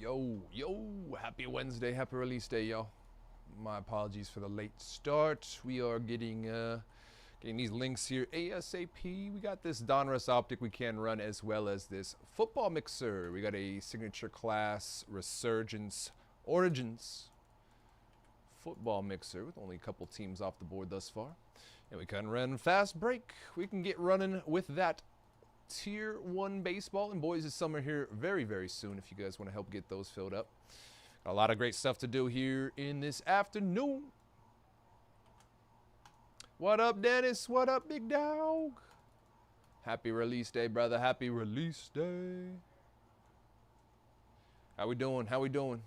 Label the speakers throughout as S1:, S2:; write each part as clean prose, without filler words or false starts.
S1: Yo, happy Wednesday, happy release day, y'all. My apologies for the late start. We are getting these links here ASAP. We got this Donruss Optic we can run, as well as this football mixer. We got a signature class Resurgence Origins football mixer with only a couple teams off the board thus far. And we can run fast break. We can get running with that Tier 1 baseball and boys this summer here very, very soon if you guys want to help get those filled up. Got a lot of great stuff to do here in this afternoon. What up, Dennis? What up, big dog? Happy release day, brother. Happy release day. How we doing? How we doing?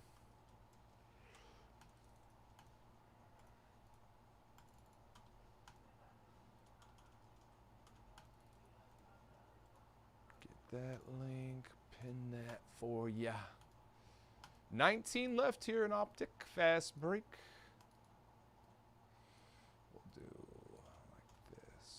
S1: That link, pin that for ya. 19 left here in Optic, fast break. We'll do like this.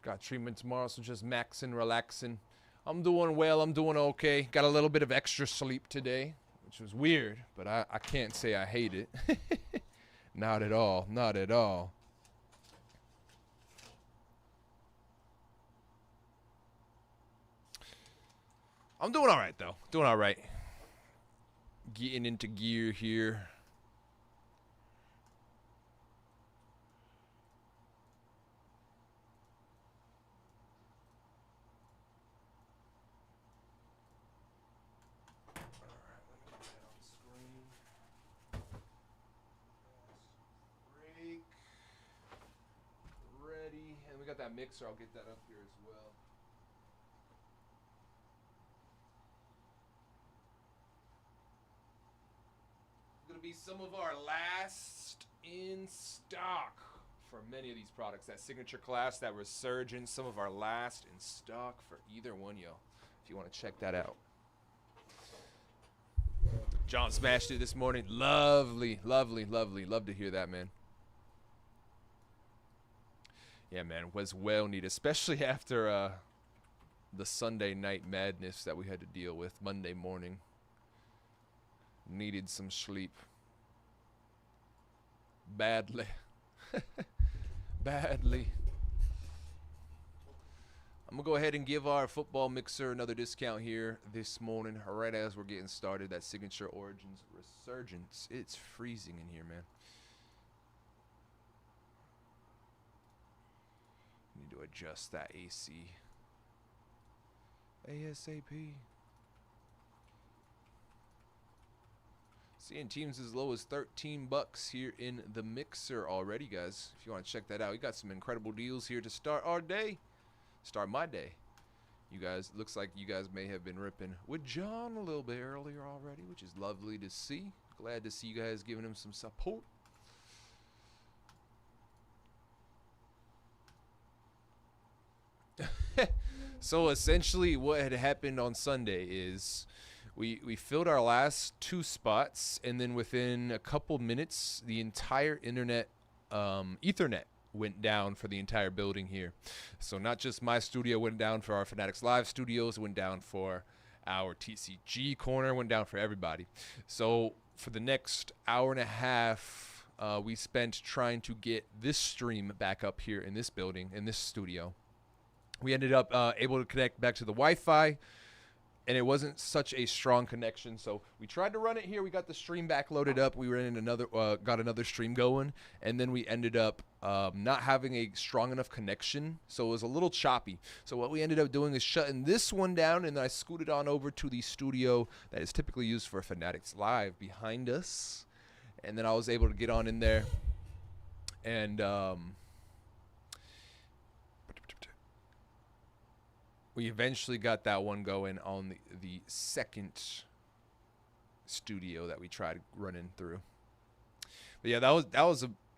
S1: Got treatment tomorrow, so just maxing, relaxing. I'm doing well. I'm doing okay. Got a little bit of extra sleep today, which was weird, but I can't say I hate it. Not at all. Not at all. I'm doing all right, though. Doing all right. Getting into gear here. Got that mixer, I'll get that up here as well. Gonna be some of our last in stock for many of these products. That signature class, that Resurgence, some of our last in stock for either one, yo. If you want to check that out. John smashed it this morning. Lovely, lovely, lovely. Love to hear that, man. Yeah, man, was well needed, especially after the Sunday night madness that we had to deal with Monday morning. Needed some sleep. Badly. Badly. I'm going to go ahead and give our football mixer another discount here this morning, right as we're getting started. That signature Origins Resurgence. It's freezing in here, man. Need to adjust that AC ASAP. Seeing teams as low as $13 here in the mixer already, guys. If you want to check that out, we got some incredible deals here to start our day. Start my day. You guys, looks like you guys may have been ripping with John a little bit earlier already, which is lovely to see. Glad to see you guys giving him some support. So essentially what had happened on Sunday is we filled our last 2 spots, and then within a couple minutes the entire internet Ethernet went down for the entire building here. So not just my studio went down, for our Fanatics Live studios, went down for our TCG corner, went down for everybody. So for the next hour and a half we spent trying to get this stream back up here in this building, in this studio. We ended up able to connect back to the Wi-Fi, and it wasn't such a strong connection. So we tried to run it here. We got the stream back loaded up. We were in another, got another stream going, and then we ended up not having a strong enough connection. So it was a little choppy. So what we ended up doing is shutting this one down, and then I scooted on over to the studio that is typically used for Fanatics Live behind us. And then I was able to get on in there, and we eventually got that one going on the second studio that we tried running through. But yeah,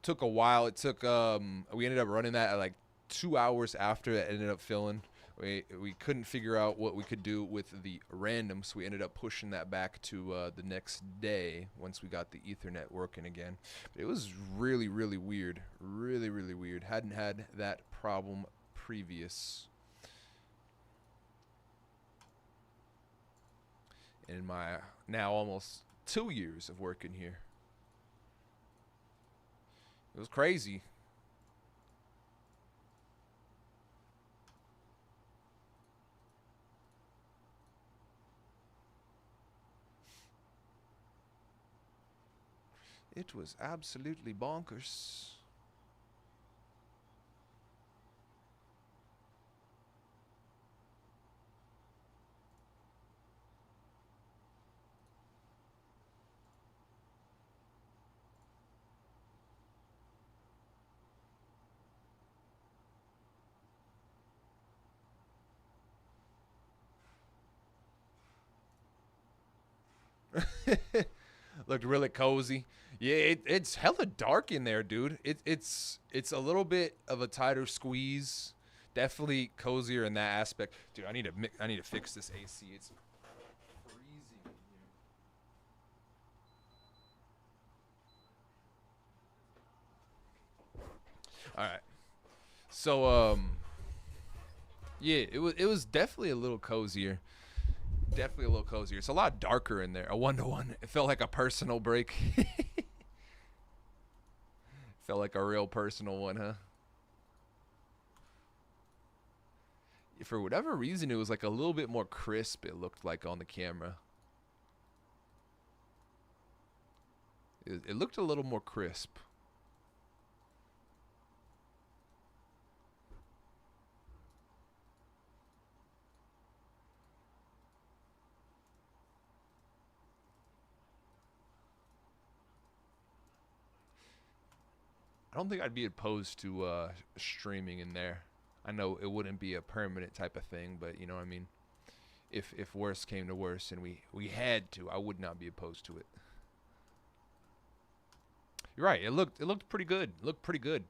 S1: took a while. It took we ended up running that at like 2 hours after it ended up filling. We couldn't figure out what we could do with the random, so we ended up pushing that back to the next day once we got the Ethernet working again. But it was really, really weird. Really, really weird. Hadn't had that problem previous in my now almost 2 years of working here. It was crazy. It was absolutely bonkers. Looked really cozy. Yeah, it's hella dark in there, dude. It's a little bit of a tighter squeeze. Definitely cozier in that aspect. Dude, I need to fix this AC. It's freezing in here. All right. So yeah, it was definitely a little cozier. Definitely a little cozier. It's a lot darker in there. A 1-to-1. It felt like a personal break. Felt like a real personal one, huh? For whatever reason, it was like a little bit more crisp, it looked like on the camera. It looked a little more crisp. I don't think I'd be opposed to streaming in there. I know it wouldn't be a permanent type of thing, but you know what I mean? If worse came to worse and we had to, I would not be opposed to it. You're right. It looked pretty good. It looked pretty good.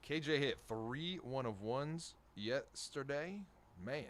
S1: KJ hit 3 1-of-1s yesterday. Man.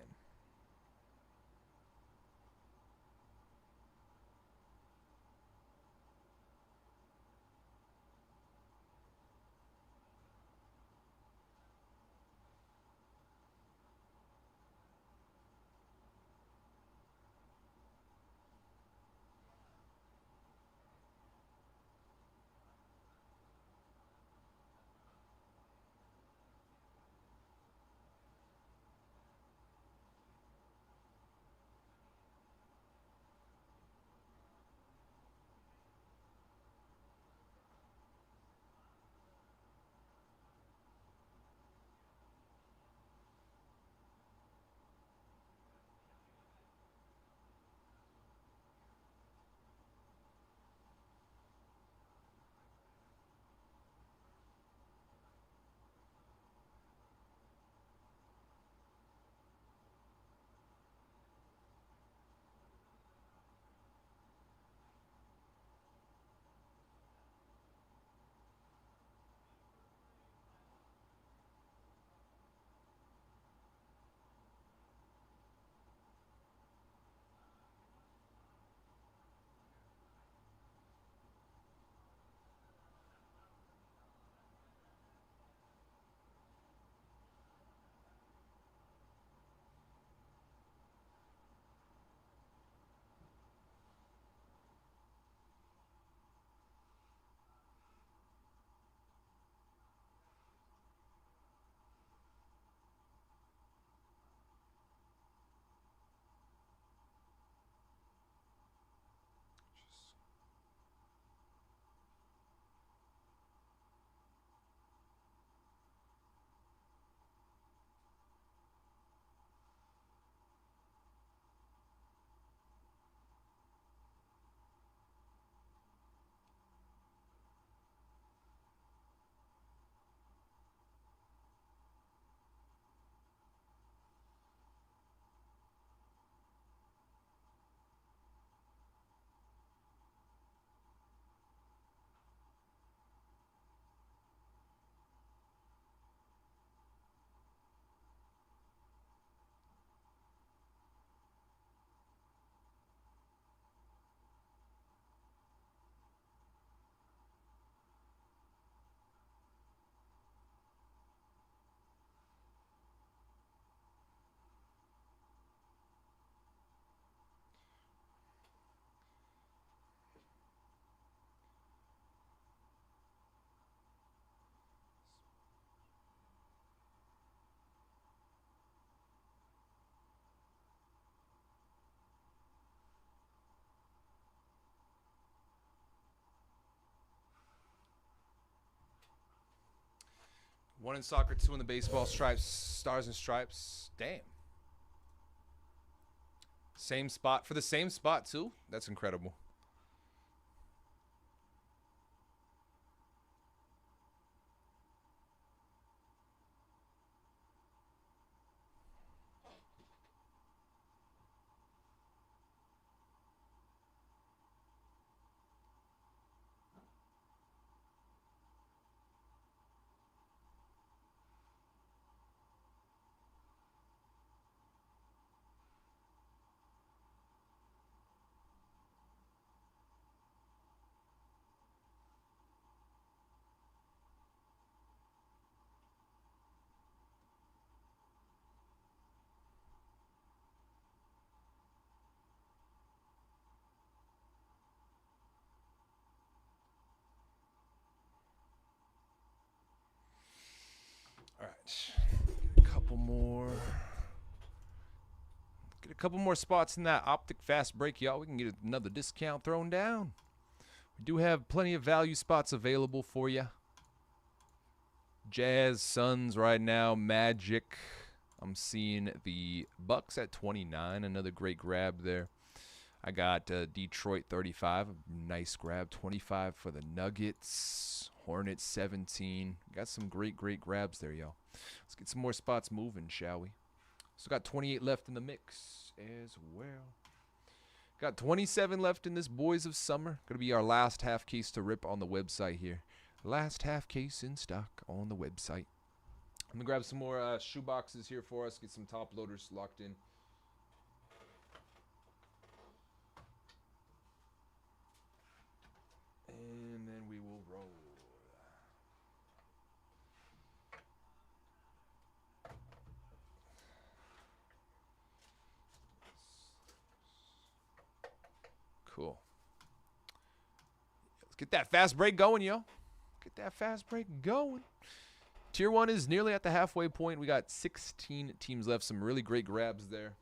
S1: 1 in soccer, 2 in the baseball. Stripes, stars and stripes. Damn. Same spot for the same spot too. That's incredible. All right. Get a couple more. Get a couple more spots in that optic fast break, y'all. We can get another discount thrown down. We do have plenty of value spots available for you. Jazz, Suns right now, Magic. I'm seeing the Bucks at 29. Another great grab there. I got Detroit 35. A nice grab. 25 for the Nuggets. Hornets 17. Got some great grabs there, y'all. Let's get some more spots moving, shall we? Still got 28 left in the mix as well. Got 27 left in this Boys of Summer. Going to be our last half case to rip on the website here. Last half case in stock on the website. I'm going to grab some more shoe boxes here for us. Get some top loaders locked in. And then we will roll. Cool. Let's get that fast break going, yo. Get that fast break going. Tier 1 is nearly at the halfway point. We got 16 teams left. Some really great grabs there.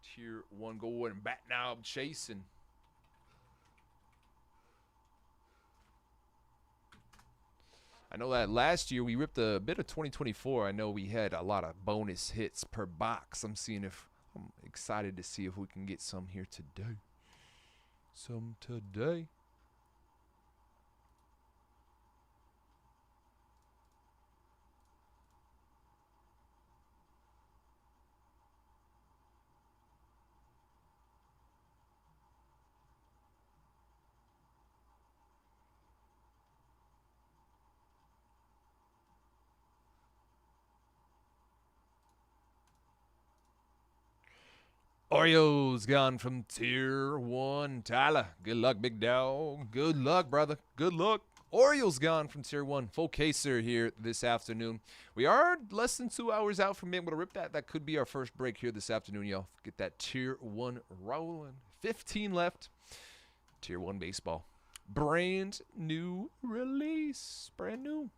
S1: Tier 1 going and bat knob chasing. I know that last year we ripped a bit of 2024. I know we had a lot of bonus hits per box. I'm excited to see if we can get some here today. Some today. Oreos gone from tier 1. Tyler, good luck, big dog. Good luck, brother. Good luck. Orioles gone from tier 1. Full caser here this afternoon. We are less than 2 hours out from being able to rip that. That could be our first break here this afternoon, y'all. Get that tier 1 rolling. 15 left. Tier 1 baseball. Brand new release. Brand new.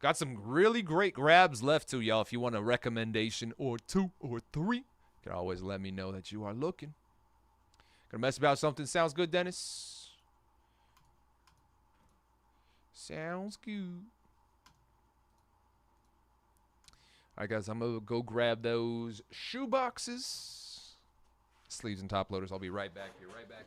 S1: Got some really great grabs left too, y'all. If you want a recommendation or 2 or 3, you can always let me know that you are looking. Gonna mess about something. Sounds good, Dennis? Sounds good. All right, guys, I'm going to go grab those shoe boxes. Sleeves and top loaders. I'll be right back here. Right back.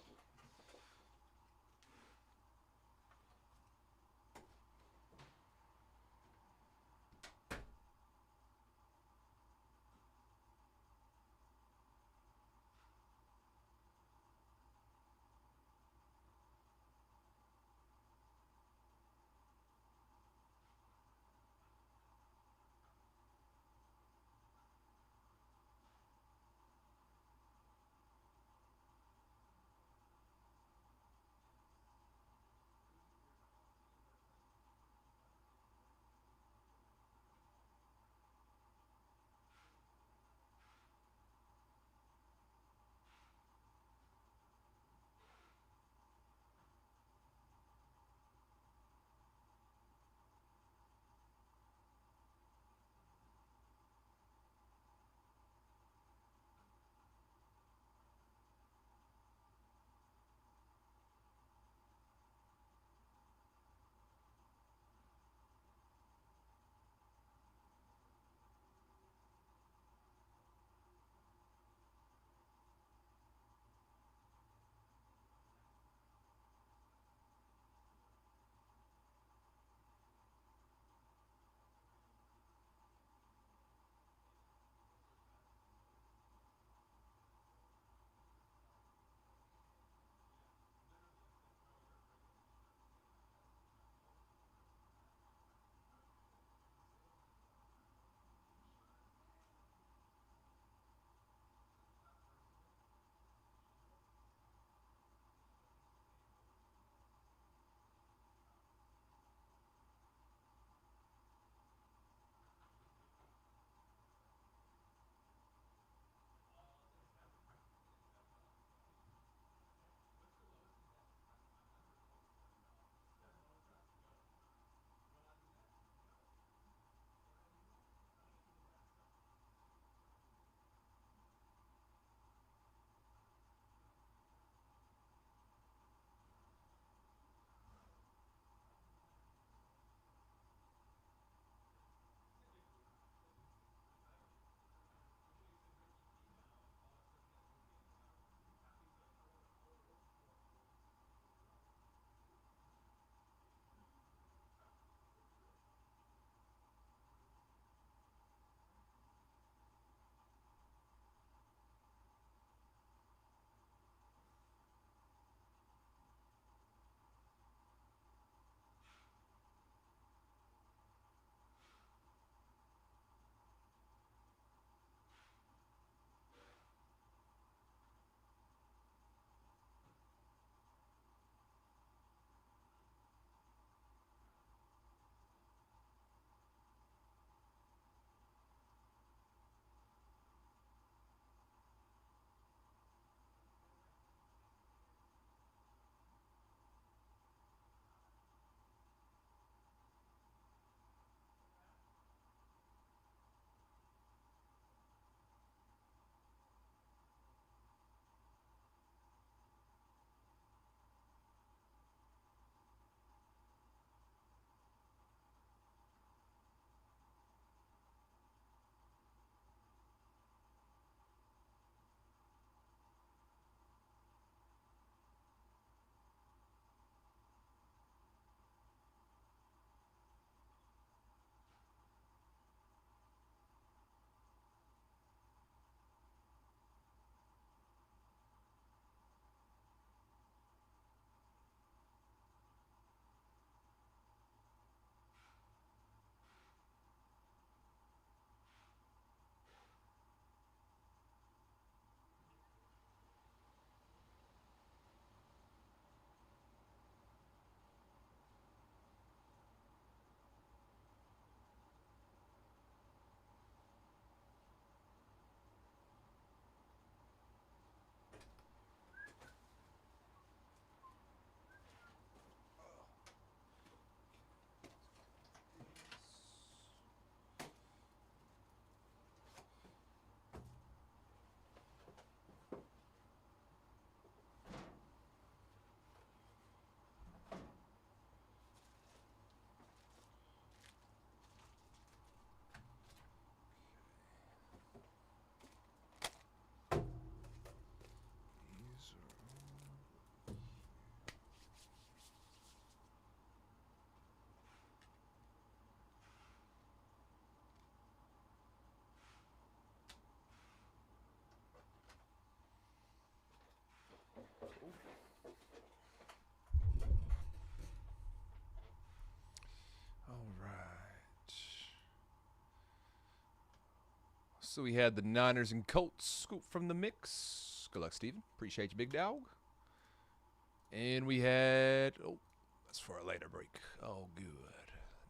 S1: So we had the Niners and Colts scoop from the mix. Good luck, Steven. Appreciate you, big dog. And we had, oh, that's for a later break. Oh, good.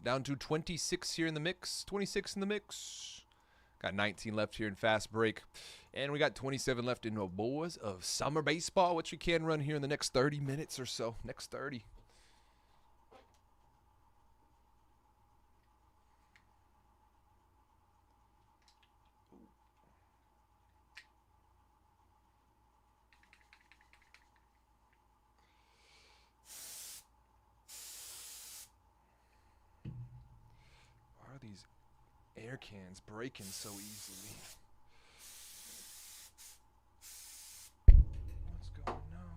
S1: Down to 26 here in the mix. 26 in the mix. Got 19 left here in fast break. And we got 27 left in the boys of summer baseball, which we can run here in the next 30 minutes or so. Next 30. Why are these air cans breaking so easily? What's going on?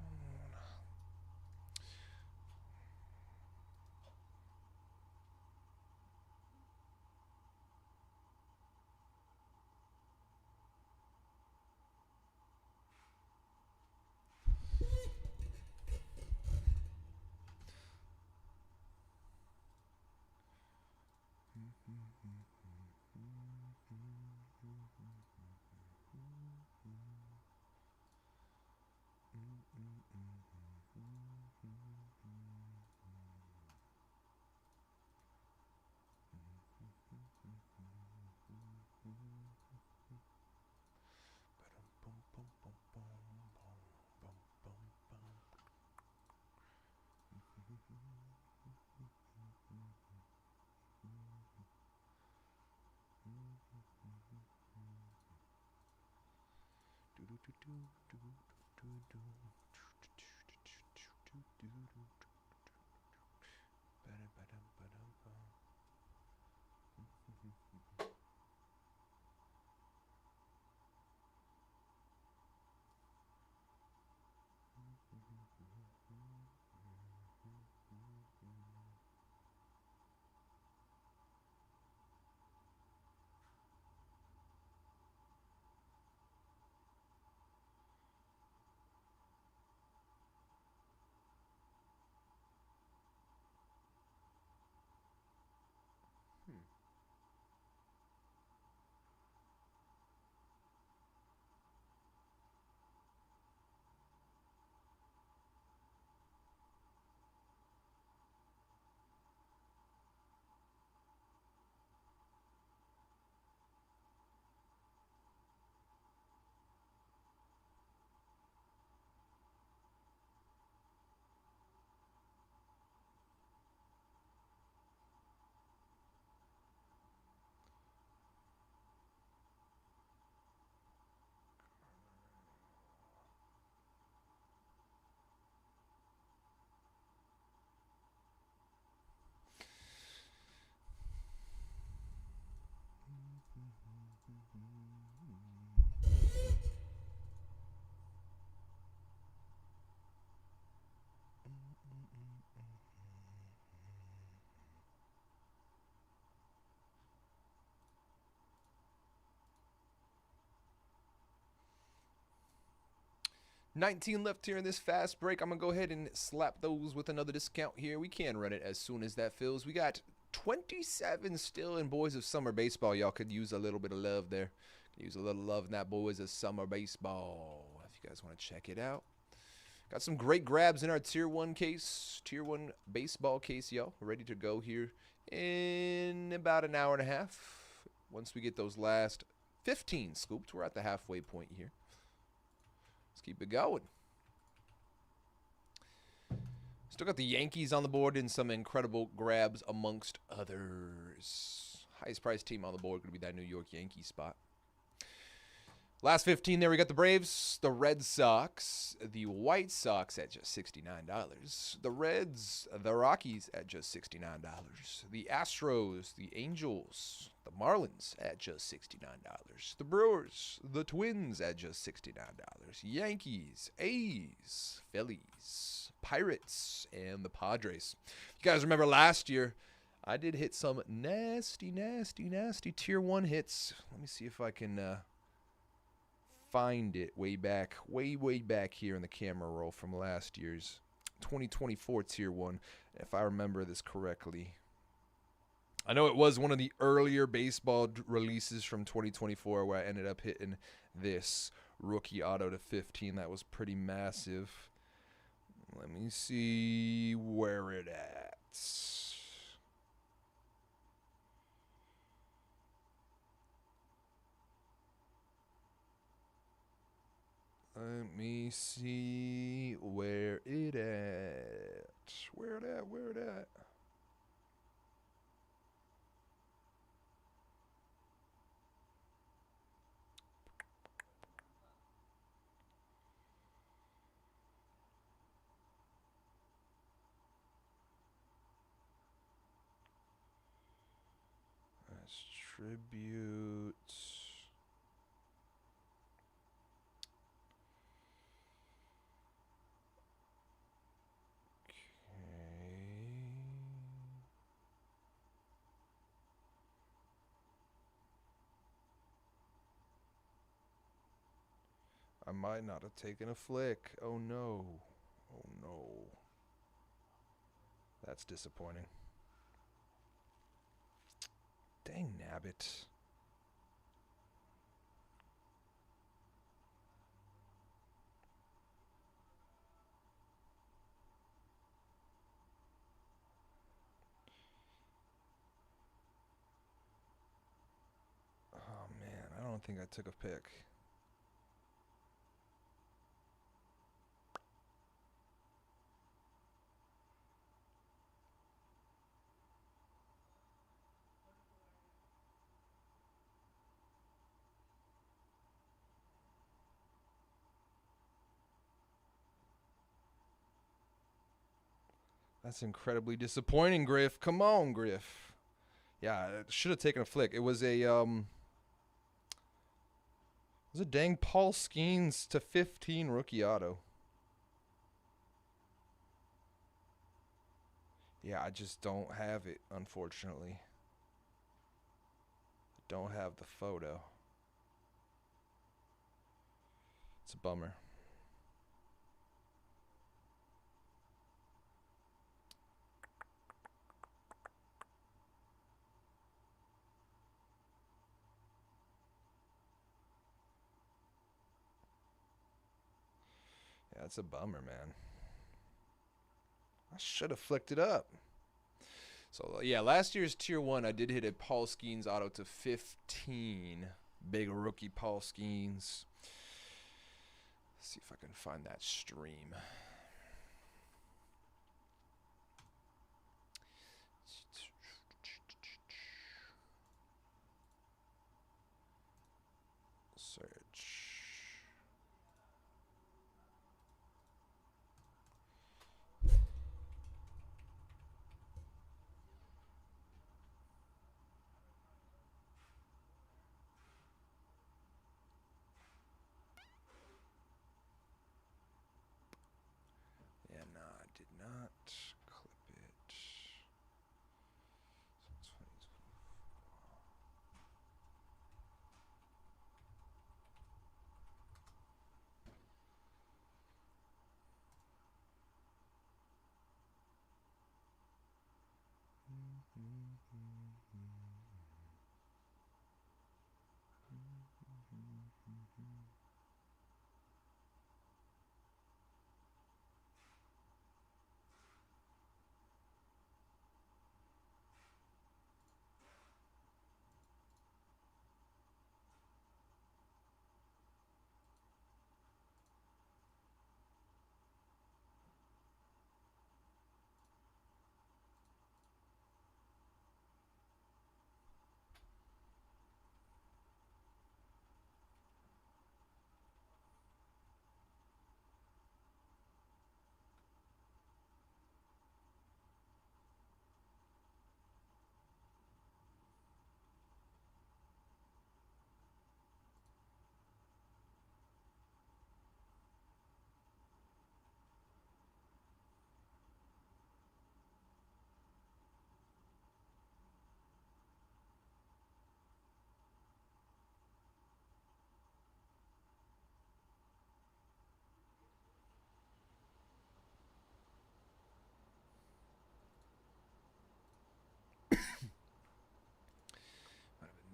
S1: $19 left here in this fast break. I'm going to go ahead and slap those with another discount here. We can run it as soon as that fills. We got 27 still in Boys of Summer Baseball. Y'all could use a little bit of love there. Use a little love in that Boys of Summer Baseball if you guys want to check it out. Got some great grabs in our Tier 1 case. Tier 1 baseball case, y'all. Ready to go here in about an hour and a half. Once we get those last 15 scooped, we're at the halfway point here. Let's keep it going. Still got the Yankees on the board and some incredible grabs amongst others. Highest priced team on the board going to be that New York Yankees spot. Last 15 there, we got the Braves, the Red Sox, the White Sox at just $69. The Reds, the Rockies at just $69. The Astros, the Angels, the Marlins at just $69. The Brewers, the Twins at just $69. Yankees, A's, Phillies, Pirates, and the Padres. You guys remember last year, I did hit some nasty Tier 1 hits. Let me see if I can find it way back here in the camera roll from last year's 2024 Tier 1. If I remember this correctly, I know it was one of the earlier baseball releases from 2024 where I ended up hitting this rookie auto to 15. That was pretty massive. Let me see where it at. Let me see where it at. Where it at? Where it at? That's tribute. I might not have taken a flick. Oh no. Oh no. That's disappointing. Dang nabbit. Oh man, I don't think I took a pick. That's incredibly disappointing, Griff. Come on, Griff. Yeah, I should have taken a flick. It was a dang Paul Skeens to 15 rookie auto. Yeah, I just don't have it, unfortunately. Don't have the photo. It's a bummer. Yeah, it's a bummer, man. I should have flicked it up. So, yeah, last year's Tier 1, I did hit a Paul Skeens auto to 15. Big rookie Paul Skeens. Let's see if I can find that stream. Search. Yeah, no, I did not clip it.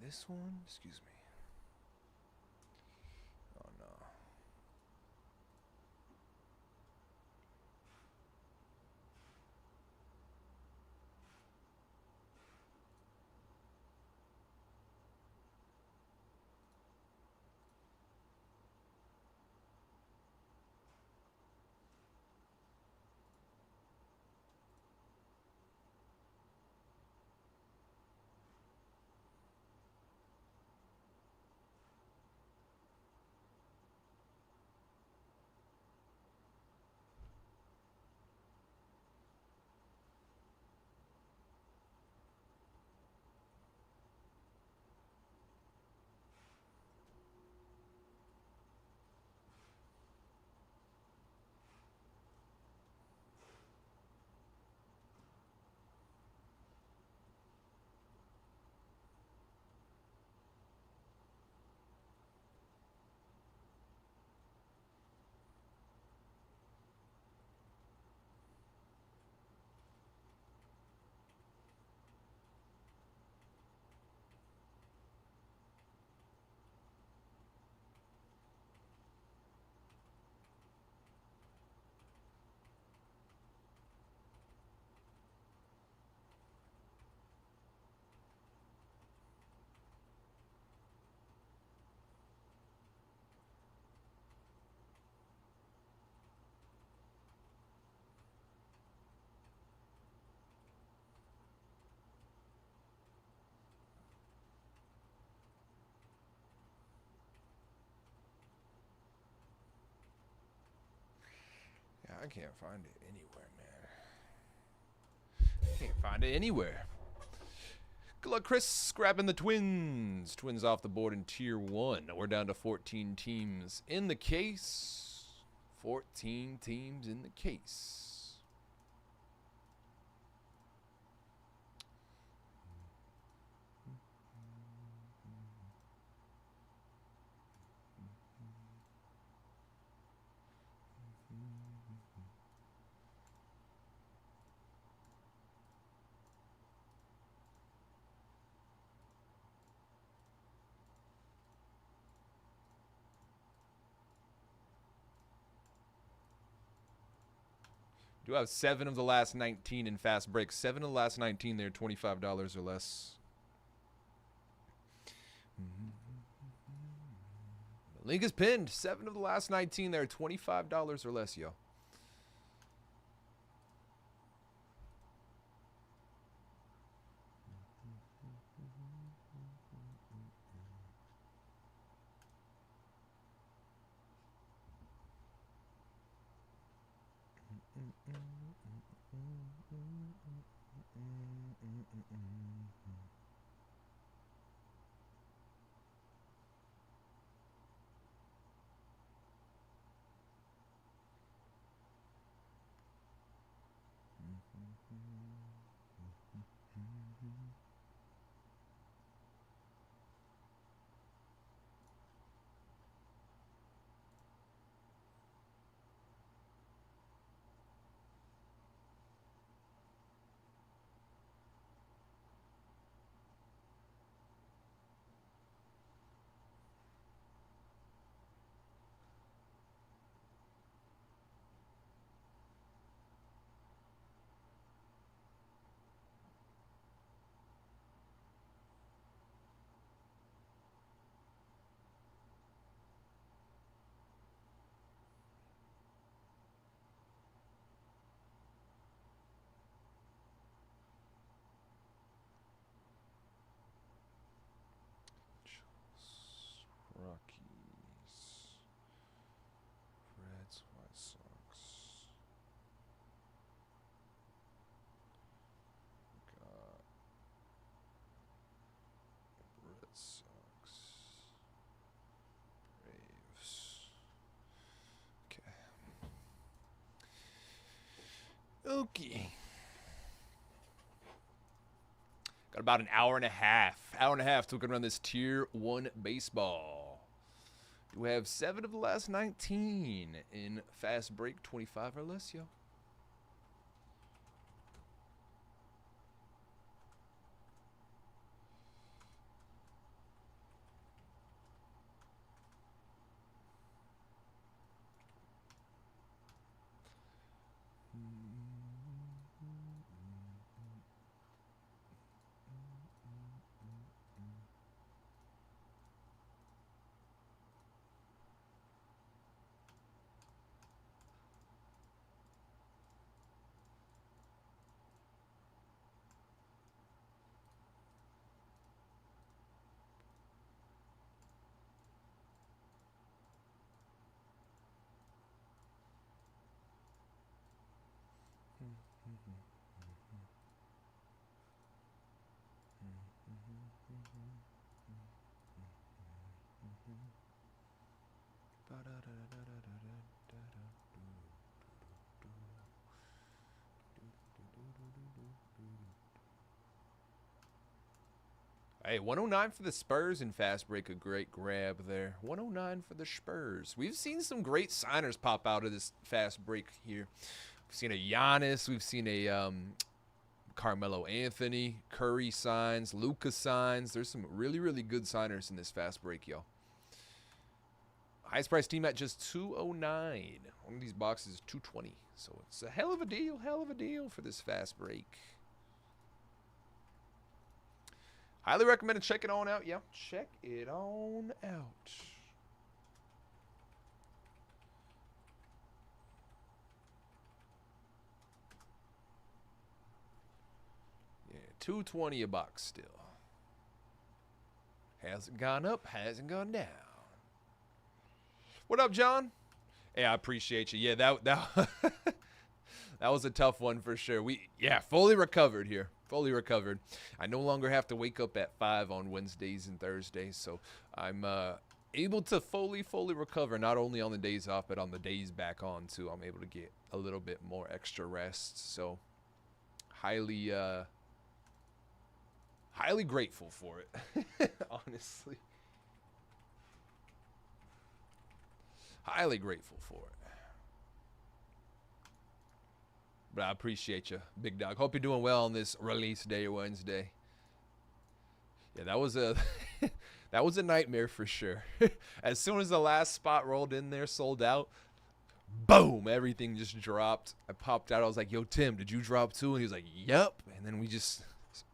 S1: this one? Excuse me. Oh no. Yeah, I can't find it anywhere, man. I can't find it anywhere. Good luck, Chris. Grabbing the Twins. Twins off the board in Tier 1. We're down to 14 teams in the case. 14 teams in the case. Do have 7 of the last 19 in fast breaks. 7 of the last 19, they're $25 or less. The link is pinned. 7 of the last 19, they're $25 or less, yo. Rockies, Reds, White Sox. Got Red Sox, Braves. Okay. Got about an hour and a half. Hour and a half to run this Tier 1 baseball. Do we have 7 of the last 19 in fast break, 25 or less, yo? Hey, 109 for the Spurs in fast break. A great grab there. 109 for the Spurs. We've seen some great signers pop out of this fast break here. We've seen a Giannis. We've seen a Carmelo Anthony. Curry signs. Luka signs. There's some really, really good signers in this fast break, yo. Highest price team at just 209. One of these boxes is 220. So it's a hell of a deal for this fast break. Highly recommend check it on out. Yeah, check it on out. Yeah, $2.20 a box still. Hasn't gone up, hasn't gone down. What up, John? Hey, I appreciate you. Yeah, that that was a tough one for sure. Fully recovered here. Fully recovered. I no longer have to wake up at 5 on Wednesdays and Thursdays, so I'm able to fully recover, not only on the days off, but on the days back on, too. I'm able to get a little bit more extra rest, so highly grateful for it, honestly. Highly grateful for it. But I appreciate you, big dog. Hope you're doing well on this release day, Wednesday. Yeah, that was a that was a nightmare for sure. As soon as the last spot rolled in there, sold out, boom, everything just dropped. I popped out. I was like, yo, Tim, did you drop too? And he was like, yep. And then we just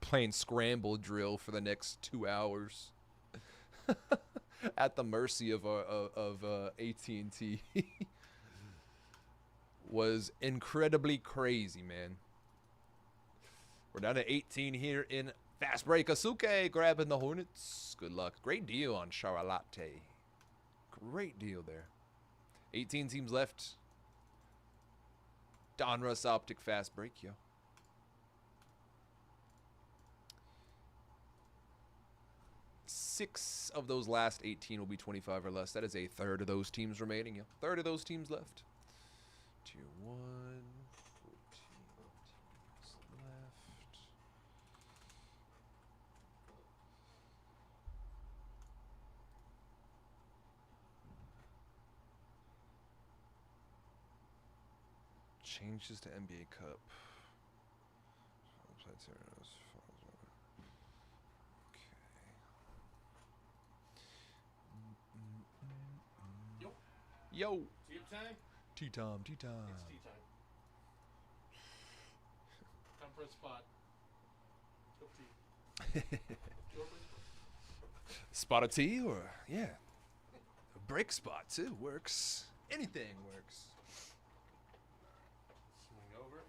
S1: playing scramble drill for the next 2 hours. At the mercy of AT&T. Was incredibly crazy, man. We're down to 18 here in fast break. Asuke grabbing the Hornets. Good luck. Great deal on Charlotte. Great deal there. 18 teams left. Donruss Optic fast break, yo. Six of those last 18 will be 25 or less. That is a third of those teams remaining. Yeah. Third of those teams left. Tier 1, 14 teams left. Changes to NBA Cup. Yo.
S2: Tea time?
S1: Tea time, tea time.
S2: It's tea time. Time for a spot. Cup tea.
S1: Spot of tea or, yeah. A break spot too works. Anything works.
S2: Swing over.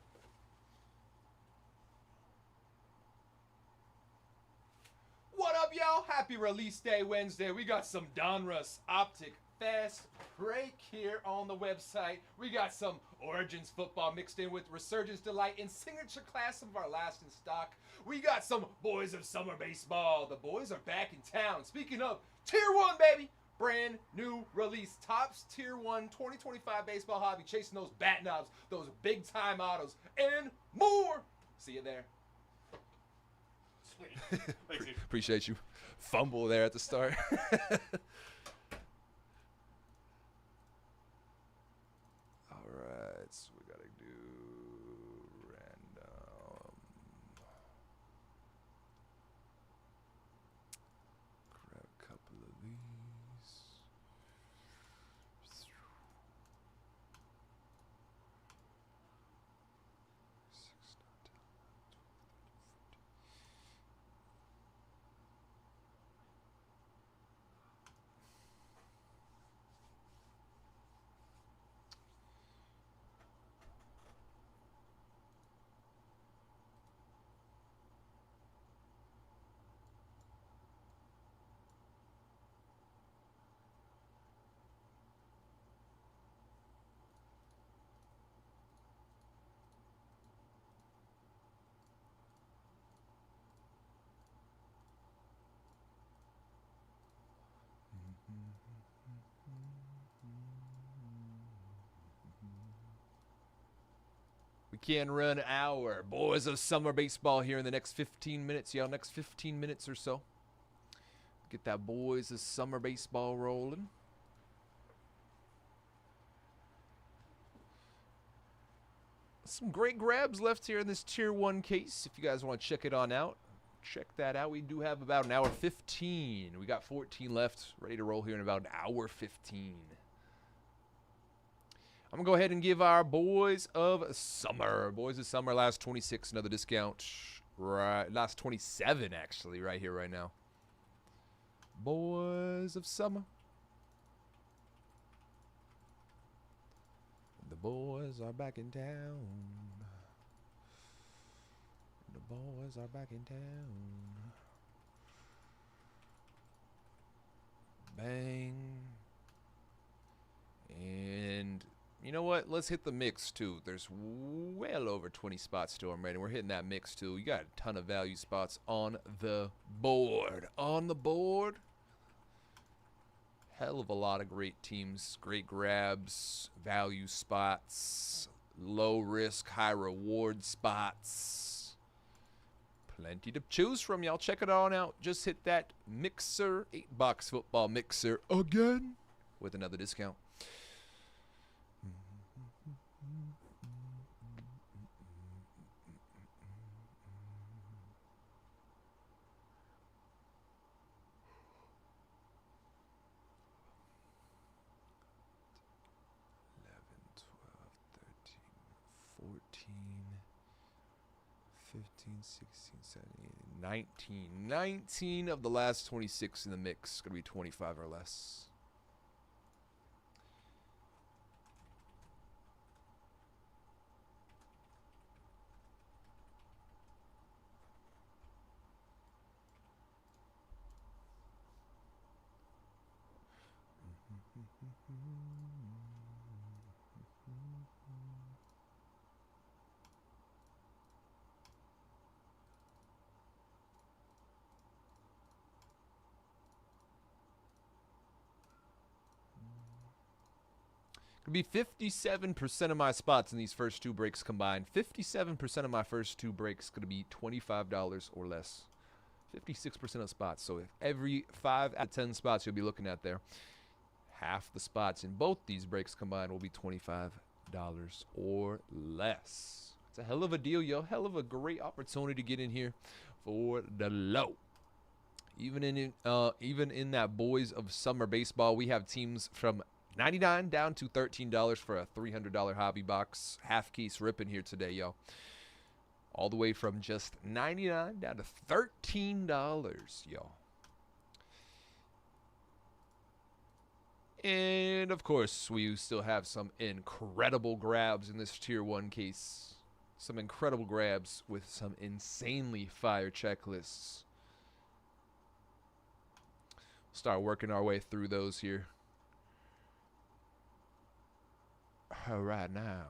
S1: What up, y'all? Happy release day Wednesday. We got some Donruss Optic fast break here on the website. We got some Origins football mixed in with Resurgence Delight and signature class of our last in stock. We got some Boys of Summer Baseball. The boys are back in town. Speaking of Tier 1, baby. Brand new release. Topps Tier 1 2025 baseball hobby. Chasing those bat knobs, those big time autos, and more. See you there.
S2: Sweet. Thanks, dude.
S1: Appreciate you. Fumble there at the start. Alright, so we gotta do random. Grab a couple of these. can run our Boys of Summer Baseball here in the next 15 minutes, y'all. Next 15 minutes or so. Get that Boys of Summer Baseball rolling. Some great grabs left here in this Tier 1 case. If you guys want to check it on out, check that out. We do have about an hour 15. We got 14 left, ready to roll here in about an hour 15. I'm going to go ahead and give our Boys of Summer last 26, another discount. Right, last 27 actually, right here, right now. Boys of Summer. The boys are back in town. The boys are back in town. Bang. And you know what? Let's hit the mix, too. There's well over 20 spots still already. We're hitting that mix, too. You got a ton of value spots on the board. On the board. Hell of a lot of great teams. Great grabs. Value spots. Low risk, high reward spots. Plenty to choose from, y'all. Check it on out. Just hit that mixer. 8-box football mixer again. With another discount. 15, 16, 17, 19. 19 of the last 26 in the mix. Going to be 25 or less. Could be 57% of my spots in these first two breaks combined. 57% of my first two breaks going to be $25 or less. 56% of spots. So if every 5 out of 10 spots you'll be looking at there, half the spots in both these breaks combined will be $25 or less. It's a hell of a deal, yo. Hell of a great opportunity to get in here for the low. Even in that Boys of Summer Baseball, we have teams from $99 down to $13 for a $300 hobby box. Half case ripping here today, yo. All the way from just $99 down to $13, yo. And, of course, we still have some incredible grabs in this Tier 1 case. Some incredible grabs with some insanely fire checklists. Start working our way through those here. Right now,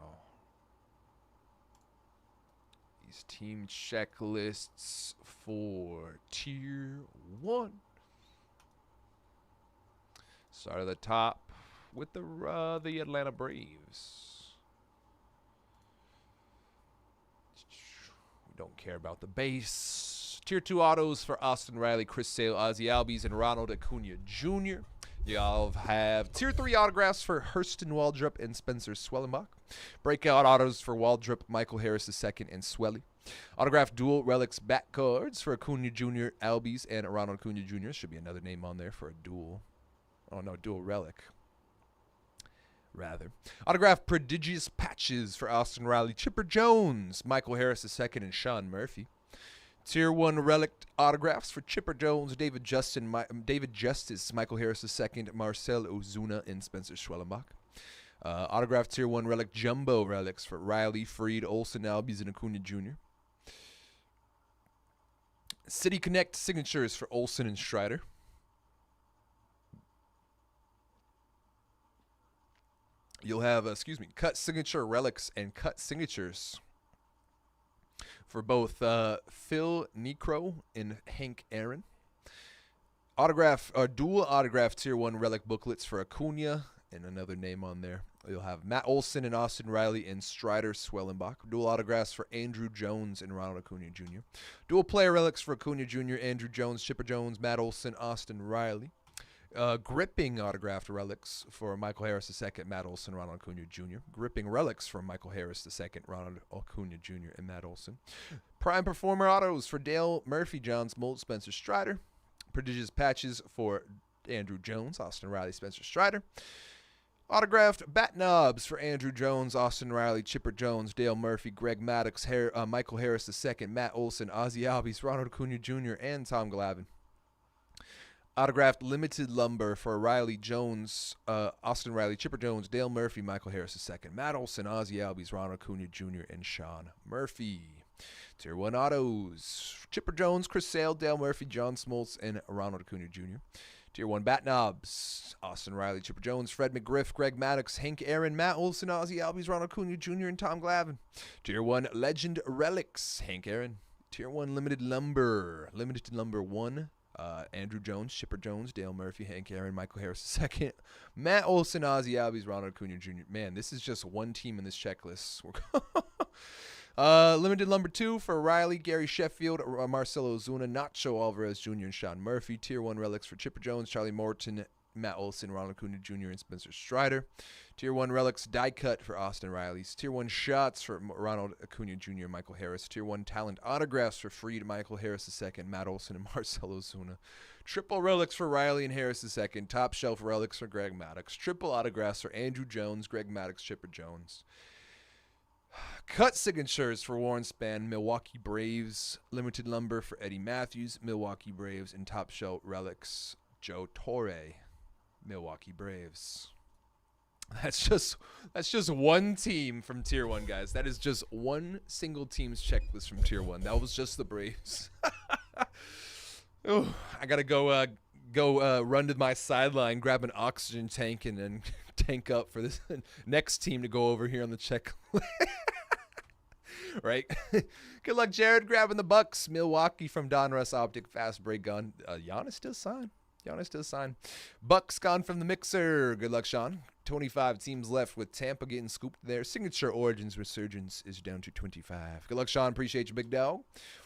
S1: these team checklists for Tier 1. Start at the top with the Atlanta Braves. We don't care about the base. Tier 2 autos for Austin Riley, Chris Sale, Ozzie Albies, and Ronald Acuna Jr. Y'all have Tier 3 autographs for Hurston Waldrop and Spencer Swellenbach. Breakout autos for Waldrop, Michael Harris II, and Swelly. Autographed dual relics back cards for Acuna Jr., Albies, and Ronald Acuna Jr. Should be another name on there for a dual. Oh, no, dual relic. Rather. Autographed prodigious patches for Austin Riley, Chipper Jones, Michael Harris II, and Sean Murphy. Tier 1 relic autographs for Chipper Jones, David Justice, Michael Harris II, Marcel Ozuna, and Spencer Schwellenbach. Autographed Tier 1 relic jumbo relics for Riley, Freed, Olsen, Albies, and Acuna Jr. City Connect signatures for Olsen and Strider. You'll have, cut signature relics and cut signatures for both Phil Necro and Hank Aaron. Dual autograph Tier 1 relic booklets for Acuna and another name on there. You'll have Matt Olson and Austin Riley and Strider Swellenbach. Dual autographs for Andrew Jones and Ronald Acuna Jr. Dual player relics for Acuna Jr., Andrew Jones, Chipper Jones, Matt Olson, Austin Riley. Gripping autographed relics for Michael Harris II, Matt Olson, Ronald Acuna Jr. Gripping relics for Michael Harris II, Ronald Acuna Jr., and Matt Olson. Prime Performer autos for Dale Murphy, John Smoltz, Spencer Strider. Prodigious patches for Andrew Jones, Austin Riley, Spencer Strider. Autographed bat knobs for Andrew Jones, Austin Riley, Chipper Jones, Dale Murphy, Greg Maddox, Michael Harris II, Matt Olson, Ozzie Albies, Ronald Acuna Jr., and Tom Glavine. Autographed limited lumber for Riley Jones, Austin Riley, Chipper Jones, Dale Murphy, Michael Harris II, Matt Olson, Ozzie Albies, Ronald Acuna Jr., and Sean Murphy. Tier 1 autos, Chipper Jones, Chris Sale, Dale Murphy, John Smoltz, and Ronald Acuna Jr. Tier 1 bat knobs, Austin Riley, Chipper Jones, Fred McGriff, Greg Maddox, Hank Aaron, Matt Olson, Ozzie Albies, Ronald Acuna Jr., and Tom Glavine. Tier 1 legend relics, Hank Aaron. Tier 1 limited lumber 1, Andrew Jones, Chipper Jones, Dale Murphy, Hank Aaron, Michael Harris II, Matt Olson, Ozzie Albies, Ronald Acuna Jr. Man, this is just one team in this checklist. Limited number 2 for Riley, Gary Sheffield, Marcelo Ozuna, Nacho Alvarez Jr., and Sean Murphy. Tier 1 relics for Chipper Jones, Charlie Morton, Matt Olson, Ronald Acuna Jr., and Spencer Strider. Tier 1 relics die cut for Austin Riley's. Tier 1 shots for Ronald Acuna Jr. and Michael Harris. Tier 1 talent autographs for Freed, Michael Harris II, Matt Olson, and Marcelo Ozuna. Triple relics for Riley and Harris II. Top shelf relics for Greg Maddox. Triple autographs for Andrew Jones, Greg Maddox, Chipper Jones. Cut signatures for Warren Spahn, Milwaukee Braves. Limited lumber for Eddie Matthews, Milwaukee Braves. And top shelf relics, Joe Torre, Milwaukee Braves. That's just one team from Tier 1, guys. That is just one single team's checklist from Tier 1. That was just the Braves. Oh, I gotta go run to my sideline, grab an oxygen tank, and then tank up for this next team to go over here on the checklist. Right? Good luck, Jared, grabbing the Bucks. Milwaukee from Donruss Optic. Fast break gun. Giannis still signed. Bucks gone from the mixer. Good luck, Sean. 25 teams left with Tampa getting scooped there. Signature Origins Resurgence is down to 25. Good luck, Sean. Appreciate you, big dog.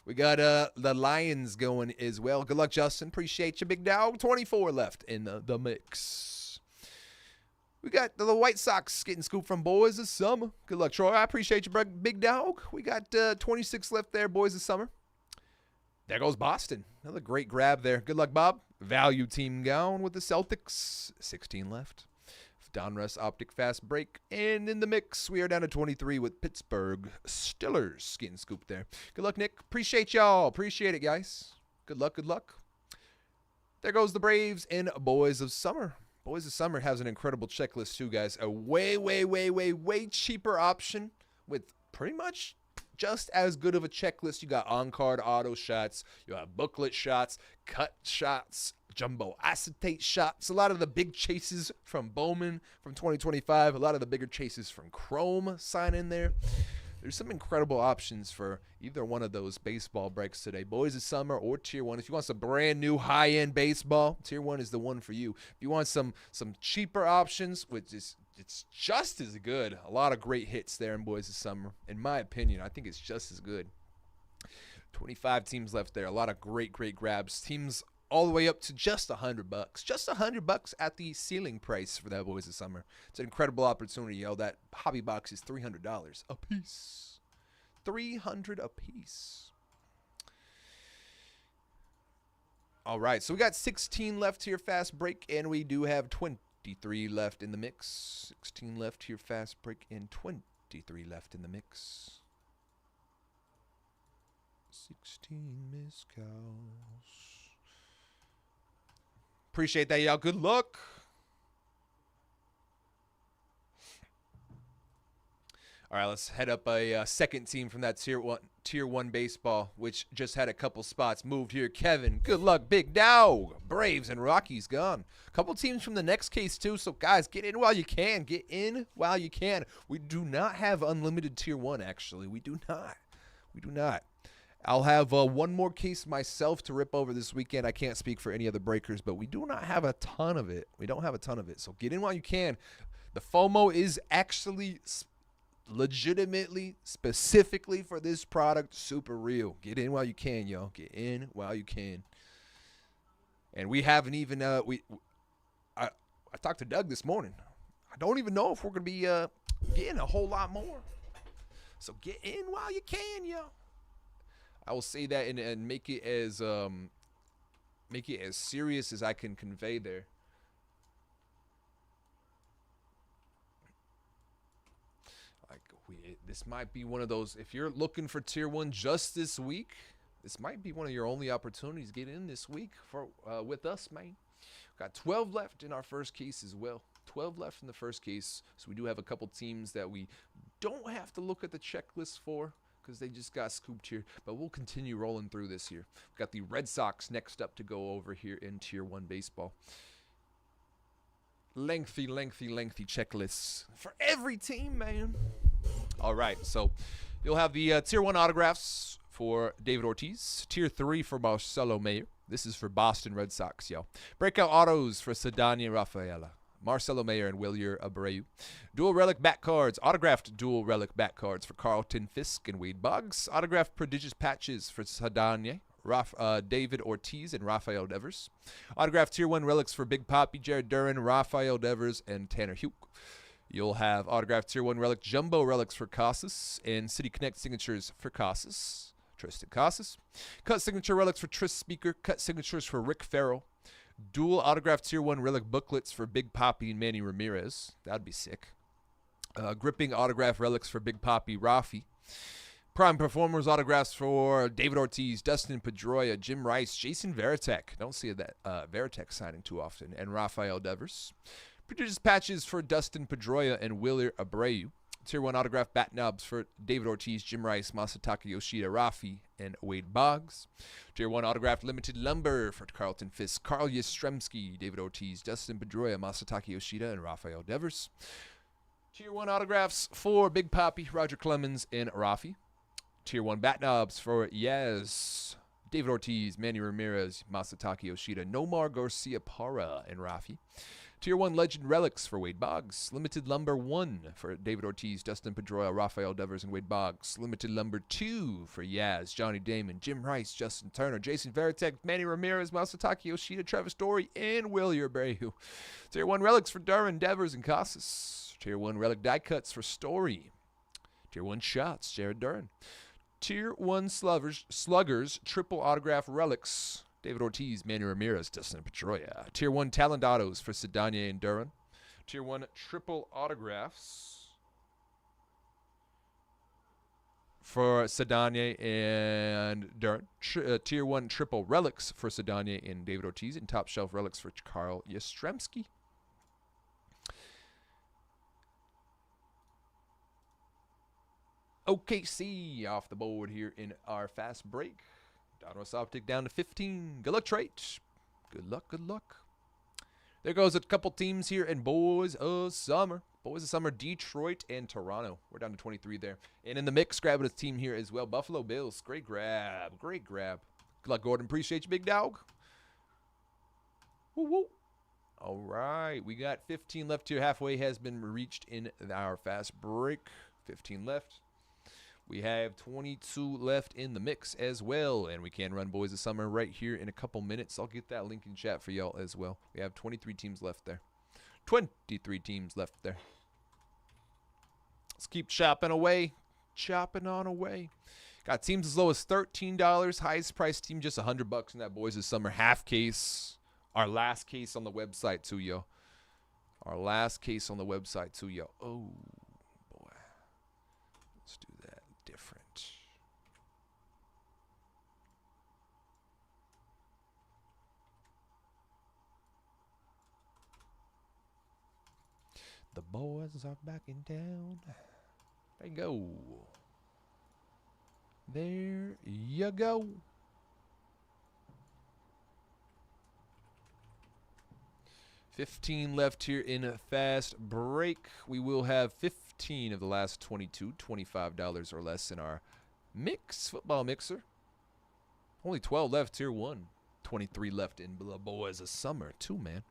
S1: We got the Lions going as well. Good luck, Justin. Appreciate you, big dog. 24 left in the mix. We got the White Sox getting scooped from Boys of Summer. Good luck, Troy. I appreciate you, big dog. We got 26 left there, Boys of Summer. There goes Boston. Another great grab there. Good luck, Bob. Value team gone with the Celtics. 16 left. Donruss Optic fast break. And in the mix, we are down to 23 with Pittsburgh Steelers getting scooped there. Good luck, Nick. Appreciate y'all. Appreciate it, guys. Good luck, good luck. There goes the Braves and Boys of Summer. Boys of Summer has an incredible checklist too, guys. A way cheaper option with pretty much just as good of a checklist. You got on-card auto shots. You have booklet shots, cut shots, jumbo acetate shots. A lot of the big chases from Bowman from 2025. A lot of the bigger chases from Chrome sign in there. There's some incredible options for either one of those baseball breaks today. Boys of Summer or Tier 1. If you want some brand new high-end baseball, Tier 1 is the one for you. If you want some cheaper options, which is it's just as good. A lot of great hits there in Boys of Summer. In my opinion, I think it's just as good. 25 teams left there. A lot of great grabs. Teams all the way up to just $100. Just $100 at the ceiling price for that Boys of Summer. It's an incredible opportunity, yo. That hobby box is $300 a piece. $300 a piece. All right, so we got 16 left here, fast break, and we do have 23 left in the mix. 16 left here, fast break, and 23 left in the mix. 16 missed cows. Appreciate that, y'all. Good luck. All right, let's head up a second team from that Tier 1 baseball, which just had a couple spots moved here. Kevin, good luck, big dog. Braves and Rockies gone. A couple teams from the next case, too. So, guys, get in while you can. Get in while you can. We do not have unlimited Tier 1, actually. We do not. I'll have one more case myself to rip over this weekend. I can't speak for any other breakers, but we do not have a ton of it. We don't have a ton of it. So get in while you can. The FOMO is actually legitimately, specifically for this product, super real. Get in while you can, yo. Get in while you can. And we haven't even I talked to Doug this morning. I don't even know if we're gonna be getting a whole lot more. So get in while you can, yo. I will say that and make it as serious as I can convey there. This might be one of those, if you're looking for tier 1 just this week, this might be one of your only opportunities to get in this week for with us, man. Got 12 left in our first case as well. 12 left in the first case. So we do have a couple teams that we don't have to look at the checklist for because they just got scooped here. But we'll continue rolling through this here. We've got the Red Sox next up to go over here in tier 1 baseball. Lengthy checklists for every team, man. All right, so you'll have the tier 1 autographs for David Ortiz, tier 3 for Marcelo Mayer. This is for Boston Red Sox, yo. Breakout autos for Ceddanne Rafaela, Marcelo Mayer, and Wilyer Abreu. Dual relic back cards, autographed dual relic back cards for Carlton Fisk and Wade Boggs. Autographed prodigious patches for Ceddanne, David Ortiz, and Rafael Devers. Autographed tier 1 relics for Big Papi, Jared Duran, Rafael Devers, and Tanner Hugh. You'll have autographed tier 1 relic jumbo relics for Casas and City Connect signatures for Casas. Tristan Casas. Cut signature relics for Tris Speaker. Cut signatures for Rick Farrell. Dual autographed tier 1 relic booklets for Big Papi and Manny Ramirez. That'd be sick. Gripping autograph relics for Big Papi, Rafi. Prime Performers autographs for David Ortiz, Dustin Pedroia, Jim Rice, Jason Varitek. Don't see that Varitek signing too often. And Rafael Devers. Prodigious patches for Dustin Pedroia and Wilyer Abreu. Tier 1 autograph bat knobs for David Ortiz, Jim Rice, Masataka Yoshida, Rafi, and Wade Boggs. Tier 1 autograph limited lumber for Carlton Fisk, Carl Yastrzemski, David Ortiz, Dustin Pedroia, Masataka Yoshida, and Rafael Devers. Tier 1 autographs for Big Papi, Roger Clemens, and Rafi. Tier 1 bat knobs for Yaz, David Ortiz, Manny Ramirez, Masataka Yoshida, Nomar Garcia Parra, and Rafi. Tier 1 Legend Relics for Wade Boggs. Limited Lumber 1 for David Ortiz, Dustin Pedroia, Rafael Devers, and Wade Boggs. Limited Lumber 2 for Yaz, Johnny Damon, Jim Rice, Justin Turner, Jason Varitek, Manny Ramirez, Masataka Yoshida, Travis Story, and Wilyer Abreu. Tier 1 Relics for Duran, Devers, and Casas. Tier 1 Relic Die Cuts for Story. Tier 1 Shots, Jared Duran. Tier 1 Sluggers Triple Autograph Relics. David Ortiz, Manny Ramirez, Dustin Pedroia. Tier 1 Talent Autos for Ceddanne and Duran. Tier 1 Triple Autographs for Ceddanne and Duran. Tier 1 Triple Relics for Ceddanne and David Ortiz. And Top Shelf Relics for Carl Yastrzemski. OKC off the board here in our fast break. Donruss Optic down to 15. Good luck, Trait. Good luck. There goes a couple teams here in Boys of Summer. Boys of Summer, Detroit and Toronto. We're down to 23 there. And in the mix, grabbing a team here as well. Buffalo Bills. Great grab. Good luck, Gordon. Appreciate you, big dog. Woo. All right. We got 15 left here. Halfway has been reached in our fast break. 15 left. We have 22 left in the mix as well, and we can run Boys of Summer right here in a couple minutes. I'll get that link in chat for y'all as well. We have 23 teams left there. 23 teams left there. Let's keep chopping away. Chopping on away. Got teams as low as $13. Highest price team just $100 in that Boys of Summer half case. Our last case on the website too, yo. Oh, boy. Let's do that different. The boys are back in town. There you go. There you go. $15 left here in a fast break. We will have 15 of the last 22, $25 or less in our football mixer. Only 12 left, tier 1. 23 left in the boys of summer, too, man.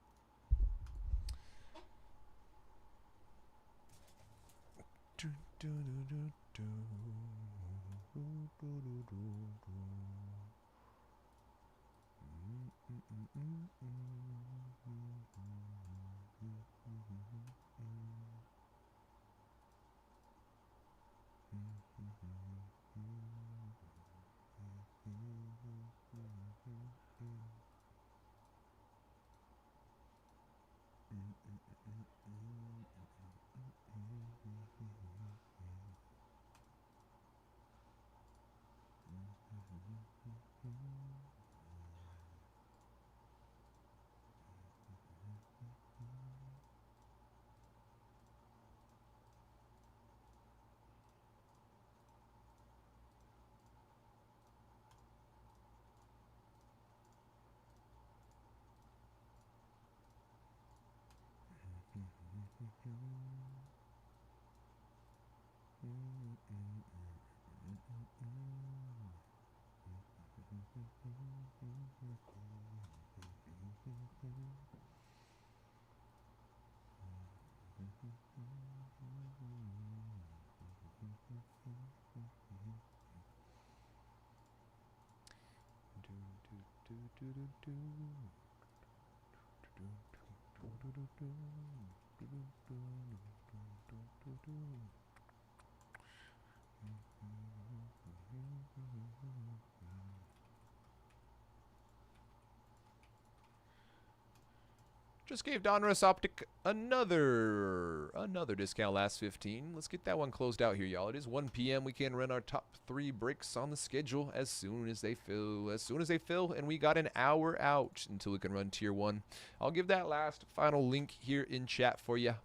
S1: Just gave Donruss Optic another discount last 15. Let's get that one closed out here, y'all. It is 1 p.m. We can run our top 3 breaks on the schedule as soon as they fill. And we got an hour out until we can run tier 1. I'll give that last final link here in chat for you.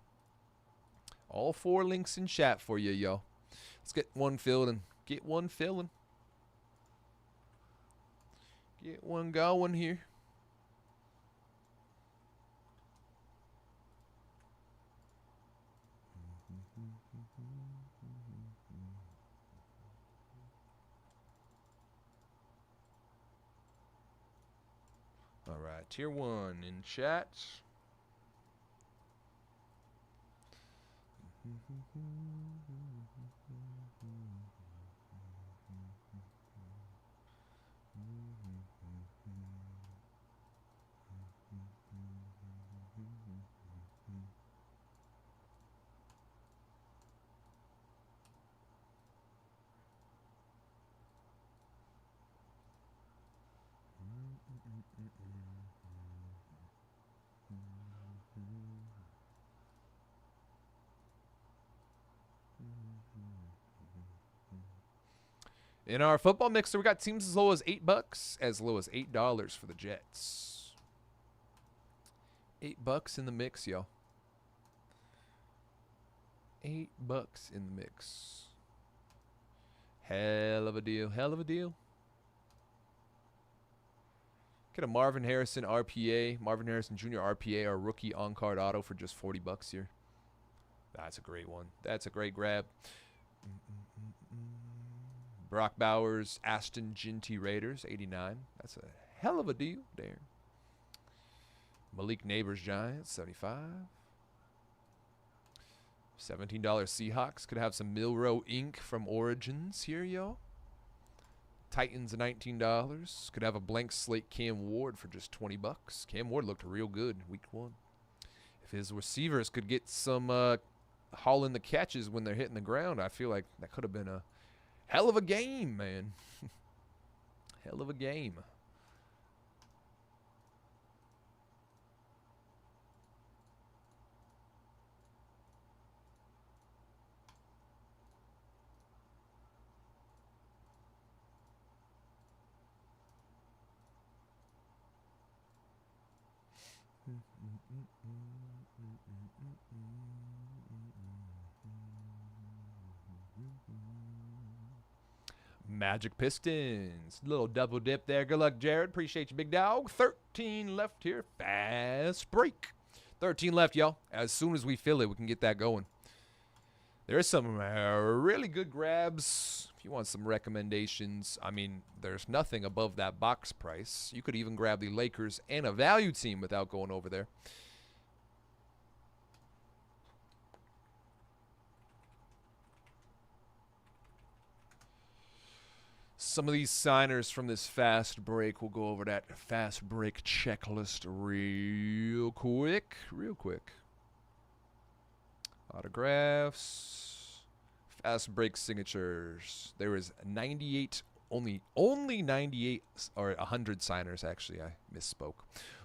S1: All 4 links in chat for you, y'all. Let's get one filled and get one filling. Get one going here. All right, tier 1 in chat. In our football mixer, we got teams as low as $8, as low as $8 for the Jets. $8 in the mix, yo. $8 in the mix. Hell of a deal. Hell of a deal. Get a Marvin Harrison RPA. Marvin Harrison Jr. RPA, our rookie on-card auto for just $40 here. That's a great one. That's a great grab. Brock Bowers, Aston Ginty Raiders, 89. That's a hell of a deal there. Malik Neighbors Giants, 75. $17 Seahawks. Could have some Milrow Inc. from Origins here, y'all. Titans, $19. Could have a blank slate Cam Ward for just $20. Cam Ward looked real good week 1. If his receivers could get some hauling the catches when they're hitting the ground, I feel like that could have been a hell of a game, man. Hell of a game. Magic Pistons. Little double dip there. Good luck, Jared. Appreciate you, big dog. 13 left here. Fast break. 13 left, y'all. As soon as we fill it, we can get that going. There's some really good grabs. If you want some recommendations, I mean, there's nothing above that box price. You could even grab the Lakers and a value team without going over there. Some of these signers from this fast break, we'll go over that fast break checklist real quick. Autographs, fast break signatures. There is 98, only 98, or 100 signers, actually. I misspoke.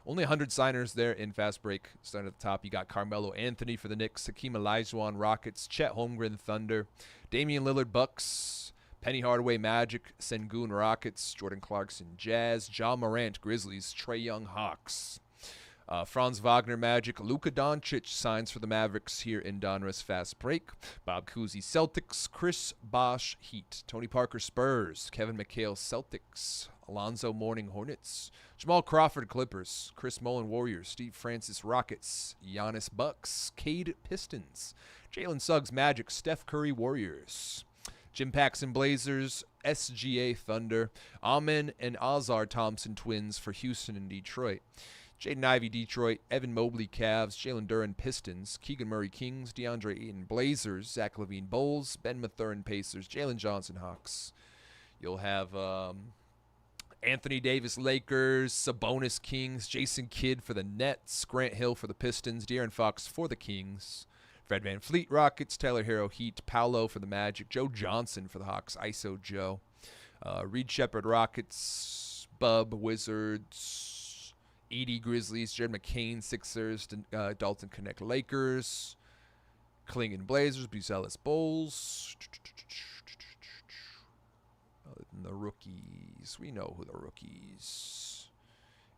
S1: Only 100 signers there in fast break. Starting at the top, you got Carmelo Anthony for the Knicks, Hakeem Olajuwon Rockets, Chet Holmgren Thunder, Damian Lillard Bucks, Penny Hardaway Magic, Sengun Rockets, Jordan Clarkson Jazz, Ja Morant Grizzlies, Trae Young Hawks. Franz Wagner Magic, Luka Doncic signs for the Mavericks here in Donruss Fast Break. Bob Cousy Celtics, Chris Bosh Heat, Tony Parker Spurs, Kevin McHale Celtics, Alonzo Mourning Hornets, Jamal Crawford Clippers, Chris Mullen Warriors, Steve Francis Rockets, Giannis Bucks, Cade Pistons, Jalen Suggs Magic, Steph Curry Warriors, Jim Paxson Blazers, SGA Thunder, Amen and Azar Thompson Twins for Houston and Detroit. Jaden Ivey Detroit, Evan Mobley Cavs, Jalen Duren Pistons, Keegan Murray Kings, DeAndre Ayton Blazers, Zach LaVine Bulls, Ben Mathurin Pacers, Jalen Johnson Hawks. You'll have Anthony Davis Lakers, Sabonis Kings, Jason Kidd for the Nets, Grant Hill for the Pistons, De'Aaron Fox for the Kings, Fred VanVleet Rockets, Tyler Hero Heat, Paolo for the Magic, Joe Johnson for the Hawks, ISO Joe, Reed Shepherd Rockets, Bub Wizards, Edie Grizzlies, Jared McCain Sixers, Dalton Connect Lakers, Klingon Blazers, Buzelis Bulls. Other than the rookies, we know who the rookies.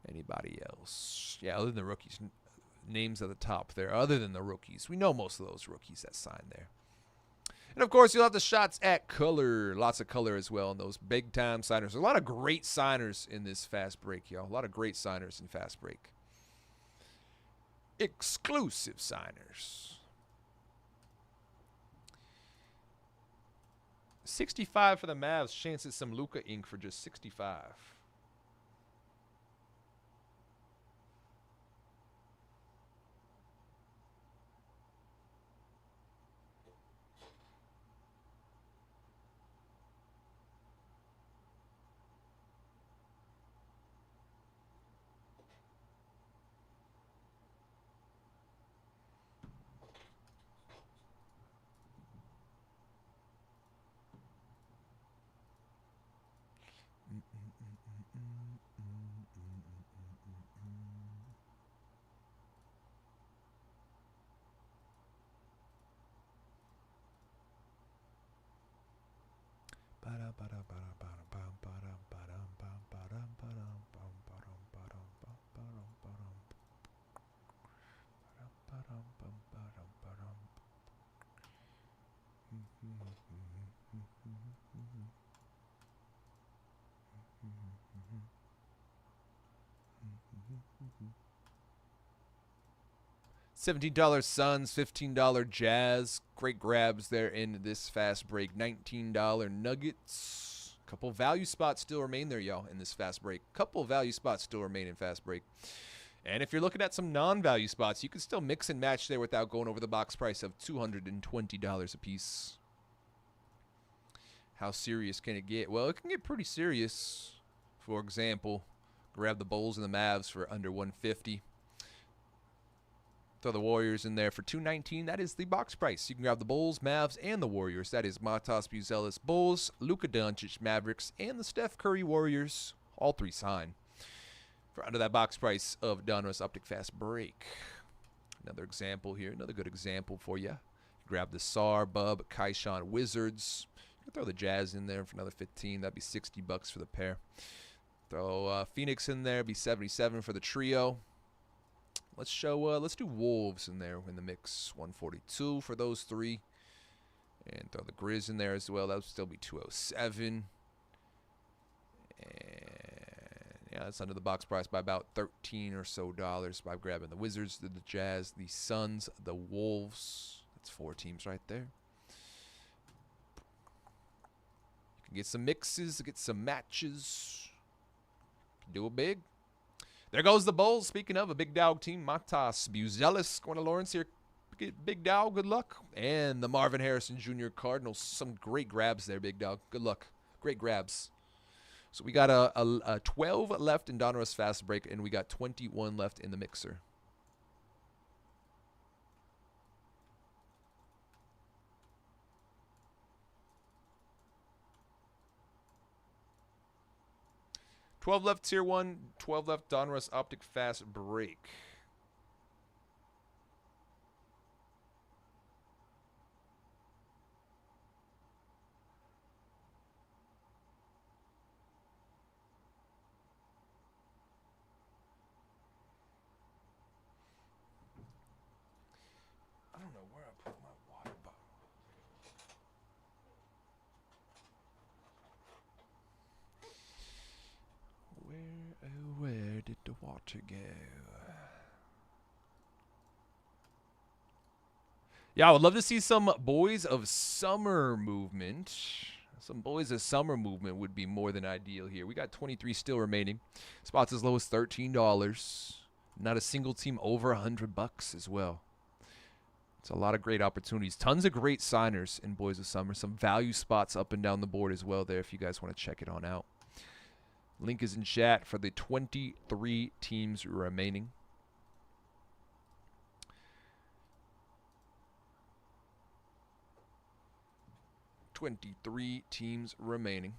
S1: Anybody else? Yeah, other than the rookies, names at the top there. Other than the rookies, we know most of those rookies that signed there. And, of course, you'll have the shots at color. Lots of color as well in those big-time signers. A lot of great signers in this fast break, y'all. A lot of great signers in fast break. Exclusive signers. 65 for the Mavs. Chance at some Luka ink for just 65. $17 Suns, $15 Jazz. Great grabs there in this fast break. $19 Nuggets. Couple value spots still remain there, y'all, in this fast break. Couple value spots still remain in fast break. And if you're looking at some non-value spots, you can still mix and match there without going over the box price of $220 a piece. How serious can it get? Well, it can get pretty serious. For example, grab the Bulls and the Mavs for under $150. Throw the Warriors in there for $219. That is the box price. You can grab the Bulls, Mavs, and the Warriors. That is Matas Buzelis Bulls, Luka Doncic Mavericks, and the Steph Curry Warriors. All three sign for under that box price of Donruss Optic Fast Break. Another example here. Another good example for you. Grab the SAR, Bub, Kaishan Wizards. You can throw the Jazz in there for another $15. That'd be $60 for the pair. Throw Phoenix in there. Be $77 for the trio. Let's do Wolves in there in the mix. $142 for those three. And throw the Grizz in there as well. That would still be $207. And yeah, that's under the box price by about $13 or so by grabbing the Wizards, the Jazz, the Suns, the Wolves. That's four teams right there. Get some mixes, get some matches. Do it big. There goes the Bulls. Speaking of a big dog team, Matas Buzelis going to Lawrence here. Big dog, good luck. And the Marvin Harrison Jr. Cardinals. Some great grabs there, big dog. Good luck. Great grabs. So we got a 12 left in Donruss Fast Break, and we got 21 left in the mixer. $12 left Tier 1, 12 left Donruss Optic Fast Break. I don't know where I put my water bottle. Where did the water go? Yeah, I would love to see some Boys of Summer movement. Some Boys of Summer movement would be more than ideal here. We got 23 still remaining. Spots as low as $13. Not a single team over $100 as well. It's a lot of great opportunities. Tons of great signers in Boys of Summer. Some value spots up and down the board as well there if you guys want to check it on out. Link is in chat for the 23 teams remaining. $23 teams remaining.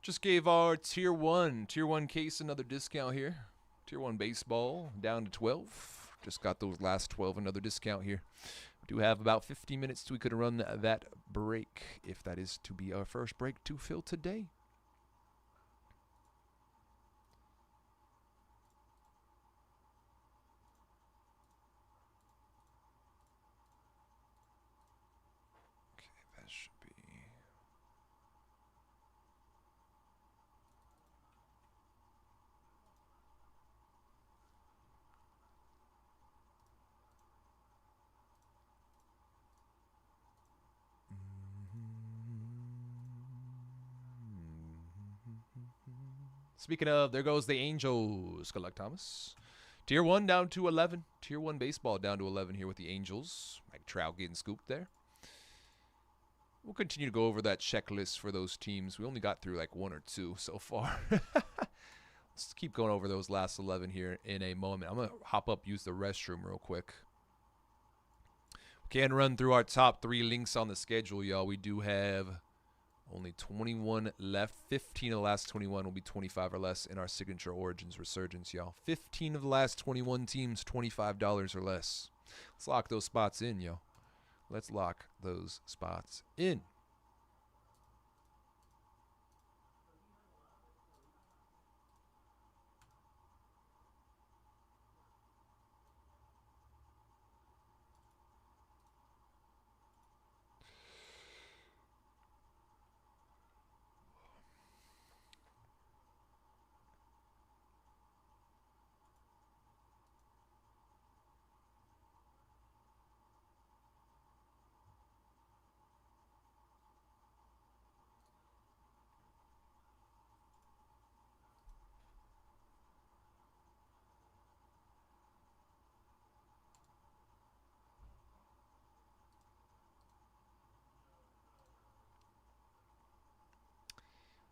S1: Just gave our Tier 1 case another discount here. Tier 1 baseball down to 12. Just got those last 12 another discount here. We do have about 50 minutes till we could run that break, if that is to be our first break to fill today. Okay, that should be... Speaking of, there goes the Angels. Good luck, Thomas. Tier 1 down to 11. Tier 1 baseball down to 11 here with the Angels. Mike Trout getting scooped there. We'll continue to go over that checklist for those teams. We only got through like 1 or 2 so far. Let's keep going over those last 11 here in a moment. I'm going to hop up, use the restroom real quick. We can run through our top 3 links on the schedule, y'all. We do have only 21 left. 15 of the last 21 will be 25 or less in our Signature Origins Resurgence, y'all. 15 of the last 21 teams, $25 or less. Let's lock those spots in, yo. Let's lock those spots in.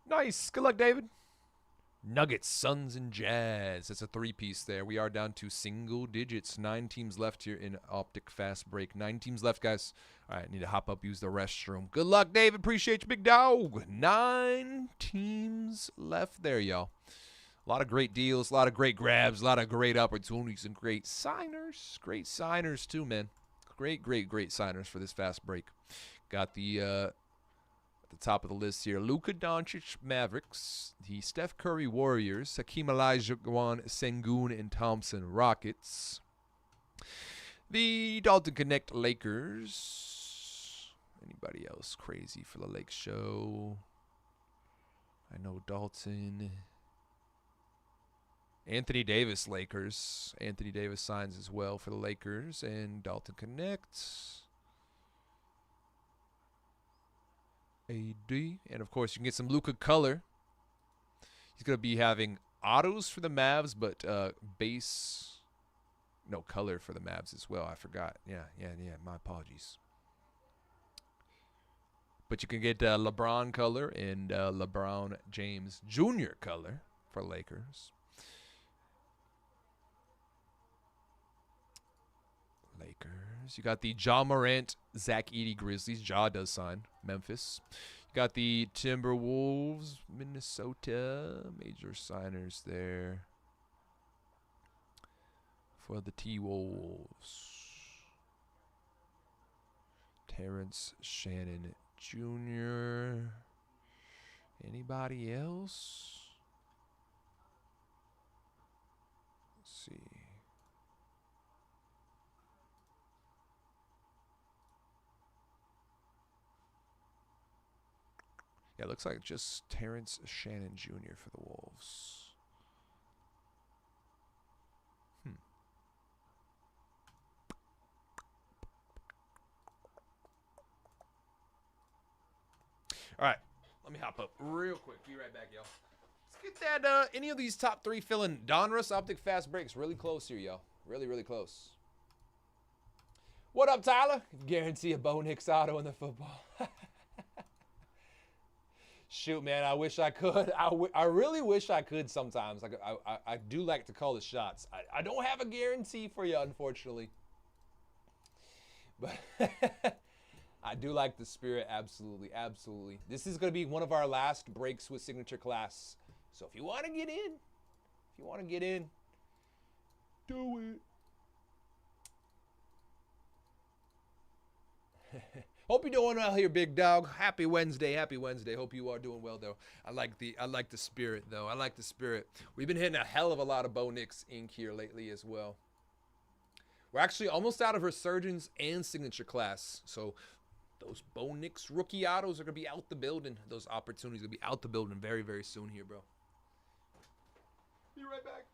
S1: Nice. Good luck, David. Nuggets, Suns, and Jazz. That's a three-piece there. We are down to single digits. 9 teams left here in Optic Fast Break. 9 teams left, guys. All right, need to hop up, use the restroom. Good luck, David. Appreciate you, big dog. 9 teams left there, y'all. A lot of great deals, a lot of great grabs, a lot of great opportunities, and great signers. Great signers, too, man. Great signers for this fast break. Got the at the top of the list here, Luka Doncic Mavericks, the Steph Curry Warriors, Hakeem Olajuwon, Sengun, and Thompson Rockets, the Dalton Connect Lakers. Anybody else crazy for the Lake Show? I know Dalton. Anthony Davis Lakers. Anthony Davis signs as well for the Lakers, and Dalton Connect. AD. And, of course, you can get some Luka color. He's going to be having autos for the Mavs, but color for the Mavs as well. I forgot. Yeah. My apologies. But you can get LeBron color and LeBron James Jr. color for Lakers. You got the Ja Morant, Zach Edey Grizzlies. Ja does sign. Memphis. You got the Timberwolves, Minnesota. Major signers there for the T-Wolves. Terrence Shannon Jr. Anybody else? Let's see. Yeah, it looks like just Terrence Shannon Jr. for the Wolves. All right, let me hop up real quick. Be right back, y'all. Let's get that any of these top 3 filling Donruss Optic Fast Breaks really close here, y'all. Really close. What up, Tyler? Guarantee a Bo Nix auto in the football. Shoot, man, I wish I could. I really wish I could sometimes. I do like to call the shots. I don't have a guarantee for you, unfortunately. But I do like the spirit, absolutely. This is going to be one of our last breaks with Signature Class. So if you want to get in, do it. Hope you're doing well here, big dog. Happy Wednesday. Hope you are doing well, though. I like the spirit, though. I like the spirit. We've been hitting a hell of a lot of Bo Nix ink here lately as well. We're actually almost out of Resurgence and Signature Class. So those Bo Nix rookie autos are going to be out the building. Those opportunities are going to be out the building very soon here, bro. Be right back.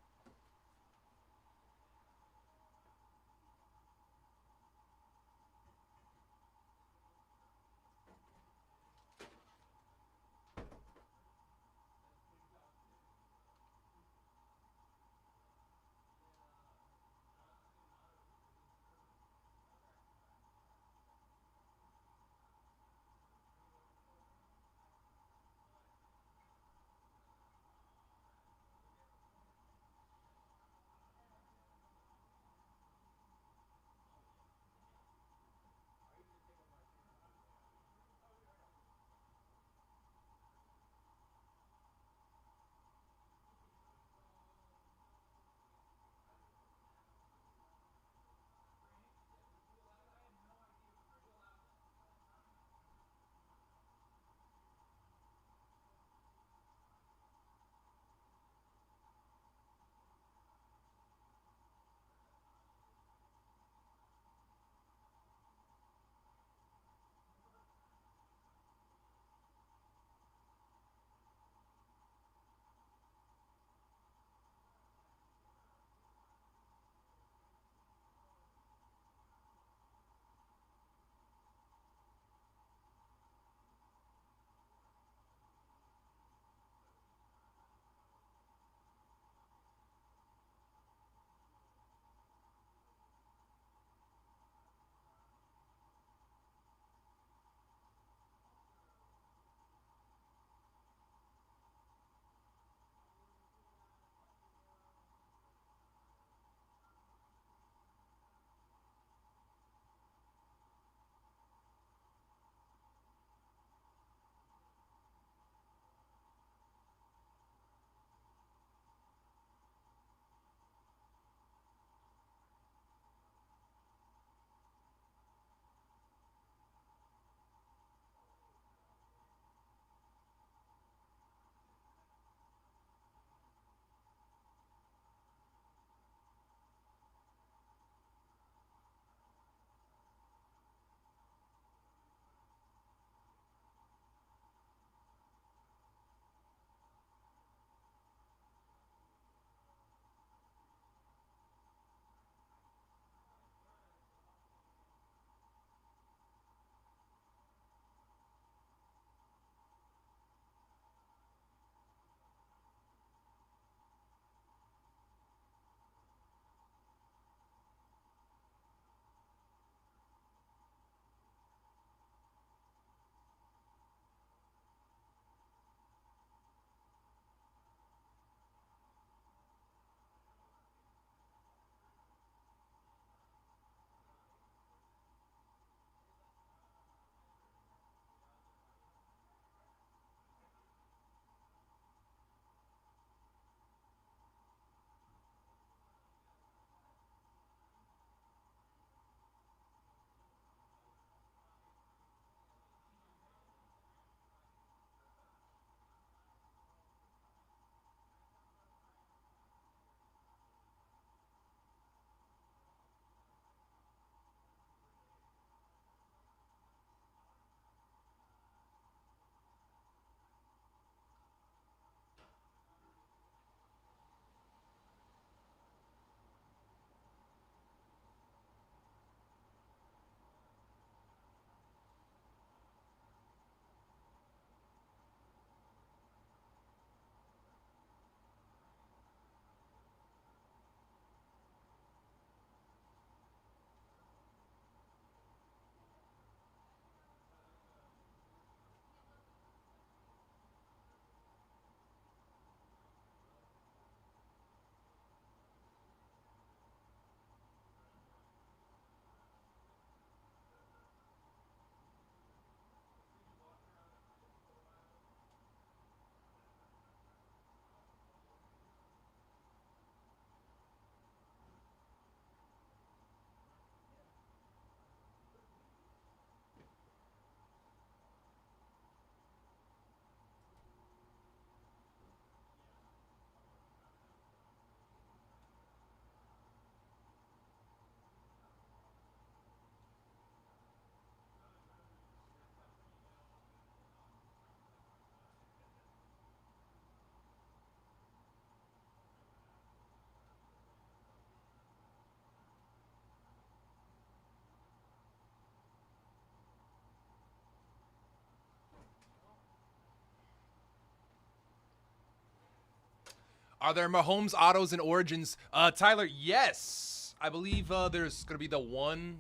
S1: Are there Mahomes autos and Origins? Tyler, yes. I believe there's gonna be the one.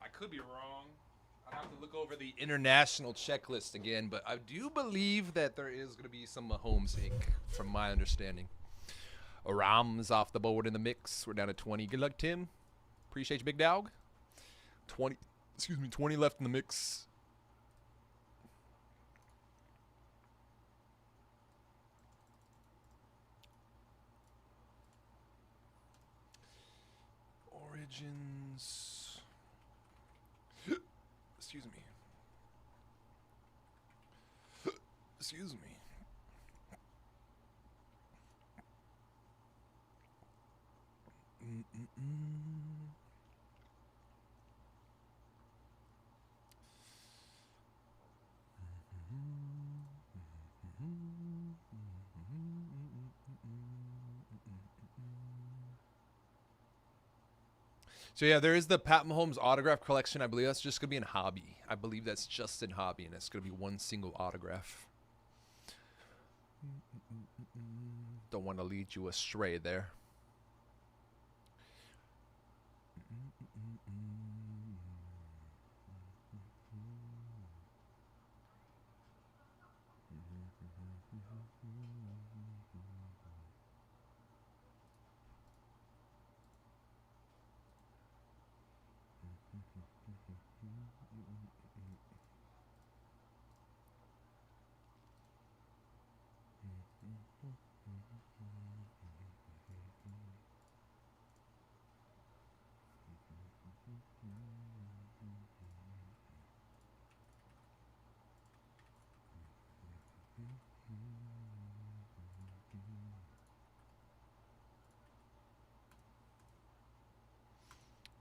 S1: I could be wrong. I'd have to look over the international checklist again, but I do believe that there is gonna be some Mahomes ink, from my understanding. Rams off the board in the mix. We're down to 20. Good luck, Tim. Appreciate you, big dog. 20 left in the mix. Origins. Excuse me. Excuse me. So yeah, there is the Pat Mahomes autograph collection. I believe that's just gonna be in hobby. I believe that's just in hobby, and it's gonna be one single autograph. Don't want to lead you astray there.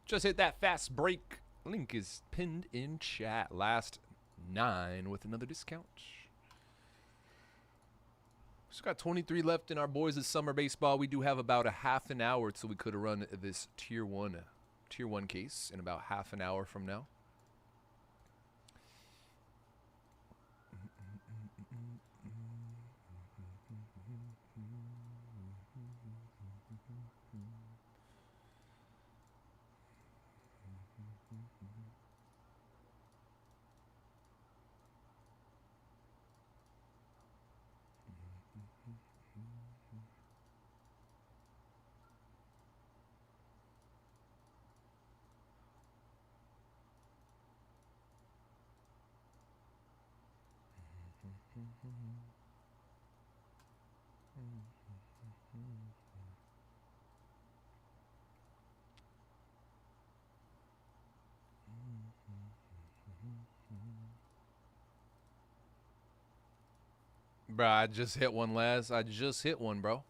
S1: Just hit that fast break. Link is pinned in chat. Last 9 with another discount. Just got 23 left in our Boys of Summer Baseball. We do have about a half an hour till we could run this tier one case in about half an hour from now. Bro, I just hit one, Laz. I just hit one, bro.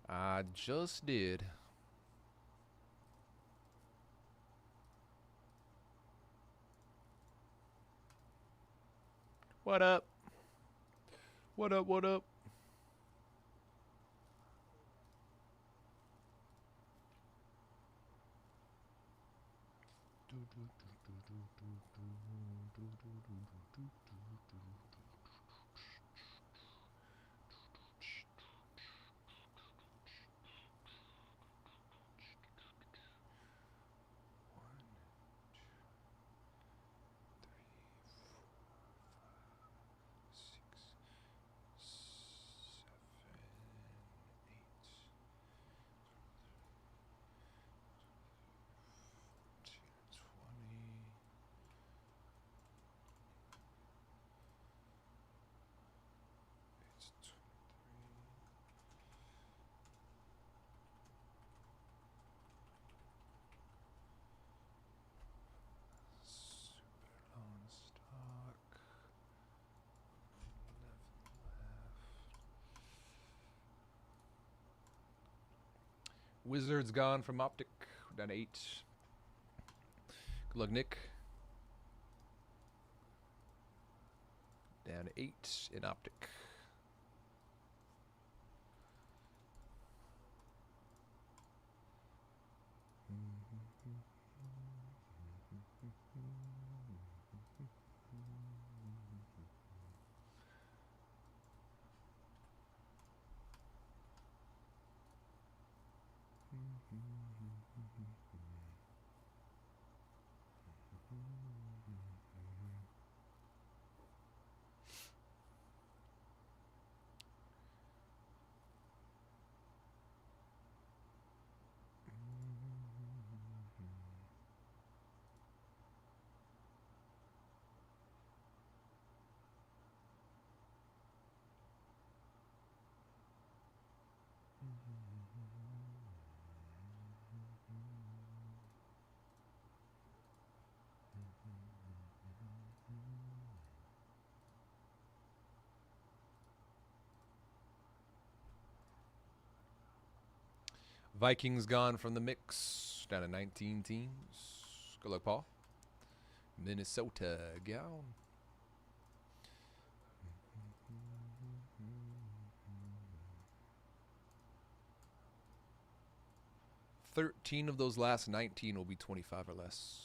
S1: I just did. What up? What up, what up? Wizards gone from Optic. We're down to 8. Good luck, Nick. Down to 8 in Optic. Vikings gone from the mix. Down to 19 teams. Good luck, Paul. Minnesota gone. 13 of those last 19 will be 25 or less.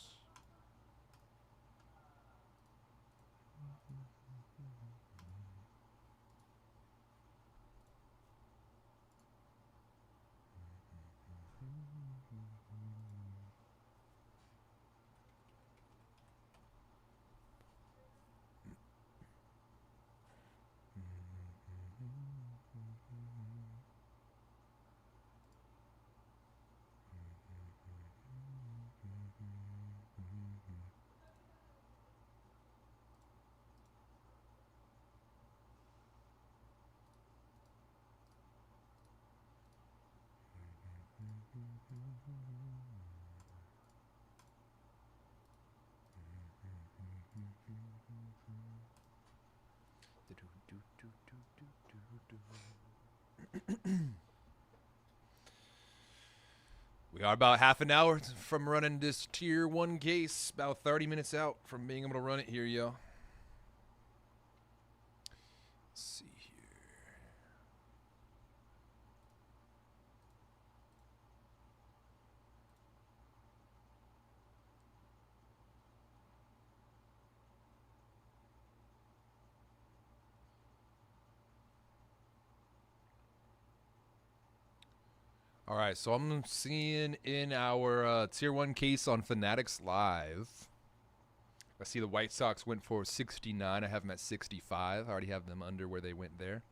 S1: We are about half an hour from running this tier 1 case. About 30 minutes out from being able to run it here, yo. Let's see here. All right, so I'm seeing in our tier 1 case on Fanatics Live. I see the White Sox went for 69. I have them at 65. I already have them under where they went there.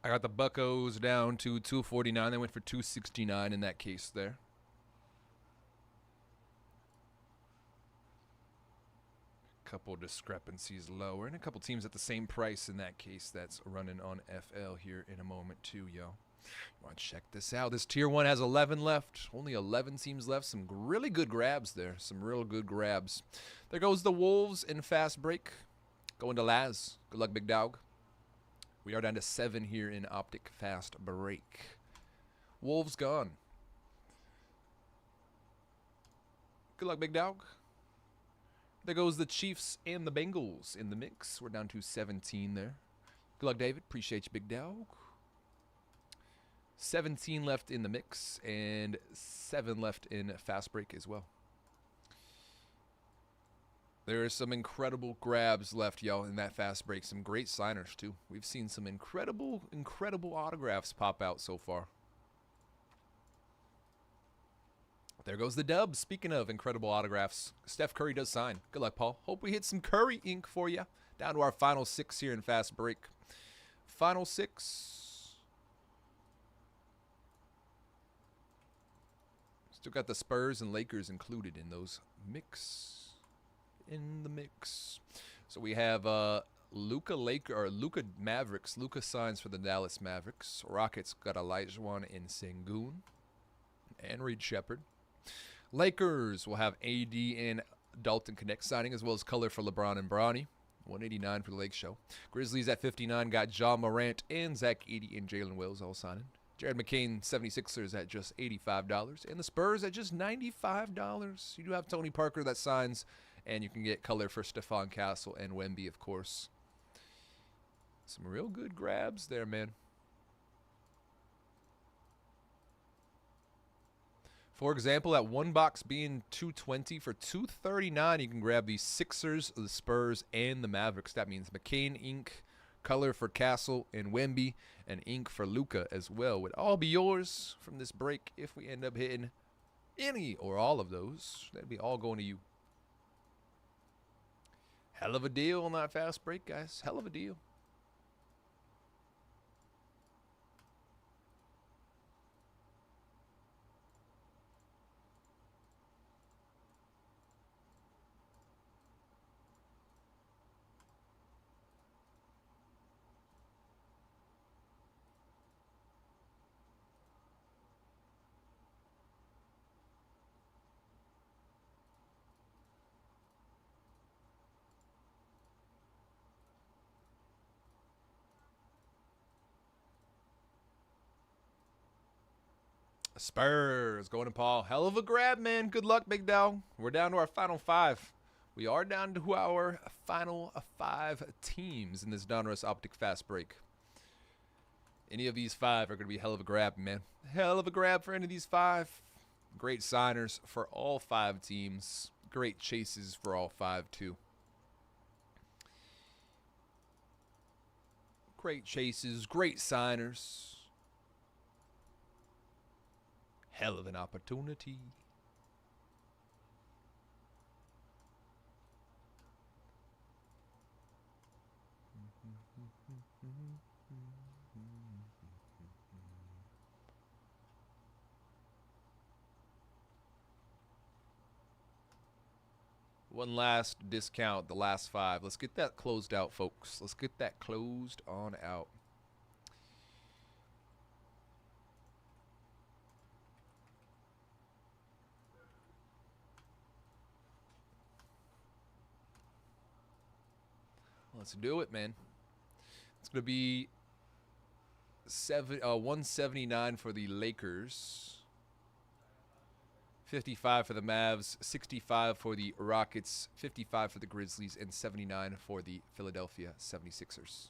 S1: I got the Buccos down to 249. They went for 269 in that case there. Couple discrepancies lower, and a couple teams at the same price in that case that's running on FL here in a moment too, yo. You want to check this out. This tier 1 has 11 left. Only 11 teams left. Some really good grabs there. Some real good grabs. There goes the Wolves in fast break. Going to Laz. Good luck, big dog. We are down to 7 here in Optic Fast Break. Wolves gone. Good luck, big dog. There goes the Chiefs and the Bengals in the mix. We're down to 17 there. Good luck, David. Appreciate you, big dog. 17 left in the mix and 7 left in fast break as well. There are some incredible grabs left, y'all, in that fast break. Some great signers, too. We've seen some incredible autographs pop out so far. There goes the dub. Speaking of incredible autographs, Steph Curry does sign. Good luck, Paul. Hope we hit some Curry ink for you. Down to our final 6 here in fast break. Final 6. Still got the Spurs and Lakers included in those mix. In the mix. So we have Luka Mavericks. Luka signs for the Dallas Mavericks. Rockets got Olajuwon and Sengun and Reed Shepard. Lakers will have AD and Dalton Connect signing, as well as color for LeBron and Bronny. 189 for the Lake Show. Grizzlies at 59 got Ja Morant and Zach Edey and Jalen Wills all signing. Jared McCain, 76ers at just $85. And the Spurs at just $95. You do have Tony Parker that signs. And you can get color for Stephon Castle and Wemby, of course. Some real good grabs there, man. For example, at one box being $220 for $239, you can grab the Sixers, the Spurs, and the Mavericks. That means McCain ink, color for Castle and Wemby, and ink for Luka as well. Would all be yours from this break if we end up hitting any or all of those. That'd be all going to you. Hell of a deal on that fast break, guys. Hell of a deal. Spurs going to Paul. Hell of a grab, man. Good luck, big dog. We're down to our final 5. We are down to our final 5 teams in this Donruss Optic Fast Break. Any of these 5 are going to be hell of a grab, man. Hell of a grab for any of these 5. Great signers for all 5 teams. Great chases for all 5, too. Great chases, great signers. Hell of an opportunity. One last discount, the last 5. Let's get that closed out, folks. Let's get that closed on out. Let's do it, man. It's going to be 179 for the Lakers. 55 for the Mavs, 65 for the Rockets, 55 for the Grizzlies, and 79 for the Philadelphia 76ers.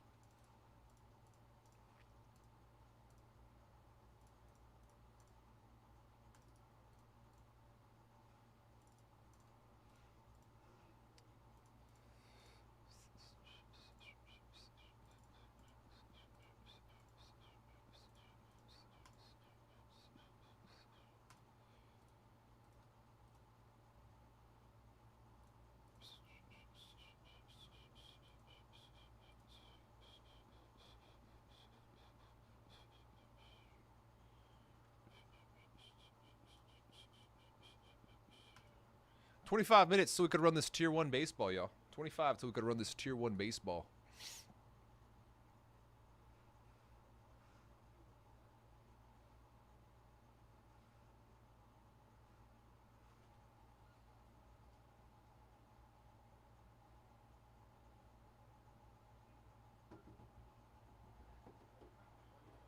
S1: $25 minutes so we could run this Tier 1 baseball, y'all. 25 so we could run this Tier 1 baseball.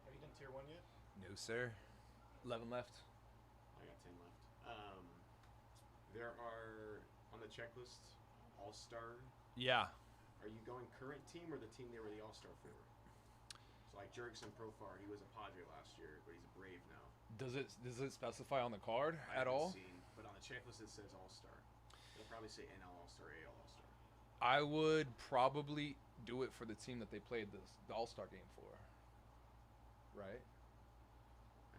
S2: Have you done tier 1 yet?
S1: No, sir. 11 left.
S3: I got 10 left. There are on the checklist All-Star.
S1: Yeah.
S3: Are you going current team or the team they were the All-Star for? So like Jurickson Profar, he was a Padre last year, but he's a Brave now.
S1: Does it specify on the card
S3: I
S1: at
S3: haven't
S1: all?
S3: Seen, but on the checklist it says All-Star. It'll probably say NL All-Star, AL All-Star.
S1: I would probably do it for the team that they played the All-Star game for. Right?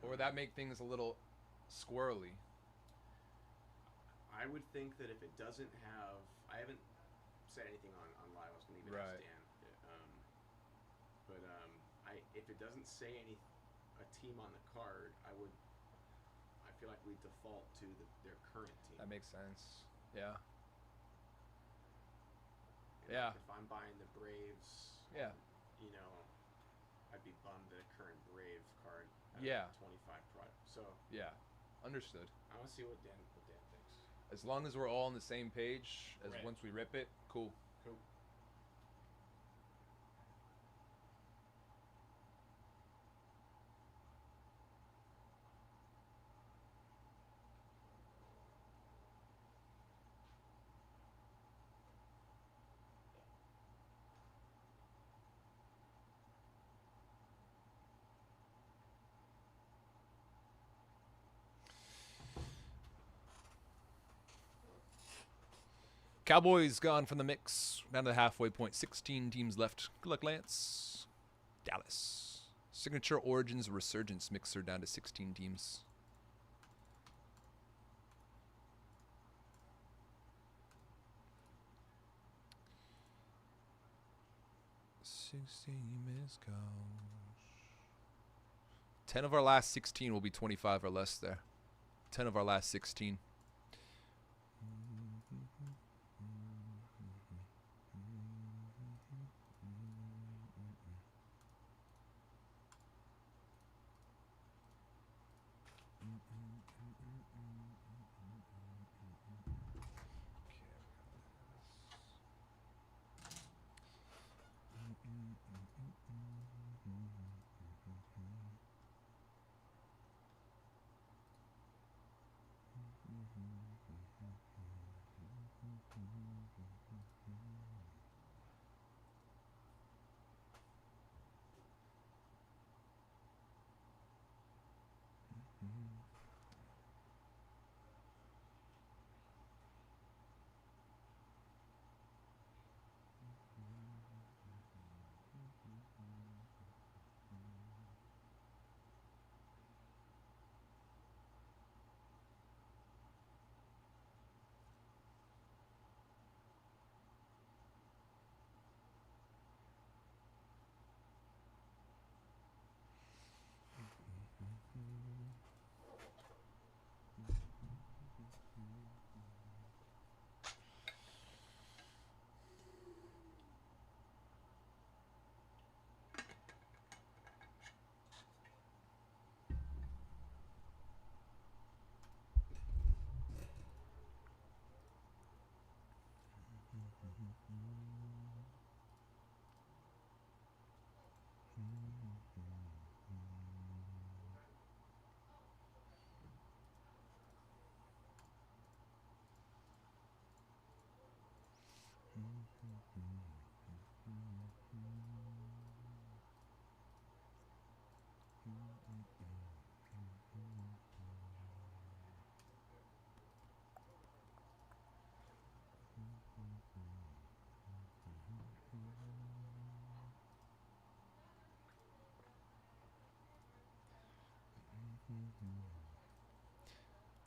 S1: Or would that make things a little squirrely?
S3: I would think that if it doesn't have, I haven't said anything on live. I was going to even ask Dan. If it doesn't say a team on the card, I feel like we default to their current team.
S1: That makes sense. Yeah.
S3: And
S1: Yeah.
S3: If I'm buying the Braves,
S1: Yeah.
S3: I'd be bummed that a current Brave card had
S1: Yeah.
S3: 25 product. So
S1: Yeah. Understood.
S3: I want to see what Dan thinks.
S1: As long as we're all on the same page, as
S2: Right.
S1: once we rip it, cool.
S3: Cool.
S1: Cowboys gone from the mix. Down to the halfway point. 16 teams left. Good luck, Lance. Dallas. Signature Origins Resurgence mixer down to 16 teams. Miss 10 of our last 16 will be 25 or less there. 10 of our last 16.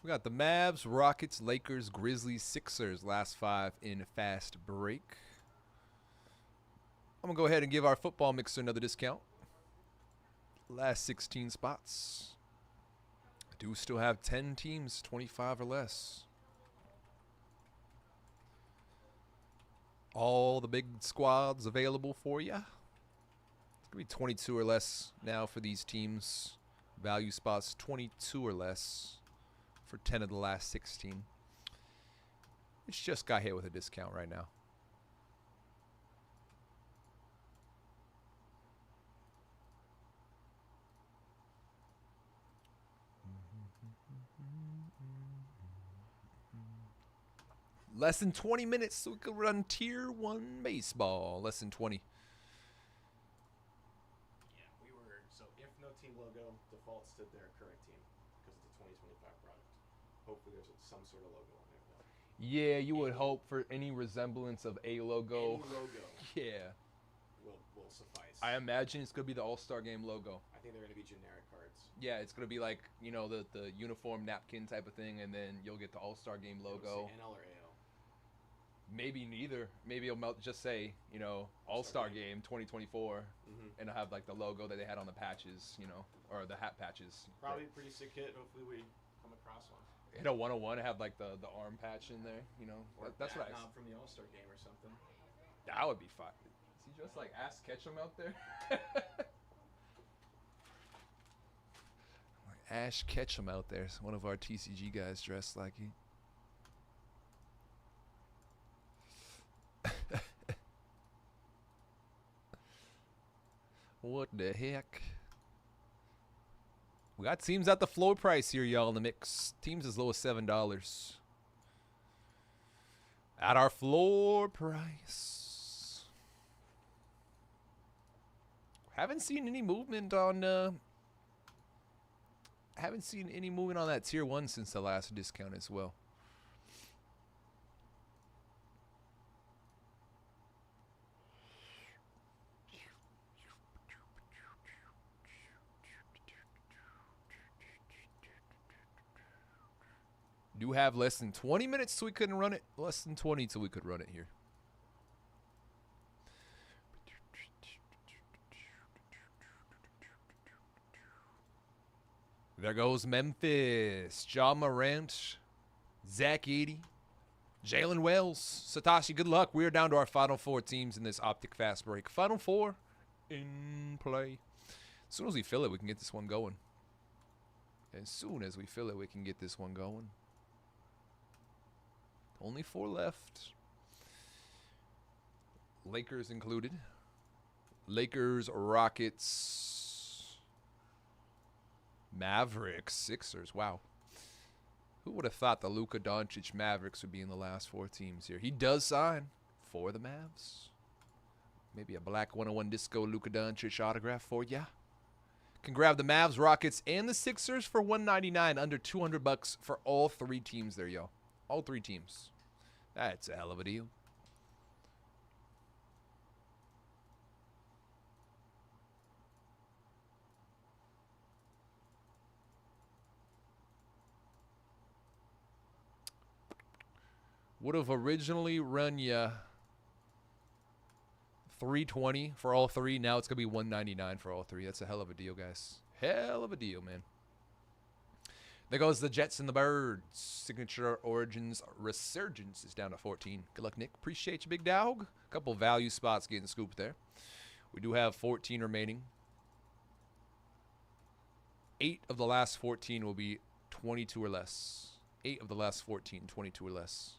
S1: We got the Mavs, Rockets, Lakers, Grizzlies, Sixers, last 5 in fast break. I'm going to go ahead and give our football mixer another discount. Last 16 spots. I do still have 10 teams, 25 or less. All the big squads available for you. It's going to be 22 or less now for these teams. Value spots 22 or less for 10 of the last 16. It's just got hit with a discount right now. Less than 20 minutes so we could run Tier 1 baseball. Less than 20.
S3: Yeah, we were. So if no team logo defaults to their current team because it's a 2025 product. Hopefully there's some sort of logo on there though.
S1: Yeah, you would hope for any resemblance of a logo.
S3: Any logo
S1: Yeah.
S3: will suffice.
S1: I imagine it's going to be the All-Star Game logo.
S3: I think they're going to be generic cards.
S1: Yeah, it's going to be like, you know, the uniform napkin type of thing, and then you'll get the All-Star Game logo.
S3: NL or AL?
S1: Maybe neither. Maybe it'll just say, you know, All-Star Game 2024, and it'll have like the logo that they had on the patches, you know, or the hat patches.
S3: Probably a pretty sick hit. Hopefully we come across one.
S1: Hit a 101 and have like the arm patch in there, you know.
S3: Or
S1: That's what I.
S3: knob from the All-Star Game or something.
S1: That would be fun. Is he just like Ass Ketchum out there? Like Ash Ketchum out there. One of our TCG guys dressed like he. What the heck? We got teams at the floor price here, y'all, in the mix. Teams as low as $7. At our floor price. Haven't seen any movement on that tier 1 since the last discount as well. Do have less than 20 minutes till we couldn't run it. Less than 20 till we could run it here. There goes Memphis. John Morant. Zach Edey. Jalen Wells. Satoshi, good luck. We are down to our final 4 teams in this Optic Fast Break. Final 4 in play. As soon as we fill it, we can get this one going. As soon as we fill it, we can get this one going. Only 4 left. Lakers included. Lakers, Rockets, Mavericks, Sixers. Wow. Who would have thought the Luka Doncic Mavericks would be in the last 4 teams here? He does sign for the Mavs. Maybe a black 101 Disco Luka Doncic autograph for ya. Can grab the Mavs, Rockets, and the Sixers for $199, under $200 for all 3 teams there, yo. All 3 teams. That's a hell of a deal. Would have originally run you $320 for all 3. Now it's going to be $199 for all 3. That's a hell of a deal, guys. Hell of a deal, man. There goes the Jets and the Birds. Signature Origins Resurgence is down to 14. Good luck, Nick. Appreciate you, big dog. A couple value spots getting scooped there. We do have 14 remaining. 8 of the last 14 will be 22 or less. 8 of the last 14, 22 or less.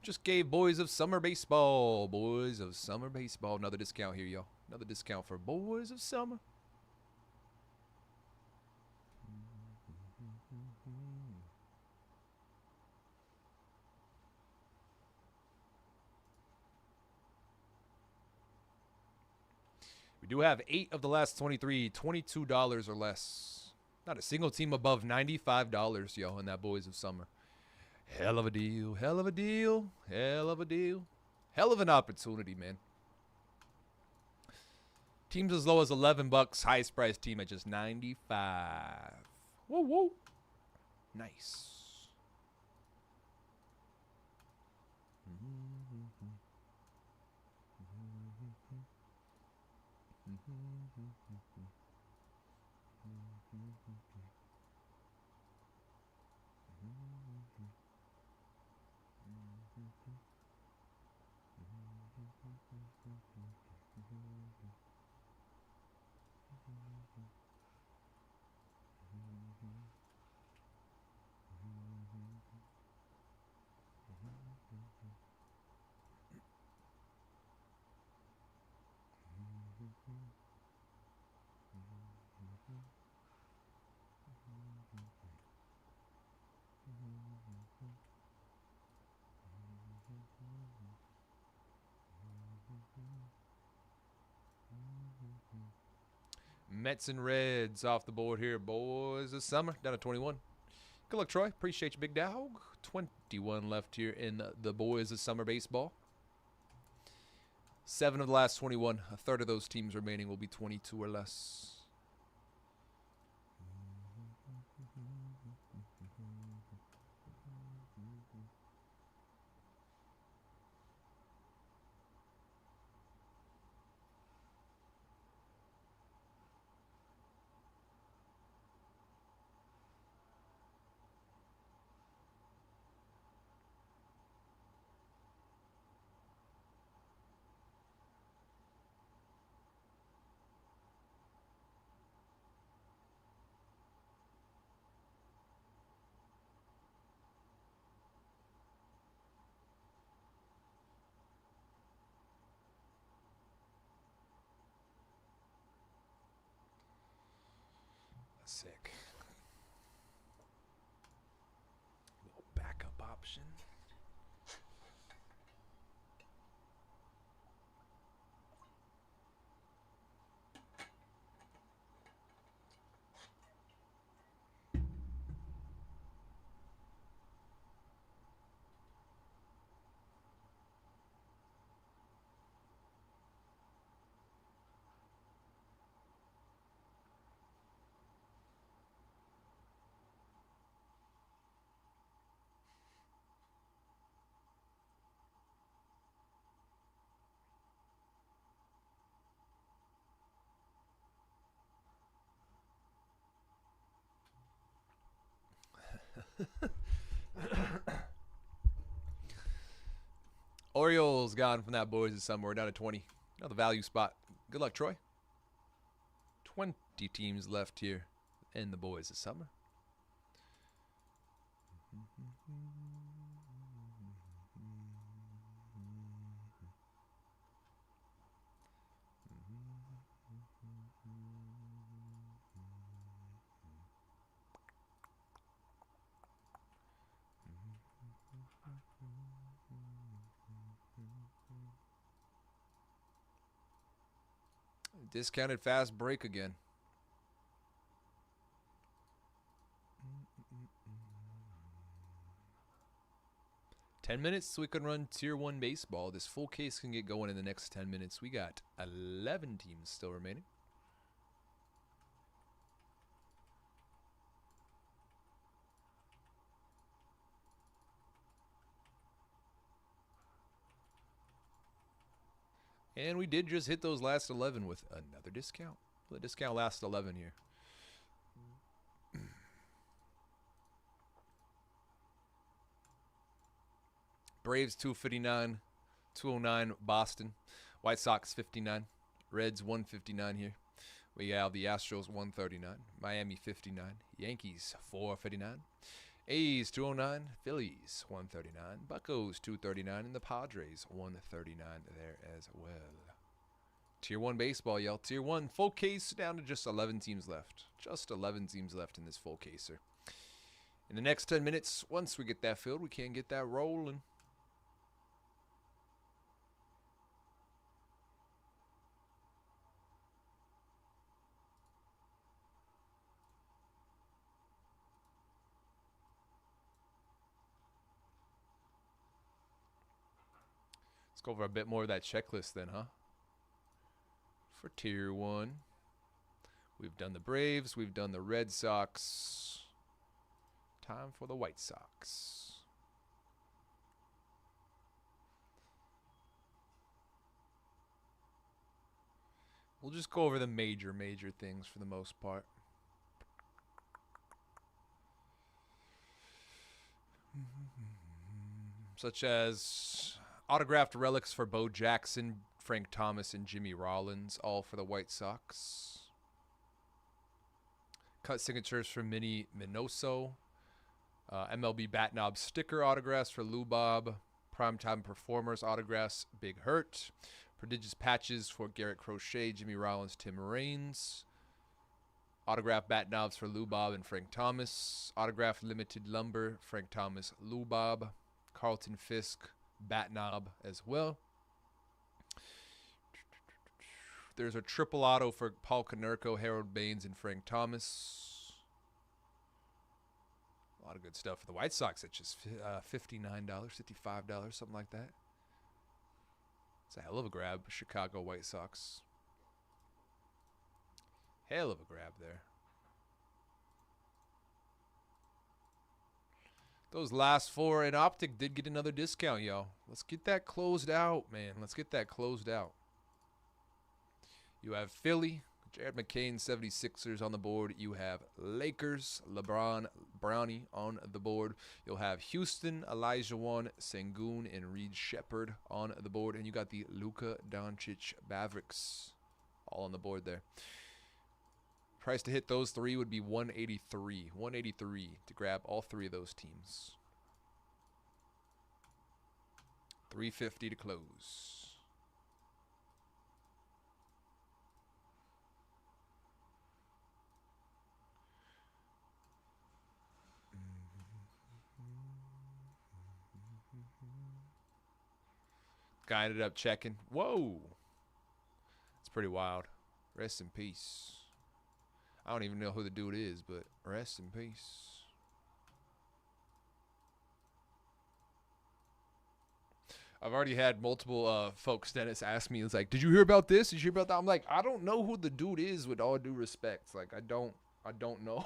S1: Just gave Boys of Summer Baseball. Boys of Summer Baseball. Another discount here, y'all. Another discount for Boys of Summer. We do have 8 of the last 23, $22 or less. Not a single team above $95, yo, in that Boys of Summer. Hell of a deal. Hell of a deal. Hell of a deal. Hell of an opportunity, man. Teams as low as $11. Highest priced team at just 95. Whoa, whoa. Nice. Mets and Reds off the board here, Boys of Summer. Down to 21. Good luck, Troy. Appreciate you, big dog. 21 left here in the Boys of Summer Baseball. 7 of the last 21. A third of those teams remaining will be 22 or less. Sick. Little backup option. Orioles gone from that boys this summer. We're down to 20. Another value spot. Good luck, Troy. 20 teams left here in the boys this summer. Discounted fast break again. $10 minutes so we can run Tier 1 baseball. This full case can get going in the next 10 minutes. We got 11 teams still remaining. And we did just hit those last 11 with another discount. The discount lasts 11 here. Braves 259, 209 Boston, White Sox 59, Reds 159 here. We have the Astros 139, Miami 59, Yankees 459, A's 209, Phillies 139, Buccos 239, and the Padres 139 there as well. Tier 1 baseball, y'all. Tier 1 full case down to just 11 teams left. Just 11 teams left in this full caser. In the next 10 minutes, once we get that filled, we can get that rolling. Let's go over a bit more of that checklist then, huh? For Tier 1. We've done the Braves. We've done the Red Sox. Time for the White Sox. We'll just go over the major things for the most part. Such as autographed relics for Bo Jackson, Frank Thomas, and Jimmy Rollins, all for the White Sox. Cut signatures for Minnie Minoso. MLB Bat Knob sticker autographs for Lou Bob. Primetime Performers autographs, Big Hurt. Prodigious patches for Garrett Crochet, Jimmy Rollins, Tim Raines. Autographed bat knobs for Lou Bob and Frank Thomas. Autographed limited lumber, Frank Thomas, Lou Bob. Carlton Fisk, bat knob as well. There's a triple auto for Paul Konerko, Harold Baines, and Frank Thomas. A lot of good stuff for the White Sox at just $59, $55, something like that. It's a hell of a grab, Chicago White Sox. Hell of a grab there. Those last four in Optic did get another discount, y'all. Let's get that closed out, man. Let's get that closed out. You have Philly, Jared McCain, 76ers on the board. You have Lakers, LeBron Brownie on the board. You'll have Houston, Elijah Wan, Sengun, and Reed Shepard on the board. And you got the Luka Doncic Mavericks all on the board there. Price to hit those three would be $183. $183 to grab all three of those teams. $350 to close. Guy ended up checking. Whoa. It's pretty wild. Rest in peace. I don't even know who the dude is, but rest in peace. I've already had multiple folks, Dennis, ask me, it's like, did you hear about this? Did you hear about that? I'm like, I don't know who the dude is, with all due respect. Like, I don't know.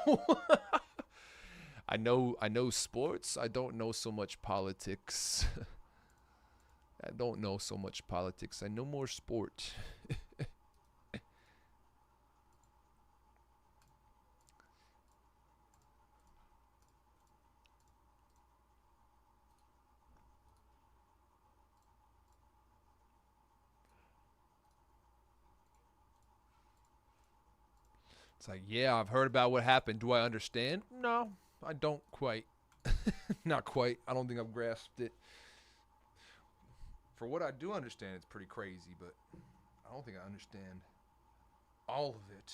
S1: I know sports. I don't know so much politics. I don't know so much politics. I know more sport. It's like, yeah, I've heard about what happened. Do I understand? No, I don't quite. Not quite. I don't think I've grasped it. For what I do understand, it's pretty crazy, but I don't think I understand all of it.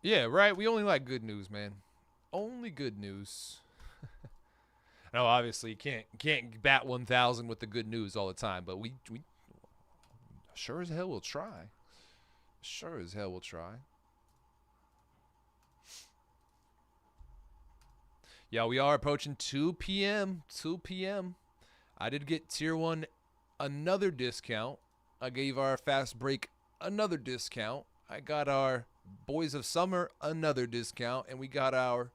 S1: Yeah, right. We only like good news, man. Only good news. No, obviously you can't bat 1,000 with the good news all the time, but we sure as hell will try. Sure as hell will try. Yeah, we are approaching 2 p.m. 2 p.m. I did get tier 1 another discount. I gave our fast break another discount. I got our Boys of Summer another discount, and we got our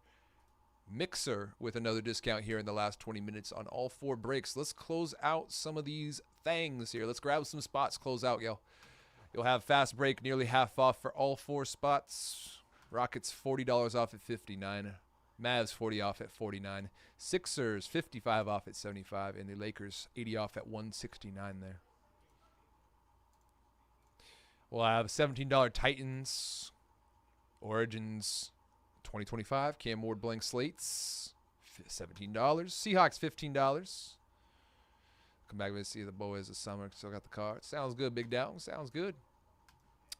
S1: Mixer with another discount here in the last 20 minutes on all 4 breaks. Let's close out some of these things here. Let's grab some spots, close out, yo. You'll have fast break nearly half off for all 4 spots. Rockets $40 off at 59. Mavs 40 off at 49. Sixers 55 off at 75, and the Lakers 80 off at 169 there. We'll have $17 Titans, Origins 2025, Cam Ward blank slates, $17. Seahawks $15. Come back and see the Boys of Summer. Still got the card. Sounds good, Big Down. Sounds good.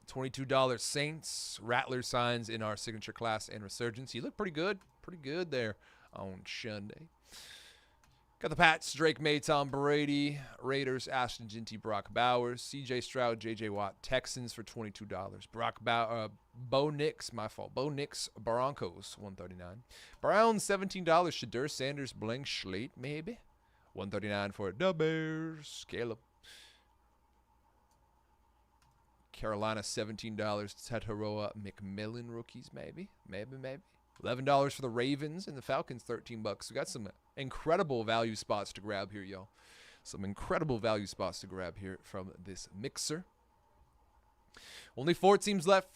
S1: $22 Saints, Rattler signs in our signature class and Resurgence. He looked pretty good. Pretty good there on Sunday. Got the Pats, Drake May, Tom Brady. Raiders, Ashton Ginty, Brock Bowers. CJ Stroud, JJ Watt. Texans for $22. Bo Nix, my fault. Bo Nix, Broncos, $139. Browns, $17. Shadur Sanders, blank slate, maybe. $139 for the Bears. Caleb. Carolina, $17. Tataroa McMillan rookies, maybe. $11 for the Ravens, and the Falcons, $13. We got some incredible value spots to grab here, yo. Some incredible value spots to grab here from this mixer. Only 4 teams left,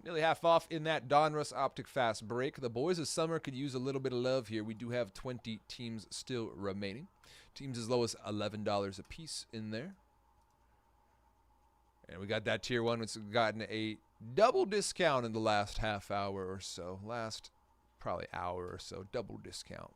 S1: nearly half off in that Donruss Optic Fast Break. The Boys of Summer could use a little bit of love here. We do have 20 teams still remaining. Teams as low as $11 a piece in there. And we got that tier 1, which has gotten a double discount in the last half hour or so. Last probably hour or so, double discount.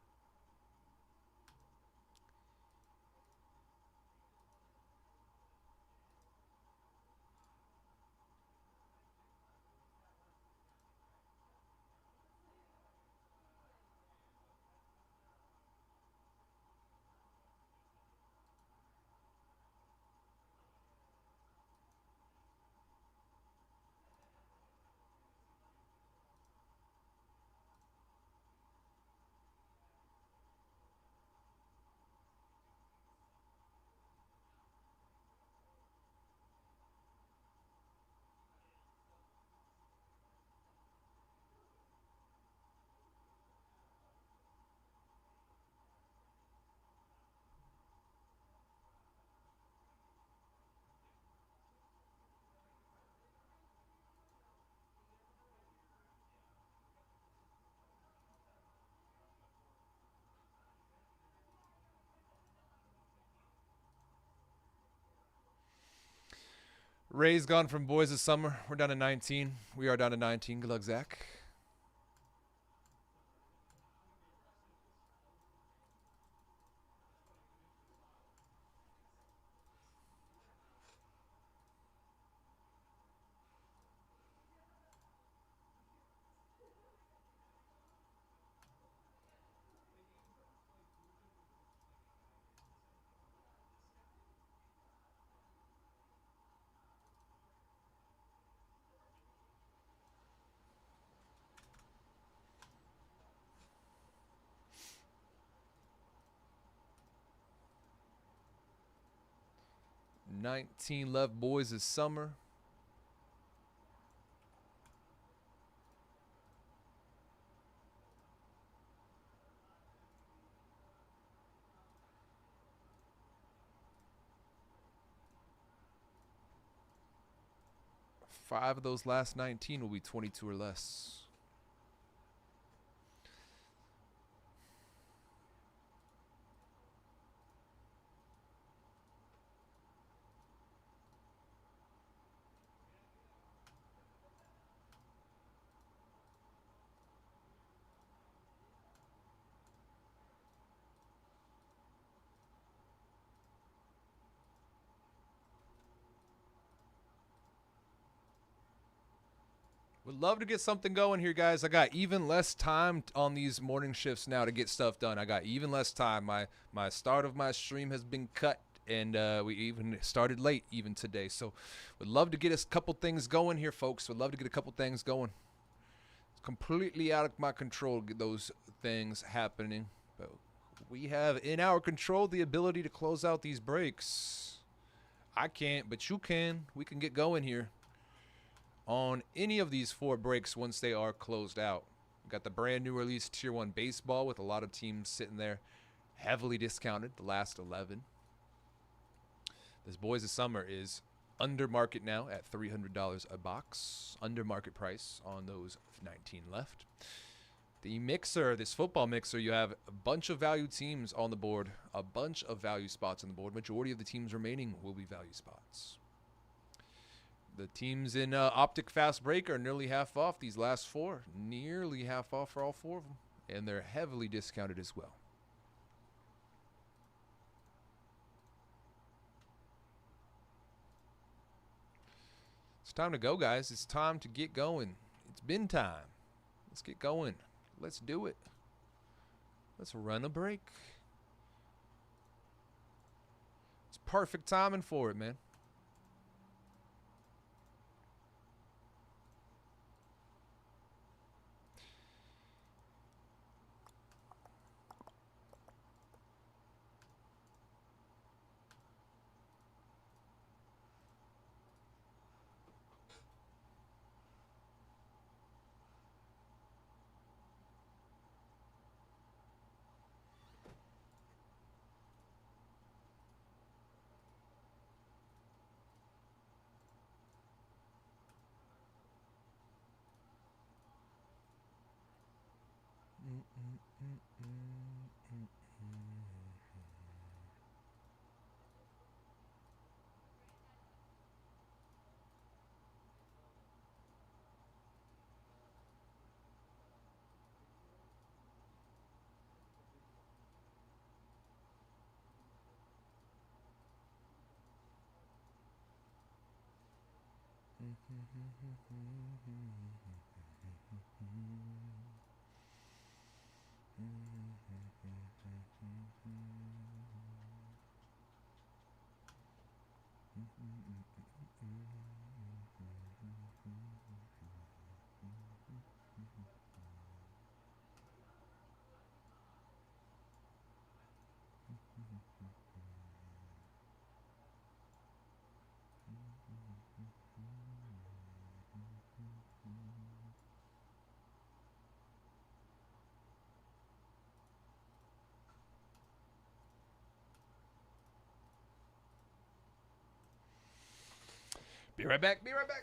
S1: Ray's gone from Boys of Summer. We're down to 19. We are down to 19. Good luck, Zach. $19 left, Boys of Summer. 5 of those last 19 will be 22 or less. Would love to get something going here, guys. I got even less time on these morning shifts now to get stuff done. I got even less time. My start of my stream has been cut, and we even started late even today. So would love to get us a couple things going here, folks. Would love to get a couple things going. It's completely out of my control to get those things happening. But we have in our control the ability to close out these breaks. I can't, but you can. We can get going here on any of these 4 breaks once they are closed out. We've got the brand new release Tier 1 baseball with a lot of teams sitting there heavily discounted, the last 11. This Boys of Summer is under market now at $300 a box. Under market price on those 19 left. The mixer, this football mixer, you have a bunch of value teams on the board, a bunch of value spots on the board. Majority of the teams remaining will be value spots. The teams in Optic Fast Break are nearly half off. These last 4, nearly half off for all 4 of them. And they're heavily discounted as well. It's time to go, guys. It's time to get going. It's been time. Let's get going. Let's do it. Let's run a break. It's perfect timing for it, man. Be right back. Be right back.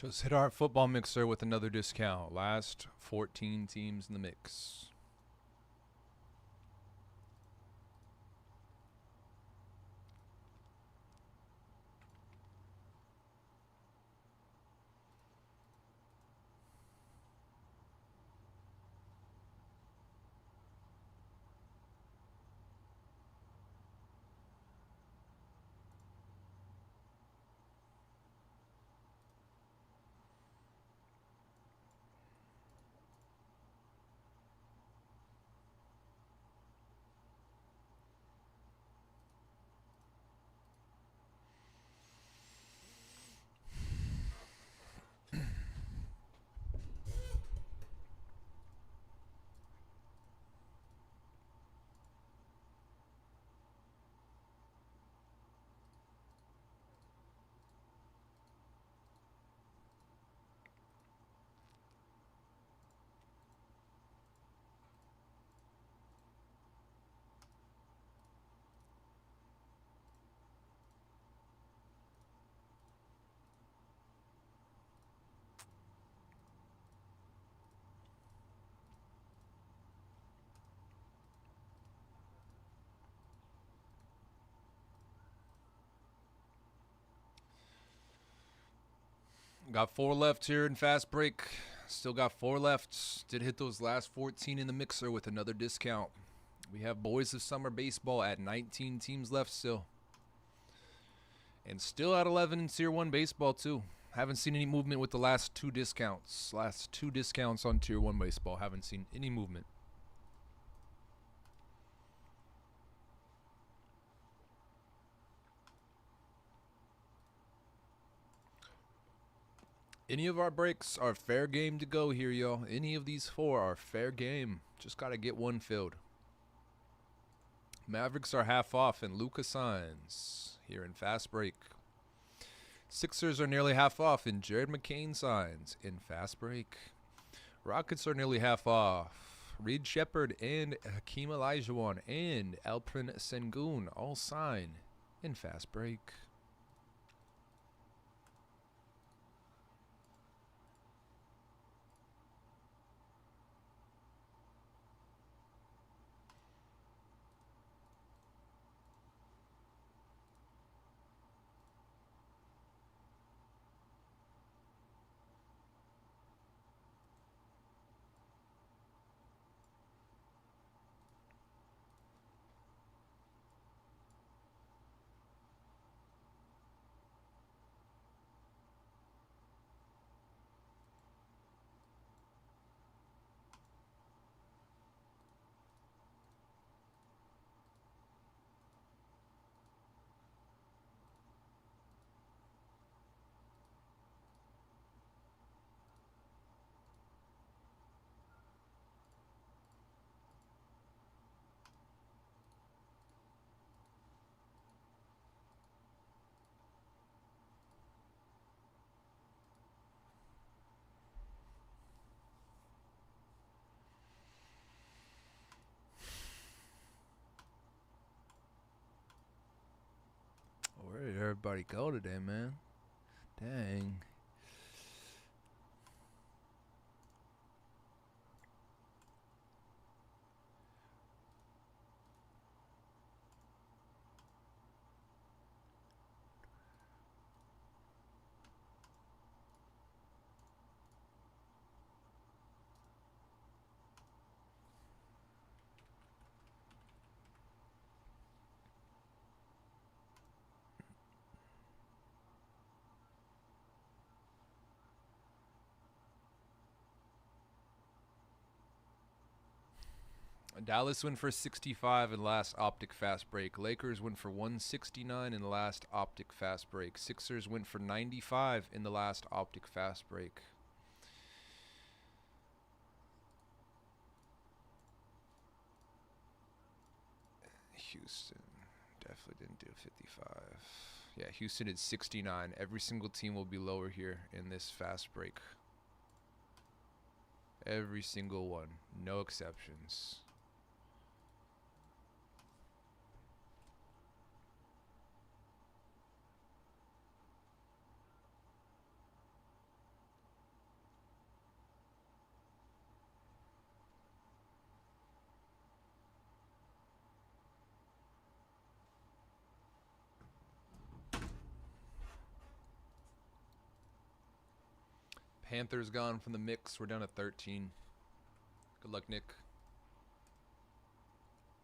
S1: Just hit our football mixer with another discount. Last 14 teams in the mix. Got 4 left here in fast break. Still got 4 left. Did hit those last 14 in the mixer with another discount. We have Boys of Summer Baseball at 19 teams left still. And still at 11 in Tier 1 Baseball too. Haven't seen any movement with the last 2 discounts. Last 2 discounts on Tier 1 Baseball. Haven't seen any movement. Any of our breaks are fair game to go here, y'all. Any of these 4 are fair game. Just got to get one filled. Mavericks are half off and Luka signs here in fast break. Sixers are nearly half off and Jared McCain signs in fast break. Rockets are nearly half off. Reed Shepard and Hakeem Olajuwon and Alperen Sengun all sign in fast break. Where did everybody go today, man? Dang. Dallas went for 65 in the last optic fast break. Lakers went for 169 in the last optic fast break. Sixers went for 95 in the last optic fast break. Houston definitely didn't do 55. Yeah, Houston did 69. Every single team will be lower here in this fast break. Every single one. No exceptions. Panthers gone from the mix. We're down to 13. Good luck, Nick.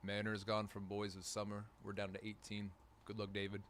S1: Mariners gone from Boys of Summer. We're down to 18. Good luck, David.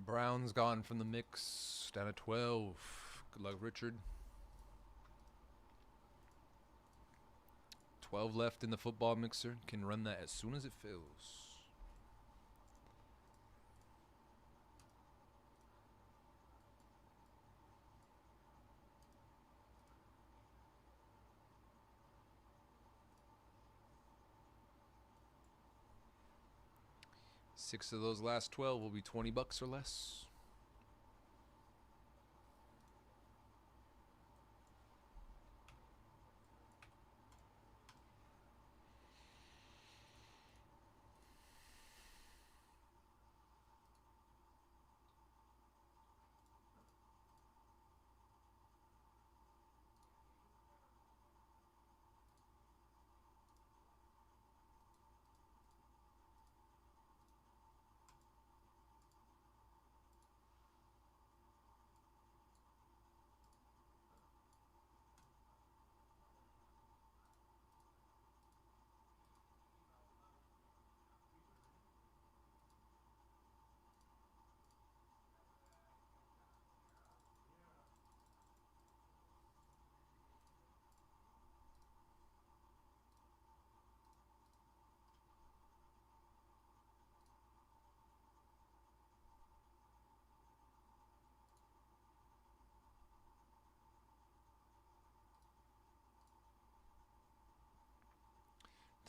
S1: Brown's gone from the mix. Down to 12. Good luck, Richard. 12 left in the football mixer. Can run that as soon as it fills. Six of those last 12 will be 20 bucks or less.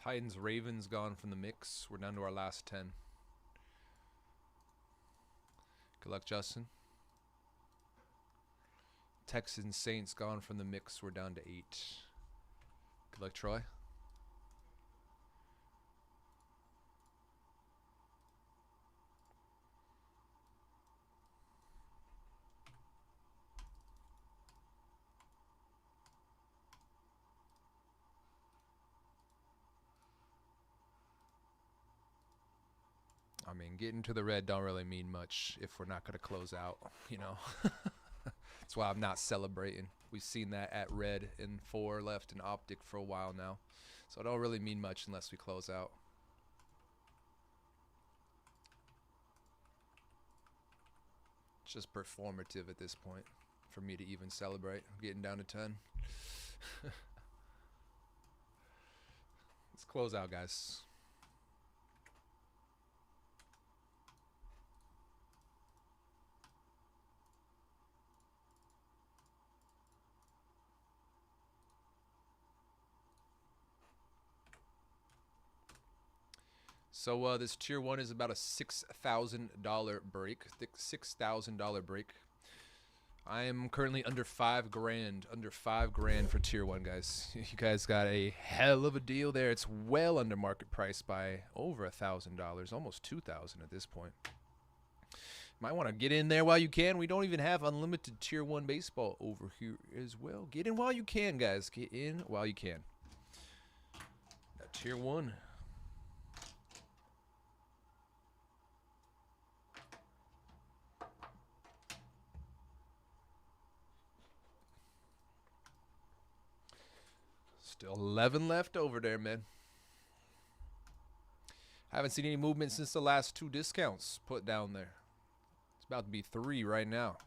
S1: Titans Ravens gone from the mix. We're down to our last 10. Good luck, Justin. Texans Saints gone from the mix. We're down to 8. Good luck, Troy. I mean, getting to the red don't really mean much if we're not going to close out, you know. That's why I'm not celebrating. We've seen that at red and 4 left in optic for a while now. So it don't really mean much unless we close out. It's just performative at this point for me to even celebrate. I'm getting down to 10. Let's close out, guys. So this tier 1 is about a $6,000 break. $6,000 break. I am currently under $5,000. Under $5,000 for tier 1, guys. You guys got a hell of a deal there. It's well under market price by over $1,000, almost $2,000 at this point. Might want to get in there while you can. We don't even have unlimited tier 1 baseball over here as well. Get in while you can, guys. Get in while you can. Now, tier 1. Still 11 left over there, man. Haven't seen any movement since the last 2 discounts put down there. It's about to be 3 right now.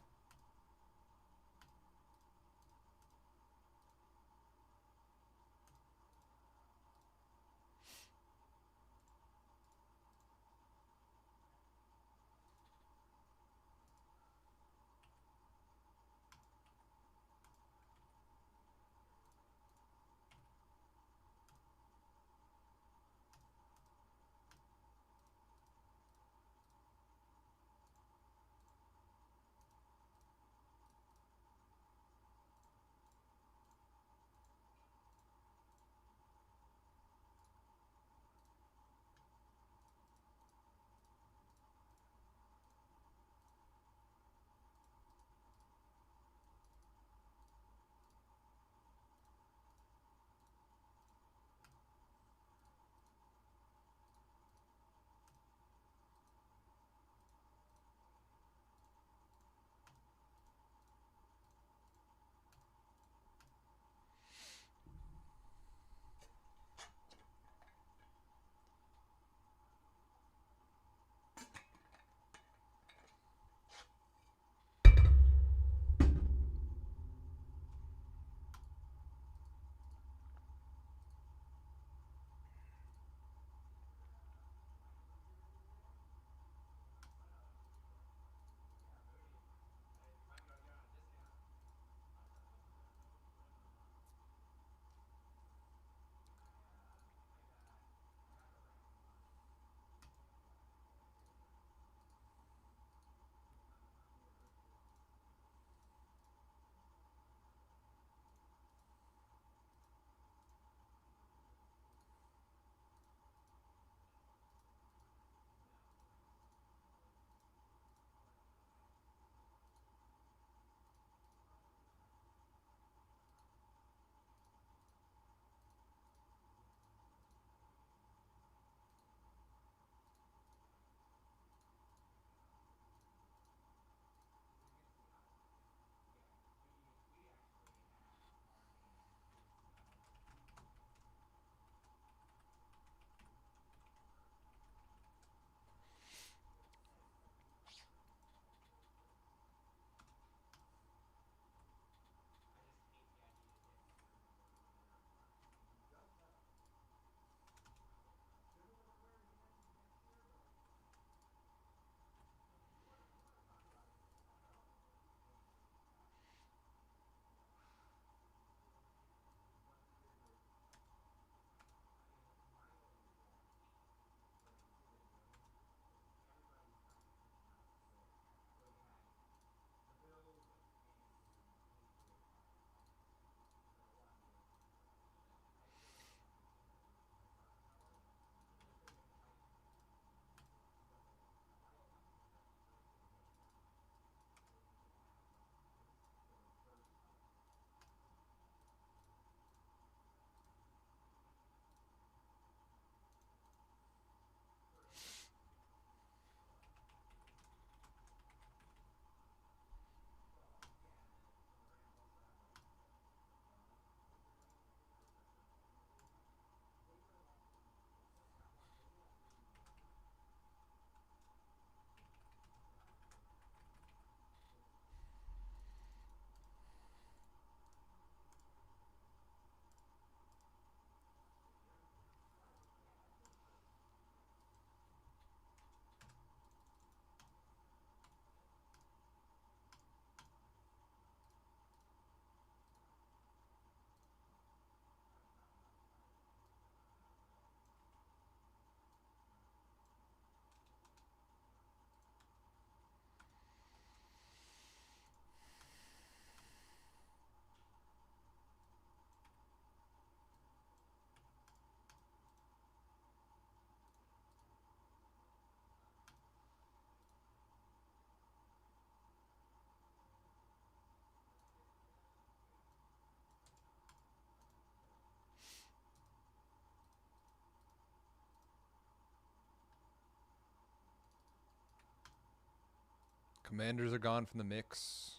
S1: Commanders are gone from the mix.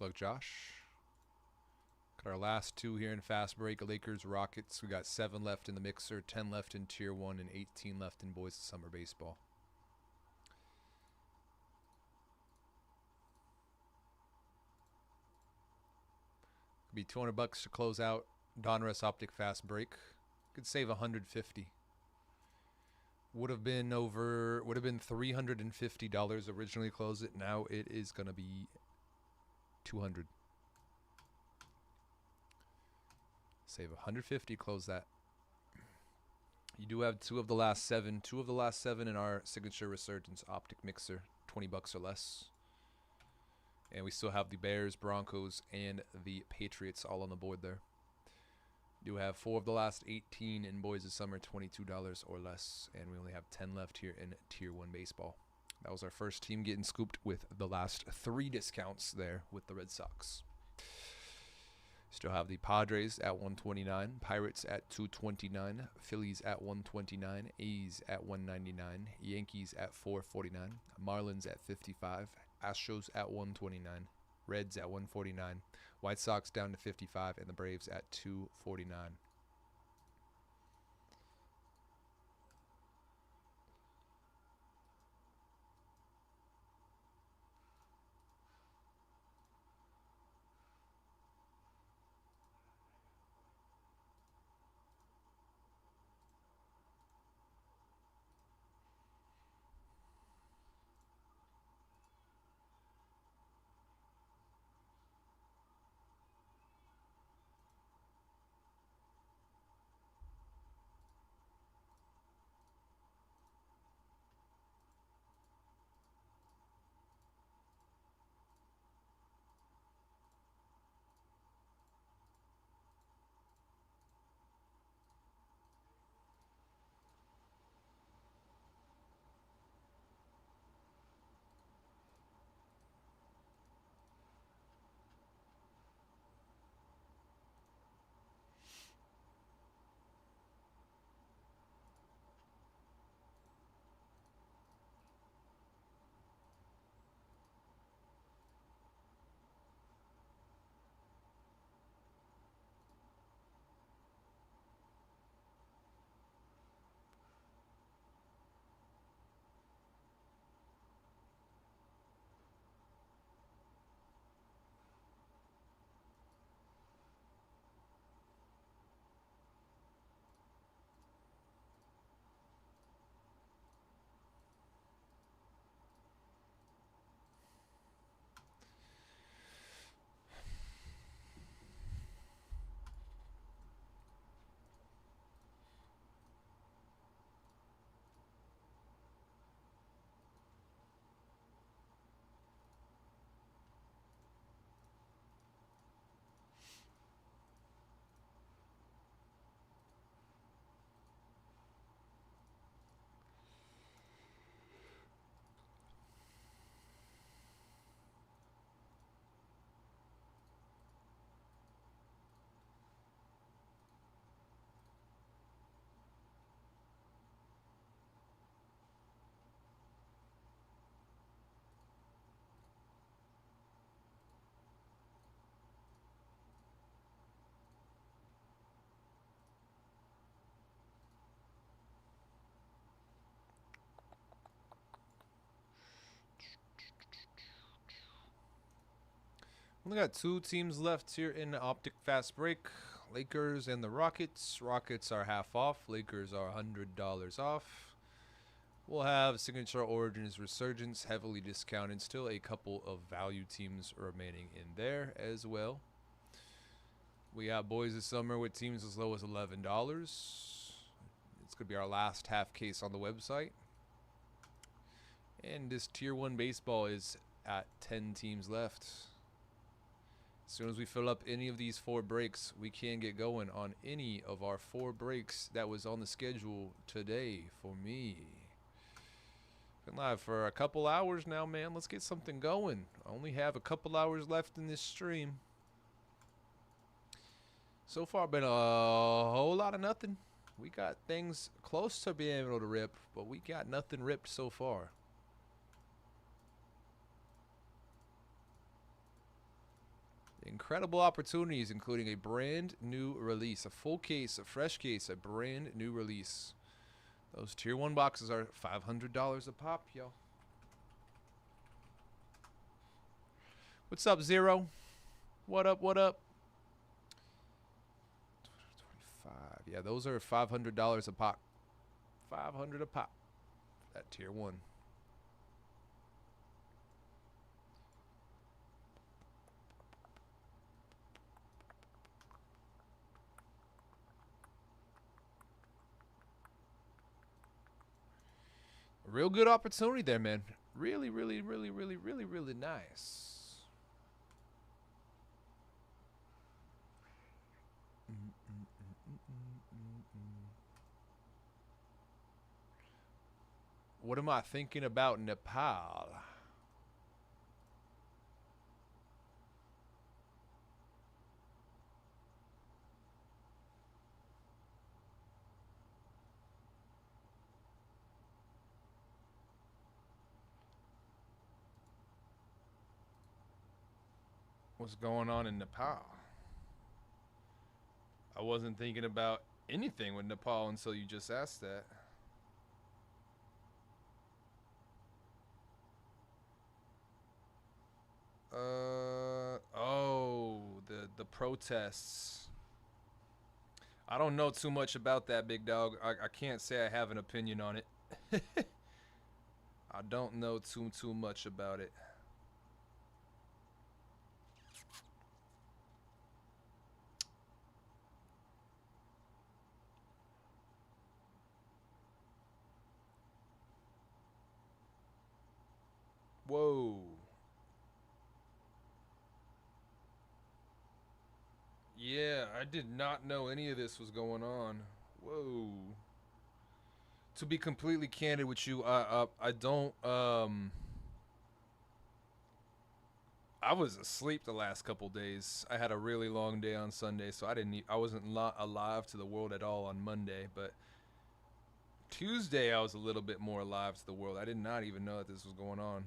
S1: luck, Josh. Got our last two here in fast break. Lakers, Rockets. We got 7 left in the mixer, 10 left in Tier 1, and 18 left in Boys of Summer Baseball. Could be $200 to close out Donruss Optic Fast Break. Could save $150. Would have been $350 originally closed it. Now it is gonna be $200. Save $150. Close that. You do have two of the last seven in our signature Resurgence Optic Mixer, $20 or less. And we still have the Bears, Broncos, and the Patriots all on the board there. You have 4 of the last 18 in Boys of Summer, $22 or less. And we only have 10 left here in Tier 1 Baseball. That was our first team getting scooped with the last 3 discounts there with the Red Sox. Still have the Padres at 129, Pirates at 229, Phillies at 129, A's at 199, Yankees at 449, Marlins at 55, Astros at 129, Reds at 149, White Sox down to 55, and the Braves at 249. Only got 2 teams left here in the Optic Fast Break. Lakers and the Rockets. Rockets are half off. Lakers are $100 off. We'll have Signature Origins Resurgence heavily discounted. Still a couple of value teams remaining in there as well. We got Boys of Summer with teams as low as $11. It's going to be our last half case on the website. And this Tier 1 baseball is at 10 teams left. As soon as we fill up any of these 4 breaks, we can get going on any of our 4 breaks that was on the schedule today for me. Been live for a couple hours now, man. Let's get something going. I only have a couple hours left in this stream. So far, been a whole lot of nothing. We got things close to being able to rip, but we got nothing ripped so far. Incredible opportunities, including a brand new release, a full case, a fresh case, a brand new release. Those tier 1 boxes are $500 a pop, yo. What's up, Zero? What up, what up? 25. Yeah, those are $500 a pop. $500 a pop. That tier 1. Real good opportunity there, man. Really, really, really, really, really, really nice. What am I thinking about Nepal? What's going on in Nepal? I wasn't thinking about anything with Nepal until you just asked that. The protests. I don't know too much about that, big dog. I can't say I have an opinion on it. I don't know too much about it. Whoa. Yeah, I did not know any of this was going on. Whoa. To be completely candid with you, I don't I was asleep the last couple days. I had a really long day on Sunday, so I wasn't alive to the world at all on Monday, but Tuesday I was a little bit more alive to the world. I did not even know that this was going on.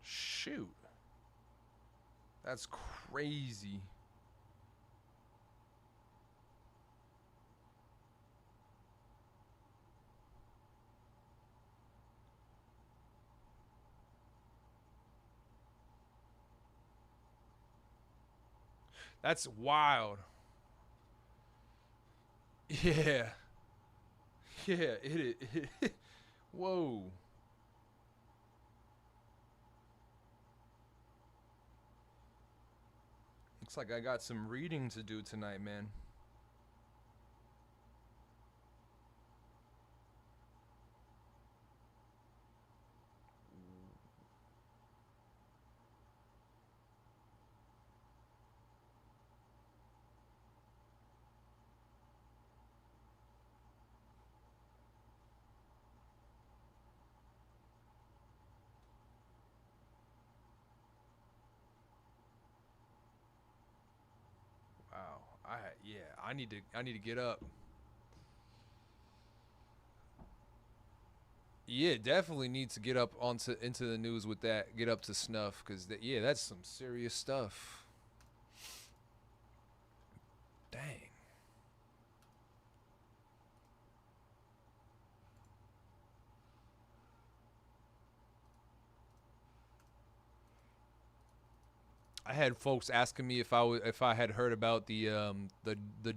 S1: Shoot. That's crazy. That's wild. Yeah. Yeah, it whoa. Looks like I got some reading to do tonight, man. Wow. I need to get up. Yeah, definitely need to get up onto into the news with that. Get up to snuff, cause yeah, that's some serious stuff. Dang. I had folks asking me if I had heard about the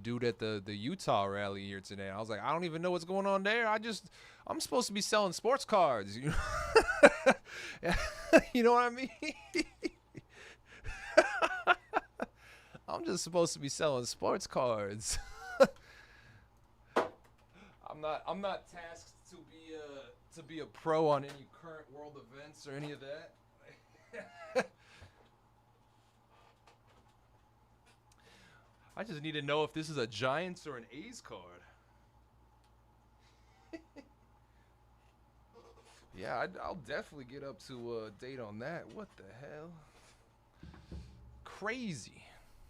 S1: dude at the Utah rally here today. I was like, I don't even know what's going on there. I'm supposed to be selling sports cards. You know, you know what I mean? I'm just supposed to be selling sports cards. I'm not tasked to be a pro on any current world events or any of that. I just need to know if this is a Giants or an A's card. Yeah, I'll definitely get up to a date on that. What the hell? Crazy.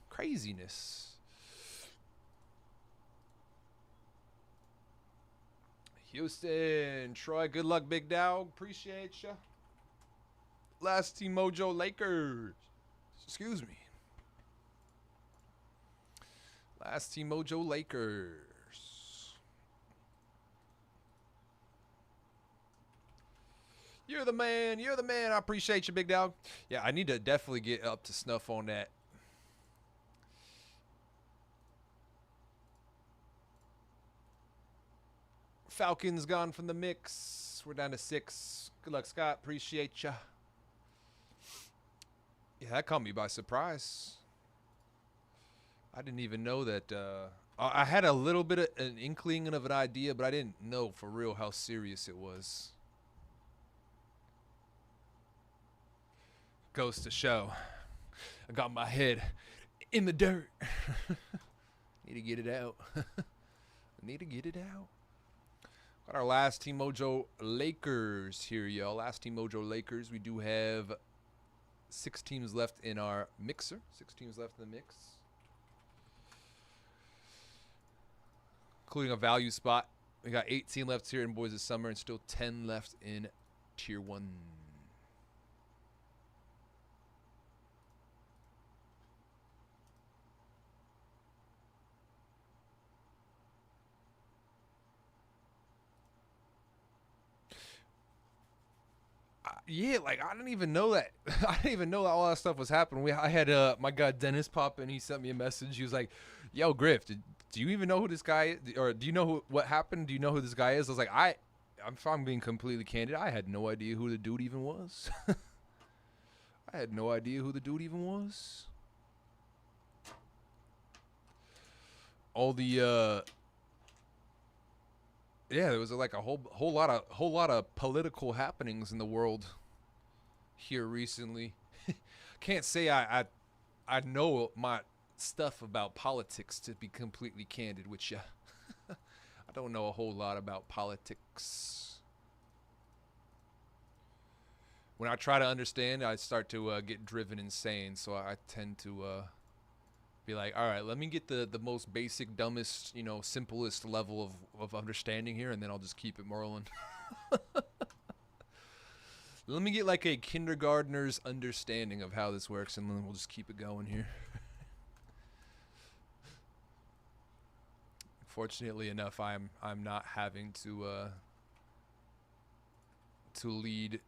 S1: Craziness. Houston, Troy, good luck, big dog. Appreciate ya. Last team Mojo Lakers. Excuse me. Last Team Mojo Lakers. You're the man. You're the man. I appreciate you, big dog. Yeah, I need to definitely get up to snuff on that. Falcons gone from the mix. We're down to 6. Good luck, Scott. Appreciate ya. Yeah, that caught me by surprise. I didn't even know that. I had a little bit of an inkling of an idea, but I didn't know for real how serious it was. Goes to show. I got my head in the dirt. Need to get it out. Need to get it out. Got our last Team Mojo Lakers here, y'all. Last Team Mojo Lakers. We do have 6 teams left in our mixer. 6 teams left in the mix. Including a value spot. We got 18 left here in Boys of Summer and still 10 left in Tier 1. Yeah, like I didn't even know that. I didn't even know that all that stuff was happening. I had my guy Dennis pop in. He sent me a message. He was like, "Yo, Griff, do you even know who this guy is? Or do you know what happened? Do you know who this guy is?" I was like, I'm being completely candid. I had no idea who the dude even was. I had no idea who the dude even was. All the yeah, there was like a whole lot of political happenings in the world here recently. Can't say I know my stuff about politics, to be completely candid with you. I don't know a whole lot about politics. When I try to understand, I start to get driven insane, so I tend to be like, all right, let me get the most basic, dumbest, simplest level of understanding here, and then I'll just keep it rolling. Let me get like a kindergartner's understanding of how this works, and then we'll just keep it going here. Fortunately enough, I'm not having to lead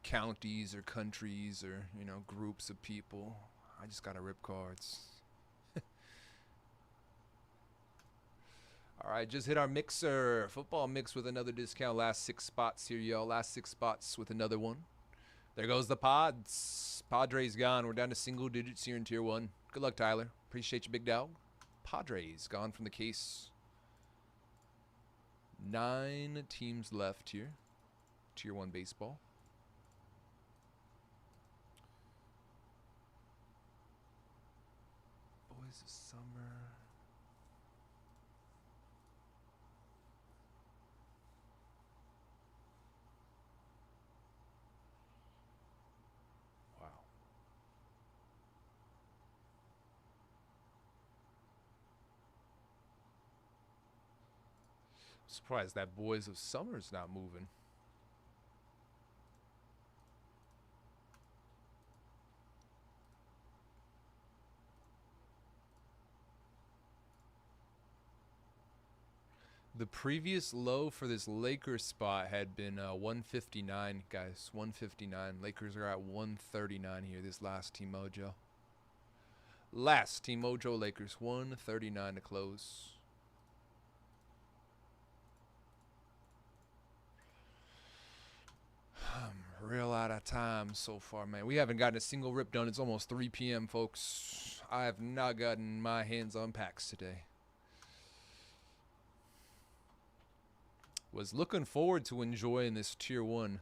S1: counties or countries or groups of people. I just gotta rip cards. All right, just hit our mixer. Football mix with another discount. Last 6 spots here, y'all. Last 6 spots with another one. There goes the Pods. Padres gone. We're down to single digits here in Tier 1. Good luck, Tyler. Appreciate you, big dog. Padres gone from the case. 9 teams left here. Tier 1 baseball. Boys of Summer. Surprised that Boys of Summer's not moving. The previous low for this Lakers spot had been 159, guys. 159. Lakers are at 139 here, this last Team Mojo. Last Team Mojo Lakers, 139 to close. I'm real out of time so far, man. We haven't gotten a single rip done. It's almost 3 p.m., folks. I have not gotten my hands on packs today. Was looking forward to enjoying this Tier 1.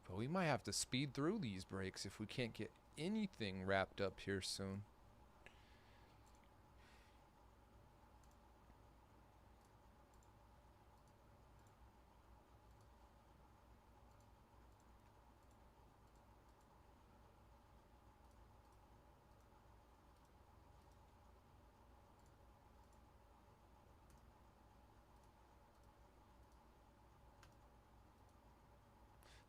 S1: But we might have to speed through these breaks if we can't get anything wrapped up here soon.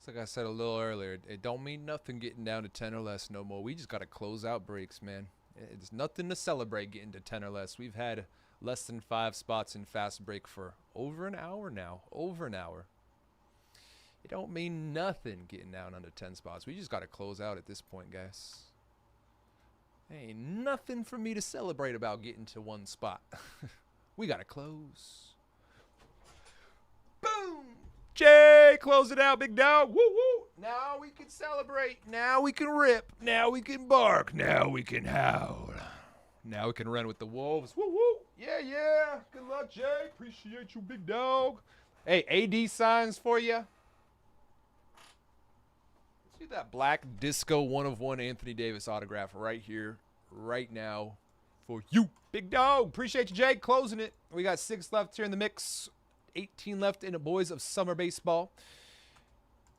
S1: It's like I said a little earlier. It don't mean nothing getting down to 10 or less no more. We just got to close out breaks, man. It's nothing to celebrate getting to 10 or less. We've had less than 5 spots in fast break for over an hour now. Over an hour. It don't mean nothing getting down under 10 spots. We just got to close out at this point, guys. Ain't nothing for me to celebrate about getting to 1 spot. We got to close. Boom! Jay, close it out, big dog. Woo woo! Now we can celebrate. Now we can rip. Now we can bark. Now we can howl. Now we can run with the wolves. Woo woo! Yeah, yeah. Good luck, Jay. Appreciate you, big dog. Hey, AD signs for you. See that black disco 1/1 Anthony Davis autograph right here, right now, for you, big dog. Appreciate you, Jay. Closing it. We got 6 left here in the mix. 18 left in the Boys of Summer Baseball.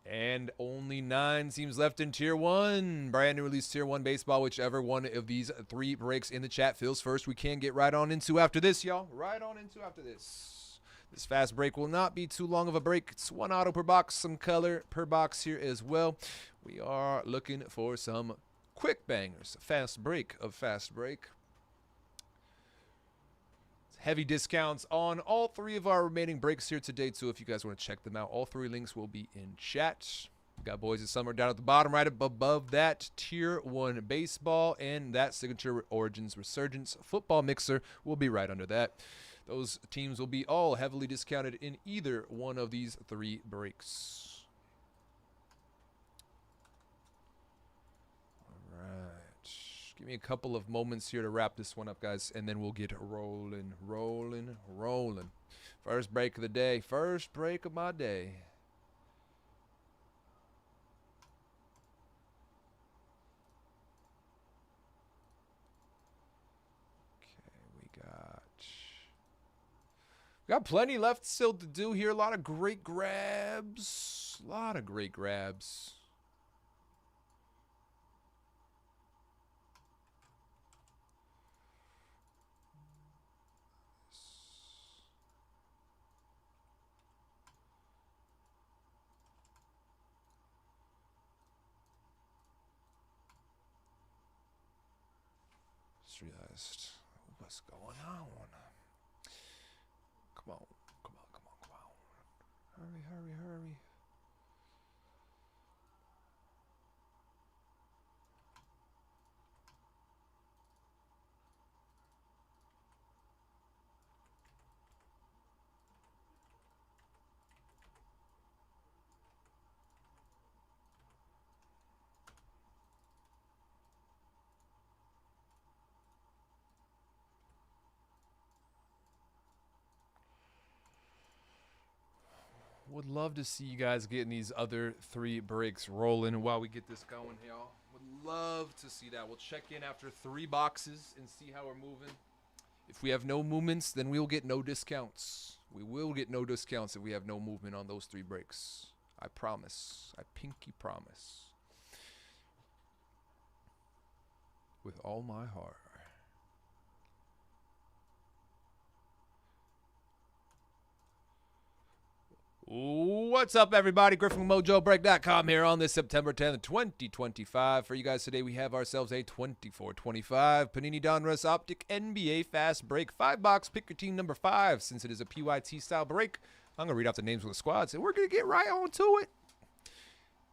S1: And only 9 teams left in Tier 1. Brand new release Tier 1 Baseball. Whichever one of these 3 breaks in the chat fills first, we can get right on into after this, y'all. Right on into after this. This fast break will not be too long of a break. It's 1 auto per box, some color per box here as well. We are looking for some quick bangers. Fast break of fast break. Heavy discounts on all 3 of our remaining breaks here today, too, if you guys want to check them out. All 3 links will be in chat. We got Boys of Summer down at the bottom, right above that, Tier 1 Baseball, and that Signature Origins Resurgence Football Mixer will be right under that. Those teams will be all heavily discounted in either one of these 3 breaks. All right. Give me a couple of moments here to wrap this one up, guys, and then we'll get rolling. First break of the day. First break of my day. Okay, we got plenty left still to do here. A lot of great grabs. Just realized what's going on. Come on. Hurry. Would love to see you guys getting these other 3 breaks rolling while we get this going, y'all. Would love to see that. We'll check in after 3 boxes and see how we're moving. If we have no movements, then we'll get no discounts. We will get no discounts if we have no movement on those 3 breaks. I promise. I pinky promise. With all my heart. What's up, everybody? Griffin with Mojobreak.com here on this September 10th, 2025. For you guys today, we have ourselves a 24-25 Panini Donruss Optic NBA Fast Break 5-box. Pick your team number 5. Since it is a PYT-style break, I'm going to read off the names of the squads, and we're going to get right on to it.